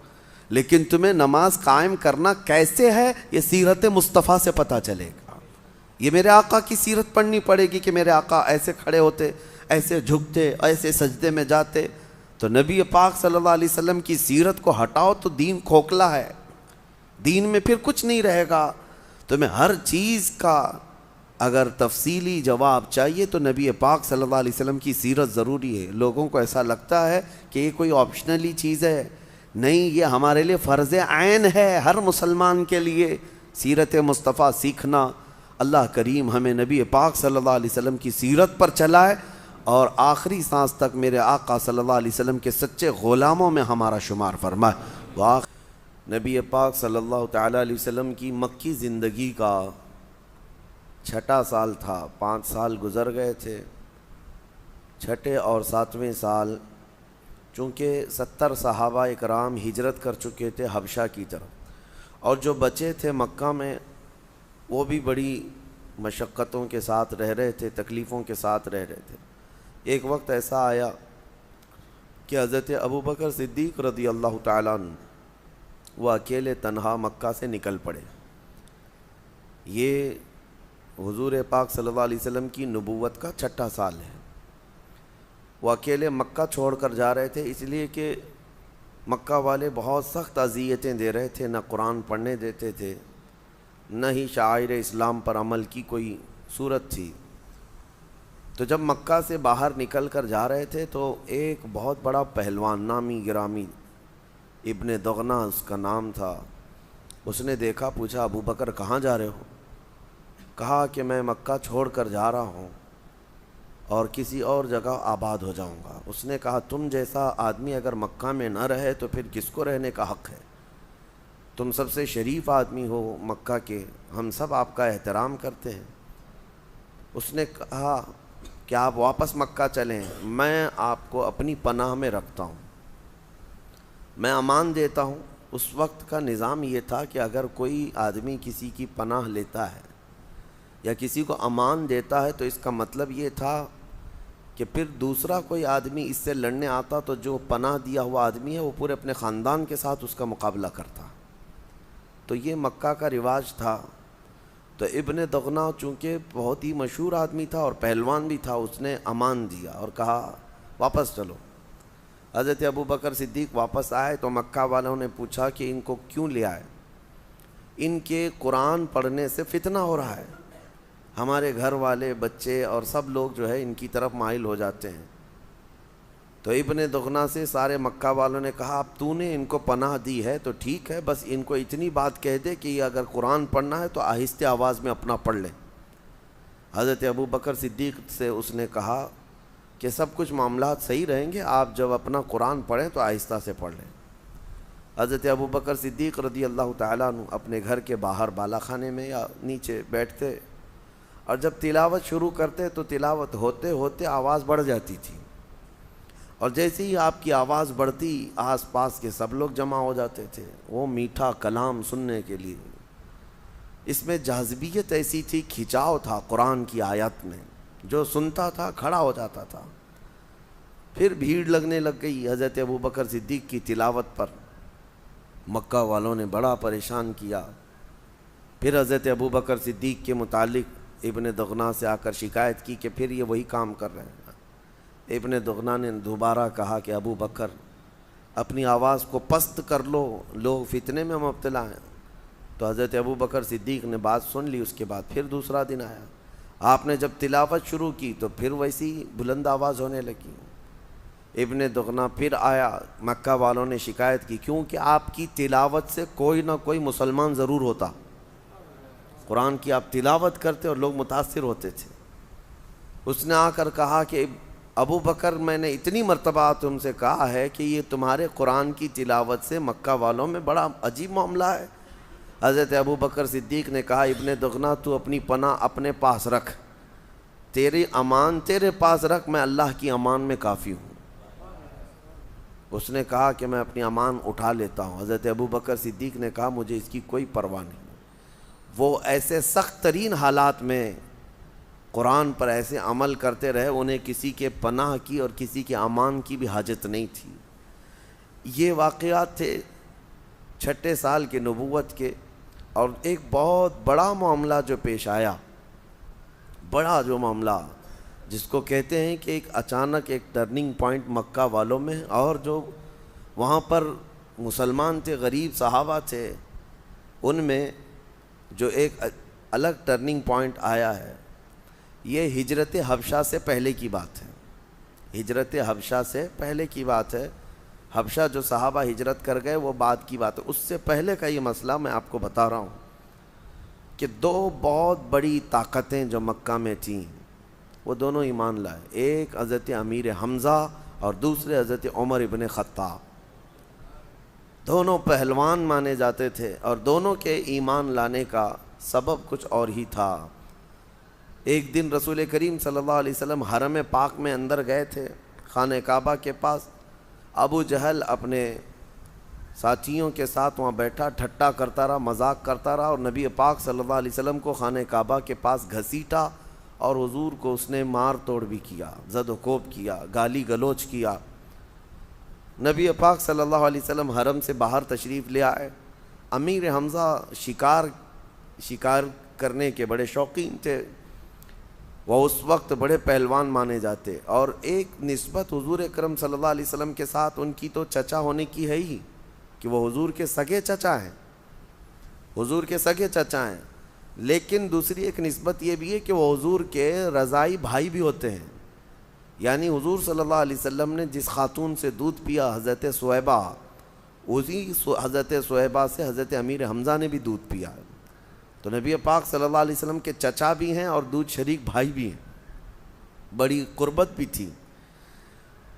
لیکن تمہیں نماز قائم کرنا کیسے ہے یہ سیرت مصطفیٰ سے پتہ چلے گا۔ یہ میرے آقا کی سیرت پڑھنی پڑے گی کہ میرے آقا ایسے کھڑے ہوتے، ایسے جھکتے، ایسے سجدے میں جاتے۔ تو نبی پاک صلی اللہ علیہ وسلم کی سیرت کو ہٹاؤ تو دین کھوکھلا ہے، دین میں پھر کچھ نہیں رہے گا۔ تمہیں ہر چیز کا اگر تفصیلی جواب چاہیے تو نبی پاک صلی اللہ علیہ وسلم کی سیرت ضروری ہے۔ لوگوں کو ایسا لگتا ہے کہ یہ کوئی آپشنلی چیز ہے، نہیں، یہ ہمارے لیے فرض عین ہے، ہر مسلمان کے لیے سیرت مصطفیٰ سیکھنا۔ اللہ کریم ہمیں نبی پاک صلی اللہ علیہ وسلم کی سیرت پر چلائے اور آخری سانس تک میرے آقا صلی اللہ علیہ وسلم کے سچے غلاموں میں ہمارا شمار فرمائے۔ نبی پاک صلی اللہ تعالیٰ علیہ وسلم کی مکی زندگی کا 6واں سال تھا، 5 سال گزر گئے تھے، 6 اور 7ویں سال چونکہ 70 صحابہ اکرام ہجرت کر چکے تھے حبشہ کی طرف، اور جو بچے تھے مکہ میں وہ بھی بڑی مشقتوں کے ساتھ رہ رہے تھے، تکلیفوں کے ساتھ رہ رہے تھے۔ ایک وقت ایسا آیا کہ حضرت ابوبکر صدیق رضی اللہ تعالیٰ عنہ وہ اکیلے تنہا مکہ سے نکل پڑے۔ یہ حضور پاک صلی اللہ علیہ وسلم کی نبوت کا 6واں سال ہے۔ وہ اکیلے مکہ چھوڑ کر جا رہے تھے، اس لیے کہ مکہ والے بہت سخت اذیتیں دے رہے تھے، نہ قرآن پڑھنے دیتے تھے، نہ ہی شعائر اسلام پر عمل کی کوئی صورت تھی۔ تو جب مکہ سے باہر نکل کر جا رہے تھے تو ایک بہت بڑا پہلوان، نامی گرامی، ابن دغنہ اس کا نام تھا، اس نے دیکھا، پوچھا ابوبکر کہاں جا رہے ہو؟ کہا کہ میں مکہ چھوڑ کر جا رہا ہوں اور کسی اور جگہ آباد ہو جاؤں گا۔ اس نے کہا تم جیسا آدمی اگر مکہ میں نہ رہے تو پھر کس کو رہنے کا حق ہے؟ تم سب سے شریف آدمی ہو مکہ کے، ہم سب آپ کا احترام کرتے ہیں۔ اس نے کہا کہ آپ واپس مکہ چلیں، میں آپ کو اپنی پناہ میں رکھتا ہوں، میں امان دیتا ہوں۔ اس وقت کا نظام یہ تھا کہ اگر کوئی آدمی کسی کی پناہ لیتا ہے یا کسی کو امان دیتا ہے تو اس کا مطلب یہ تھا کہ پھر دوسرا کوئی آدمی اس سے لڑنے آتا تو جو پناہ دیا ہوا آدمی ہے وہ پورے اپنے خاندان کے ساتھ اس کا مقابلہ کرتا۔ تو یہ مکہ کا رواج تھا۔ تو ابن دغنا چونکہ بہت ہی مشہور آدمی تھا اور پہلوان بھی تھا، اس نے امان دیا اور کہا واپس چلو۔ حضرت ابو بکر صدیق واپس آئے تو مکہ والوں نے پوچھا کہ ان کو کیوں لے آئے؟ ان کے قرآن پڑھنے سے فتنہ ہو رہا ہے، ہمارے گھر والے بچے اور سب لوگ جو ہے ان کی طرف مائل ہو جاتے ہیں۔ تو ابن دغنا سے سارے مکہ والوں نے کہا اب تو نے ان کو پناہ دی ہے تو ٹھیک ہے، بس ان کو اتنی بات کہہ دے کہ یہ اگر قرآن پڑھنا ہے تو آہستہ آواز میں اپنا پڑھ لیں۔ حضرت ابو بکر صدیق سے اس نے کہا کہ سب کچھ معاملات صحیح رہیں گے، آپ جب اپنا قرآن پڑھیں تو آہستہ سے پڑھ لیں۔ حضرت ابو بکر صدیق رضی اللہ تعالیٰ عنہ اپنے گھر کے باہر بالا خانے میں یا نیچے بیٹھتے اور جب تلاوت شروع کرتے تو تلاوت ہوتے ہوتے آواز بڑھ جاتی تھی، اور جیسے ہی آپ کی آواز بڑھتی آس پاس کے سب لوگ جمع ہو جاتے تھے وہ میٹھا کلام سننے کے لیے۔ اس میں جاذبیت ایسی تھی، کھچاؤ تھا قرآن کی آیات میں، جو سنتا تھا کھڑا ہو جاتا تھا۔ پھر بھیڑ لگنے لگ گئی حضرت ابو بکر صدیق کی تلاوت پر، مکہ والوں نے بڑا پریشان کیا۔ پھر حضرت ابو بکر صدیق کے متعلق ابن دغنا سے آ کر شکایت کی کہ پھر یہ وہی کام کر رہے ہیں۔ ابن دغنا نے دوبارہ کہا کہ ابو بکر اپنی آواز کو پست کر لو، لوگ فتنے میں مبتلا ہیں۔ تو حضرت ابو بکر صدیق نے بات سن لی۔ اس کے بعد پھر دوسرا دن آیا، آپ نے جب تلاوت شروع کی تو پھر ویسی بلند آواز ہونے لگی۔ ابن دغنا پھر آیا، مکہ والوں نے شکایت کی کیونکہ آپ کی تلاوت سے کوئی نہ کوئی مسلمان ضرور ہوتا، قرآن کی آپ تلاوت کرتے اور لوگ متاثر ہوتے تھے۔ اس نے آ کر کہا کہ ابو بکر میں نے اتنی مرتبہ تم سے کہا ہے کہ یہ تمہارے قرآن کی تلاوت سے مکہ والوں میں بڑا عجیب معاملہ ہے۔ حضرت ابو بکر صدیق نے کہا ابن دغنا تو اپنی پناہ اپنے پاس رکھ، تیری امان تیرے پاس رکھ، میں اللہ کی امان میں کافی ہوں۔ اس نے کہا کہ میں اپنی امان اٹھا لیتا ہوں۔ حضرت ابو بکر صدیق نے کہا مجھے اس کی کوئی پرواہ نہیں۔ وہ ایسے سخت ترین حالات میں قرآن پر ایسے عمل کرتے رہے، انہیں کسی کے پناہ کی اور کسی کے امان کی بھی حاجت نہیں تھی۔ یہ واقعات تھے چھٹے سال کے نبوت کے، اور ایک بہت بڑا معاملہ جو پیش آیا، بڑا جو معاملہ جس کو کہتے ہیں کہ ایک اچانک ایک ٹرننگ پوائنٹ مکہ والوں میں، اور جو وہاں پر مسلمان تھے، غریب صحابہ تھے، ان میں جو ایک الگ ٹرننگ پوائنٹ آیا ہے، یہ ہجرت حبشہ سے پہلے کی بات ہے۔ ہجرت حبشہ سے پہلے کی بات ہے، حبشہ جو صحابہ ہجرت کر گئے وہ بعد کی بات ہے۔ اس سے پہلے کا یہ مسئلہ میں آپ کو بتا رہا ہوں کہ دو بہت بڑی طاقتیں جو مکہ میں تھیں وہ دونوں ایمان لائے، ایک حضرت امیر حمزہ اور دوسرے حضرت عمر ابن خطاب۔ دونوں پہلوان مانے جاتے تھے اور دونوں کے ایمان لانے کا سبب کچھ اور ہی تھا۔ ایک دن رسول کریم صلی اللہ علیہ وسلم حرم پاک میں اندر گئے تھے، خانہ کعبہ کے پاس۔ ابو جہل اپنے ساتھیوں کے ساتھ وہاں بیٹھا، ٹھٹا کرتا رہا، مذاق کرتا رہا، اور نبی پاک صلی اللہ علیہ وسلم کو خانہ کعبہ کے پاس گھسیٹا، اور حضور کو اس نے مار توڑ بھی کیا، زد و کوب کیا، گالی گلوچ کیا۔ نبی پاک صلی اللہ علیہ وسلم حرم سے باہر تشریف لے آئے۔ امیر حمزہ شکار کرنے کے بڑے شوقین تھے، وہ اس وقت بڑے پہلوان مانے جاتے، اور ایک نسبت حضور اکرم صلی اللہ علیہ وسلم کے ساتھ ان کی تو چچا ہونے کی ہے ہی، کہ وہ حضور کے سگے چچا ہیں، حضور کے سگے چچا ہیں، لیکن دوسری ایک نسبت یہ بھی ہے کہ وہ حضور کے رضائی بھائی بھی ہوتے ہیں۔ یعنی حضور صلی اللہ علیہ وسلم نے جس خاتون سے دودھ پیا حضرت صہیبہ، اسی حضرت صہیبہ سے حضرت امیر حمزہ نے بھی دودھ پیا۔ تو نبی پاک صلی اللہ علیہ وسلم کے چچا بھی ہیں اور دودھ شریک بھائی بھی ہیں، بڑی قربت بھی تھی۔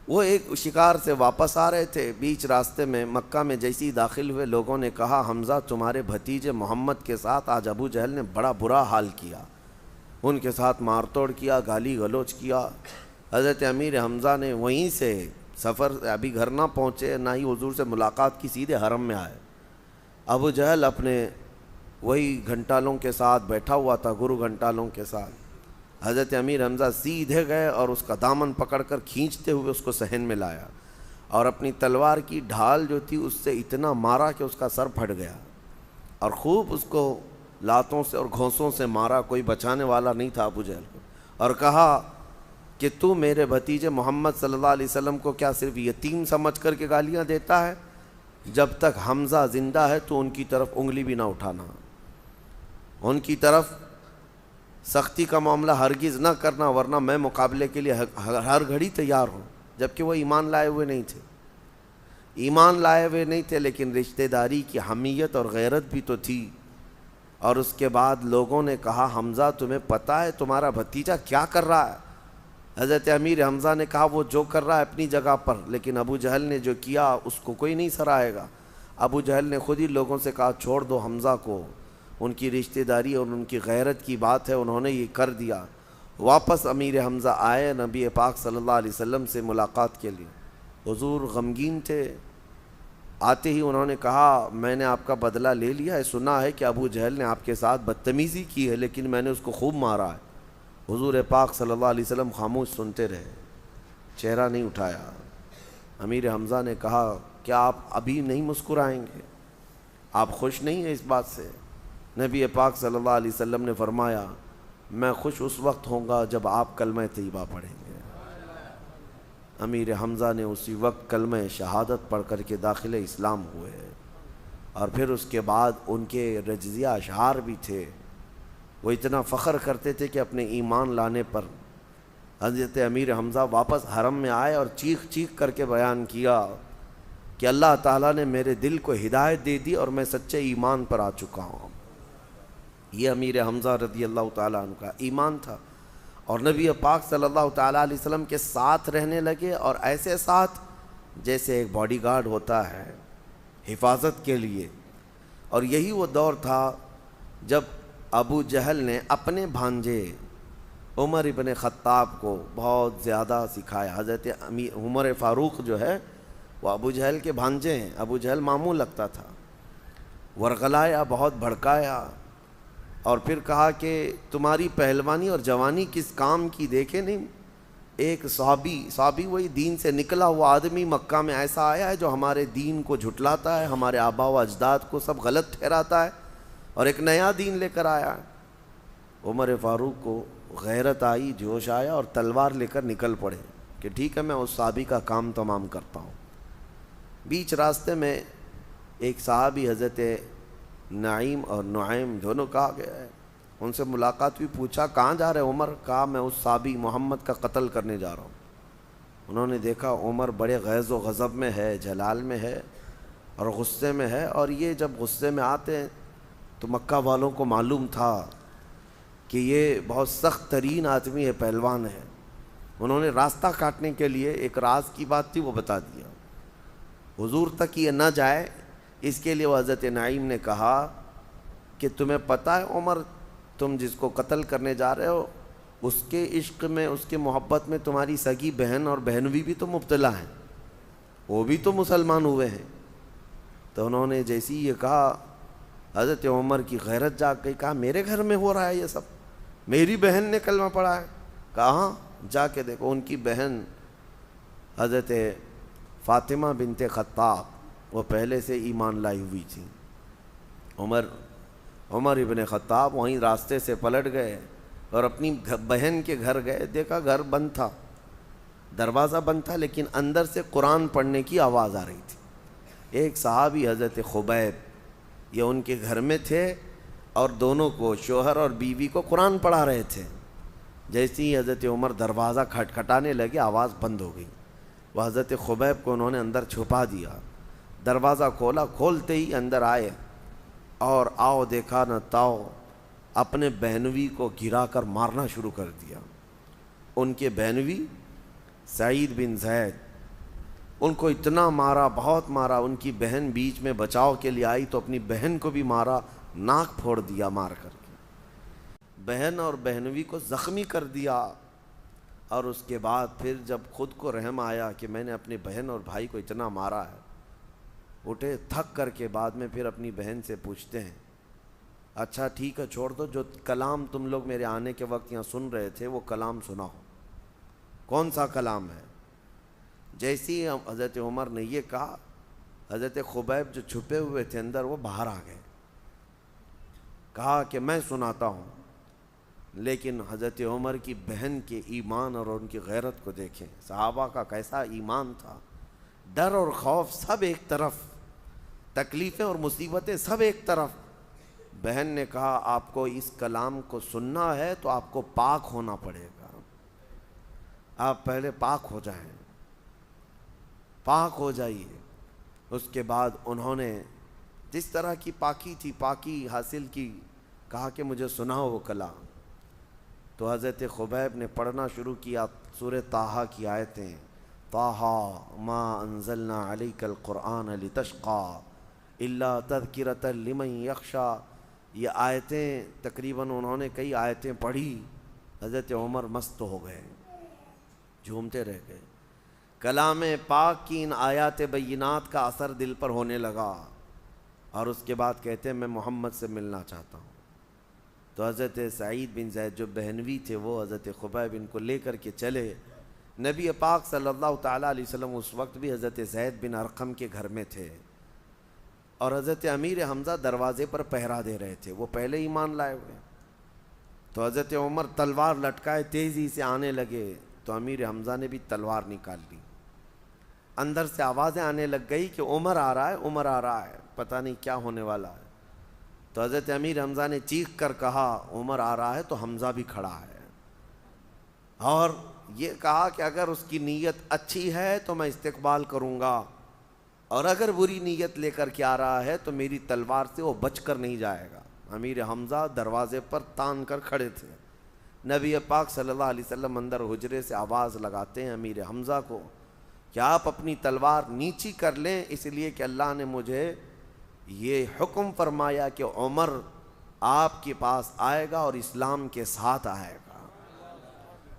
وہ ایک شکار سے واپس آ رہے تھے، بیچ راستے میں مکہ میں جیسی داخل ہوئے، لوگوں نے کہا حمزہ تمہارے بھتیجے محمد کے ساتھ آج ابو جہل نے بڑا برا حال کیا، ان کے ساتھ مار توڑ کیا، گالی گلوچ کیا۔ حضرت امیر حمزہ نے وہیں سے سفر ابھی گھر نہ پہنچے، نہ ہی حضور سے ملاقات کی، سیدھے حرم میں آئے۔ ابو جہل اپنے وہی گھنٹالوں کے ساتھ بیٹھا ہوا تھا، گرو گھنٹالوں کے ساتھ۔ حضرت امیر حمزہ سیدھے گئے اور اس کا دامن پکڑ کر کھینچتے ہوئے اس کو صحن میں لایا، اور اپنی تلوار کی ڈھال جو تھی اس سے اتنا مارا کہ اس کا سر پھٹ گیا، اور خوب اس کو لاتوں سے اور گھونسوں سے مارا، کوئی بچانے والا نہیں تھا ابو جہل کو، اور کہا کہ تو میرے بھتیجے محمد صلی اللہ علیہ وسلم کو کیا صرف یتیم سمجھ کر کے گالیاں دیتا ہے؟ جب تک حمزہ زندہ ہے تو ان کی طرف انگلی بھی نہ اٹھانا، ان کی طرف سختی کا معاملہ ہرگز نہ کرنا، ورنہ میں مقابلے کے لیے ہر گھڑی تیار ہوں۔ جبکہ وہ ایمان لائے ہوئے نہیں تھے، ایمان لائے ہوئے نہیں تھے، لیکن رشتہ داری کی حمیت اور غیرت بھی تو تھی۔ اور اس کے بعد لوگوں نے کہا حمزہ تمہیں پتہ ہے تمہارا بھتیجا کیا کر رہا ہے؟ حضرت امیر حمزہ نے کہا وہ جو کر رہا ہے اپنی جگہ پر، لیکن ابو جہل نے جو کیا اس کو کوئی نہیں سرائے گا۔ ابو جہل نے خود ہی لوگوں سے کہا چھوڑ دو حمزہ کو، ان کی رشتہ داری اور ان کی غیرت کی بات ہے، انہوں نے یہ کر دیا۔ واپس امیر حمزہ آئے نبی پاک صلی اللہ علیہ وسلم سے ملاقات کے لیے، حضور غمگین تھے۔ آتے ہی انہوں نے کہا میں نے آپ کا بدلہ لے لیا ہے، سنا ہے کہ ابو جہل نے آپ کے ساتھ بدتمیزی کی ہے، لیکن میں نے اس کو خوب مارا ہے۔ حضور پاک صلی اللہ علیہ وسلم خاموش سنتے رہے، چہرہ نہیں اٹھایا۔ امیر حمزہ نے کہا کیا آپ ابھی نہیں مسکرائیں گے؟ آپ خوش نہیں ہیں اس بات سے؟ نبی پاک صلی اللہ علیہ وسلم نے فرمایا میں خوش اس وقت ہوں گا جب آپ کلمہ طیبہ پڑھیں گے۔ امیر حمزہ نے اسی وقت کلمہ شہادت پڑھ کر کے داخل اسلام ہوئے، اور پھر اس کے بعد ان کے رجزیہ اشعار بھی تھے۔ وہ اتنا فخر کرتے تھے کہ اپنے ایمان لانے پر حضرت امیر حمزہ واپس حرم میں آئے اور چیخ چیخ کر کے بیان کیا کہ اللہ تعالیٰ نے میرے دل کو ہدایت دے دی اور میں سچے ایمان پر آ چکا ہوں۔ یہ امیر حمزہ رضی اللہ تعالیٰ عنہ کا ایمان تھا، اور نبی پاک صلی اللہ تعالیٰ علیہ وسلم کے ساتھ رہنے لگے، اور ایسے ساتھ جیسے ایک باڈی گارڈ ہوتا ہے حفاظت کے لیے۔ اور یہی وہ دور تھا جب ابو جہل نے اپنے بھانجے عمر ابن خطاب کو بہت زیادہ سکھایا۔ حضرت عمر فاروق جو ہے وہ ابو جہل کے بھانجے ہیں، ابو جہل ماموں لگتا تھا، ورغلایا، بہت بھڑکایا، اور پھر کہا کہ تمہاری پہلوانی اور جوانی کس کام کی، دیکھے نہیں ایک صحابی وہی دین سے نکلا ہوا آدمی مکہ میں ایسا آیا ہے جو ہمارے دین کو جھٹلاتا ہے، ہمارے آبا و اجداد کو سب غلط ٹھہراتا ہے، اور ایک نیا دین لے کر آیا ہے۔ عمر فاروق کو غیرت آئی، جوش آیا، اور تلوار لے کر نکل پڑے کہ ٹھیک ہے میں اس صحابی کا کام تمام کرتا ہوں۔ بیچ راستے میں ایک صحابی حضرت نعیم اور نعیم دونوں کہا گیا ہے، ان سے ملاقات بھی، پوچھا کہاں جا رہے عمر؟ کہا میں اس صحابی محمد کا قتل کرنے جا رہا ہوں۔ انہوں نے دیکھا عمر بڑے غیظ و غضب میں ہے، جلال میں ہے اور غصے میں ہے، اور یہ جب غصے میں آتے ہیں تو مکہ والوں کو معلوم تھا کہ یہ بہت سخت ترین آدمی ہے، پہلوان ہے۔ انہوں نے راستہ کاٹنے کے لیے ایک راز کی بات تھی وہ بتا دیا، حضور تک یہ نہ جائے اس کے لیے وہ حضرت نعیم نے کہا کہ تمہیں پتہ ہے عمر تم جس کو قتل کرنے جا رہے ہو اس کے عشق میں، اس کے محبت میں تمہاری سگی بہن اور بہنوئی بھی تو مبتلا ہیں، وہ بھی تو مسلمان ہوئے ہیں۔ تو انہوں نے جیسی یہ کہا حضرت عمر کی غیرت جاگ گئی، کہا میرے گھر میں ہو رہا ہے یہ سب، میری بہن نے کلمہ پڑھا ہے؟ کہاں جا کے دیکھو۔ ان کی بہن حضرت فاطمہ بنت خطاب وہ پہلے سے ایمان لائی ہوئی تھی۔ عمر ابن خطاب وہیں راستے سے پلٹ گئے اور اپنی بہن کے گھر گئے، دیکھا گھر بند تھا، دروازہ بند تھا، لیکن اندر سے قرآن پڑھنے کی آواز آ رہی تھی۔ ایک صحابی حضرت خبیب یہ ان کے گھر میں تھے اور دونوں کو، شوہر اور بیوی کو قرآن پڑھا رہے تھے۔ جیسے ہی حضرت عمر دروازہ کھٹکھٹانے لگے آواز بند ہو گئی، وہ حضرت خبیب کو انہوں نے اندر چھپا دیا۔ دروازہ کھولا، کھولتے ہی اندر آئے اور آؤ دیکھا نہ تاؤ، اپنے بہنوئی کو گرا کر مارنا شروع کر دیا۔ ان کے بہنوئی سعید بن زید، ان کو اتنا مارا، بہت مارا۔ ان کی بہن بیچ میں بچاؤ کے لیے آئی تو اپنی بہن کو بھی مارا، ناک پھوڑ دیا مار کر کے، بہن اور بہنوئی کو زخمی کر دیا۔ اور اس کے بعد پھر جب خود کو رحم آیا کہ میں نے اپنے بہن اور بھائی کو اتنا مارا ہے، اٹھے تھک کر کے، بعد میں پھر اپنی بہن سے پوچھتے ہیں اچھا ٹھیک ہے چھوڑ دو، جو کلام تم لوگ میرے آنے کے وقت یہاں سن رہے تھے وہ کلام سناؤ، کون سا کلام ہے؟ جیسی حضرت عمر نے یہ کہا، حضرت خبیب جو چھپے ہوئے تھے اندر وہ باہر آ گئے، کہا کہ میں سناتا ہوں، لیکن حضرت عمر کی بہن کے ایمان اور ان کی غیرت کو دیکھیں، صحابہ کا کیسا ایمان تھا، ڈر اور خوف سب ایک طرف، تکلیفیں اور مصیبتیں سب ایک طرف۔ بہن نے کہا آپ کو اس کلام کو سننا ہے تو آپ کو پاک ہونا پڑے گا، آپ پہلے پاک ہو جائیں، پاک ہو جائیے۔ اس کے بعد انہوں نے جس طرح کی پاکی تھی پاکی حاصل کی، کہا کہ مجھے سناؤ وہ کلام۔ تو حضرت خبیب نے پڑھنا شروع کیا سورہ طٰہٰ کی آیتیں، طٰہٰ ما انزلنا علیک القرآن لتشقیٰ الا تذکرۃ لمن یخشیٰ۔ یہ آیتیں تقریباً انہوں نے کئی آیتیں پڑھی، حضرت عمر مست ہو گئے، جھومتے رہ گئے۔ کلام پاک کی ان آیات بینات کا اثر دل پر ہونے لگا، اور اس کے بعد کہتے ہیں میں محمد سے ملنا چاہتا ہوں۔ تو حضرت سعید بن زید جو بہنوی تھے وہ حضرت خبیب ان کو لے کر کے چلے۔ نبی پاک صلی اللہ تعالیٰ علیہ وسلم اس وقت بھی حضرت زید بن ارقم کے گھر میں تھے، اور حضرت امیر حمزہ دروازے پر پہرا دے رہے تھے، وہ پہلے ایمان لائے ہوئے۔ تو حضرت عمر تلوار لٹکائے تیزی سے آنے لگے، تو امیر حمزہ نے بھی تلوار نکال لی۔ اندر سے آوازیں آنے لگ گئی کہ عمر آ رہا ہے، عمر آ رہا ہے، پتہ نہیں کیا ہونے والا ہے۔ تو حضرت امیر حمزہ نے چیخ کر کہا عمر آ رہا ہے، تو حمزہ بھی کھڑا ہے، اور یہ کہا کہ اگر اس کی نیت اچھی ہے تو میں استقبال کروں گا، اور اگر بری نیت لے کر کے آ رہا ہے تو میری تلوار سے وہ بچ کر نہیں جائے گا۔ امیر حمزہ دروازے پر تان کر کھڑے تھے۔ نبی پاک صلی اللہ علیہ وسلم اندر حجرے سے آواز لگاتے ہیں امیر حمزہ کو کہ آپ اپنی تلوار نیچی کر لیں، اس لیے کہ اللہ نے مجھے یہ حکم فرمایا کہ عمر آپ کے پاس آئے گا اور اسلام کے ساتھ آئے گا۔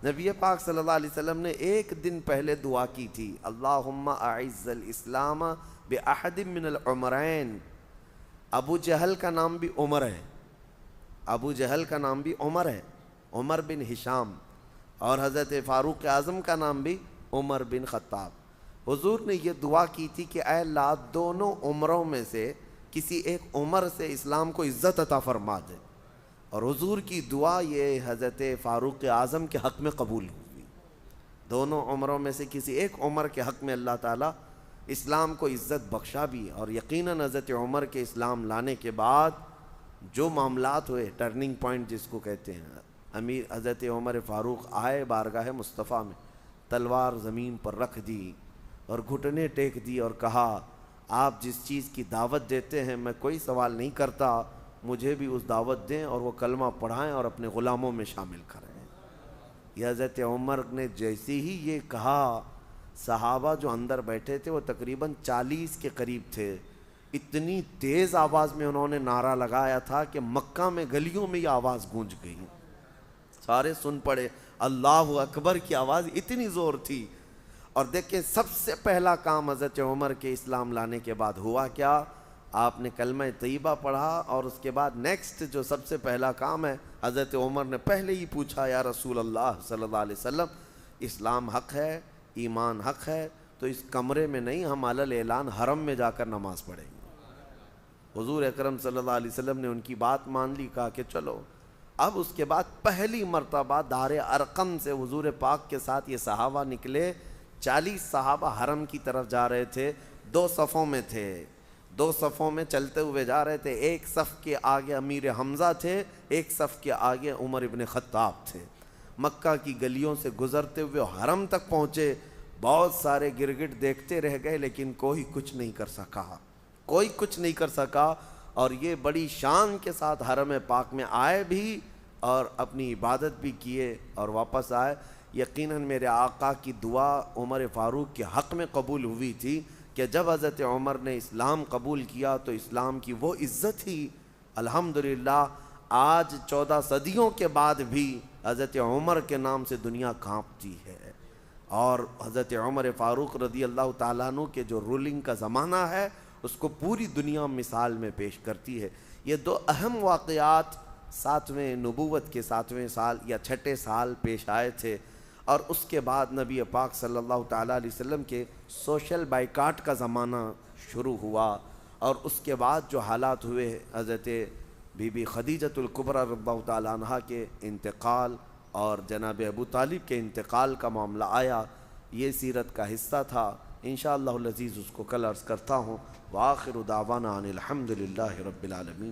نبی پاک صلی اللہ علیہ وسلم نے ایک دن پہلے دعا کی تھی، اللہم اعز الاسلام باحد من العمرین۔ ابو جہل کا نام بھی عمر ہے، ابو جہل کا نام بھی عمر ہے، عمر بن ہشام، اور حضرت فاروق اعظم کا نام بھی عمر بن خطاب۔ حضور نے یہ دعا کی تھی کہ اے اللہ دونوں عمروں میں سے کسی ایک عمر سے اسلام کو عزت عطا فرما دے، اور حضور کی دعا یہ حضرت فاروق اعظم کے حق میں قبول ہوئی۔ دونوں عمروں میں سے کسی ایک عمر کے حق میں اللہ تعالیٰ اسلام کو عزت بخشا بھی، اور یقیناً حضرت عمر کے اسلام لانے کے بعد جو معاملات ہوئے، ٹرننگ پوائنٹ جس کو کہتے ہیں، امیر حضرت عمر فاروق آئے بارگاہ مصطفیٰ میں، تلوار زمین پر رکھ دی اور گھٹنے ٹیک دی اور کہا آپ جس چیز کی دعوت دیتے ہیں میں کوئی سوال نہیں کرتا، مجھے بھی اس دعوت دیں اور وہ کلمہ پڑھائیں اور اپنے غلاموں میں شامل کریں۔ یہ حضرت عمر نے جیسی ہی یہ کہا، صحابہ جو اندر بیٹھے تھے وہ تقریباً 40 کے قریب تھے، اتنی تیز آواز میں انہوں نے نعرہ لگایا تھا کہ مکہ میں گلیوں میں یہ آواز گونج گئی، سارے سن پڑے، اللہ اکبر کی آواز اتنی زور تھی۔ اور دیکھیں سب سے پہلا کام حضرت عمر کے اسلام لانے کے بعد ہوا کیا، آپ نے کلمہ طیبہ پڑھا، اور اس کے بعد نیکسٹ جو سب سے پہلا کام ہے، حضرت عمر نے پہلے ہی پوچھا یا رسول اللہ صلی اللہ علیہ وسلم اسلام حق ہے، ایمان حق ہے، تو اس کمرے میں نہیں، ہم علی اعلان حرم میں جا کر نماز پڑھیں گے۔ حضور اکرم صلی اللہ علیہ وسلم نے ان کی بات مان لی، کہا کہ چلو۔ اب اس کے بعد پہلی مرتبہ دار ارقم سے حضور پاک کے ساتھ یہ صحابہ نکلے، 40 صحابہ حرم کی طرف جا رہے تھے، 2 صفوں میں تھے، 2 صفوں میں چلتے ہوئے جا رہے تھے، ایک صف کے آگے امیر حمزہ تھے، ایک صف کے آگے عمر ابن خطاب تھے۔ مکہ کی گلیوں سے گزرتے ہوئے حرم تک پہنچے، بہت سارے گرگٹ دیکھتے رہ گئے لیکن کوئی کچھ نہیں کر سکا، کوئی کچھ نہیں کر سکا، اور یہ بڑی شان کے ساتھ حرم پاک میں آئے بھی اور اپنی عبادت بھی کیے اور واپس آئے۔ یقیناً میرے آقا کی دعا عمر فاروق کے حق میں قبول ہوئی تھی کہ جب حضرت عمر نے اسلام قبول کیا تو اسلام کی وہ عزت ہی الحمدللہ آج 14 صدیوں کے بعد بھی حضرت عمر کے نام سے دنیا کانپتی ہے، اور حضرت عمر فاروق رضی اللہ تعالیٰ عنہ کے جو رولنگ کا زمانہ ہے اس کو پوری دنیا مثال میں پیش کرتی ہے۔ یہ 2 اہم واقعات 7ویں نبوت کے 7ویں سال یا 6 سال پیش آئے تھے، اور اس کے بعد نبی پاک صلی اللہ تعالیٰ علیہ وسلم کے سوشل بائیکاٹ کا زمانہ شروع ہوا، اور اس کے بعد جو حالات ہوئے، حضرت بی بی خدیجۃ الکبریٰ رضی اللہ تعالیٰ عنہا کے انتقال اور جناب ابو طالب کے انتقال کا معاملہ آیا، یہ سیرت کا حصہ تھا۔ انشاءاللہ العزیز اس کو کل عرض کرتا ہوں۔ وآخر دعوانا ان الحمد للہ رب العالمین۔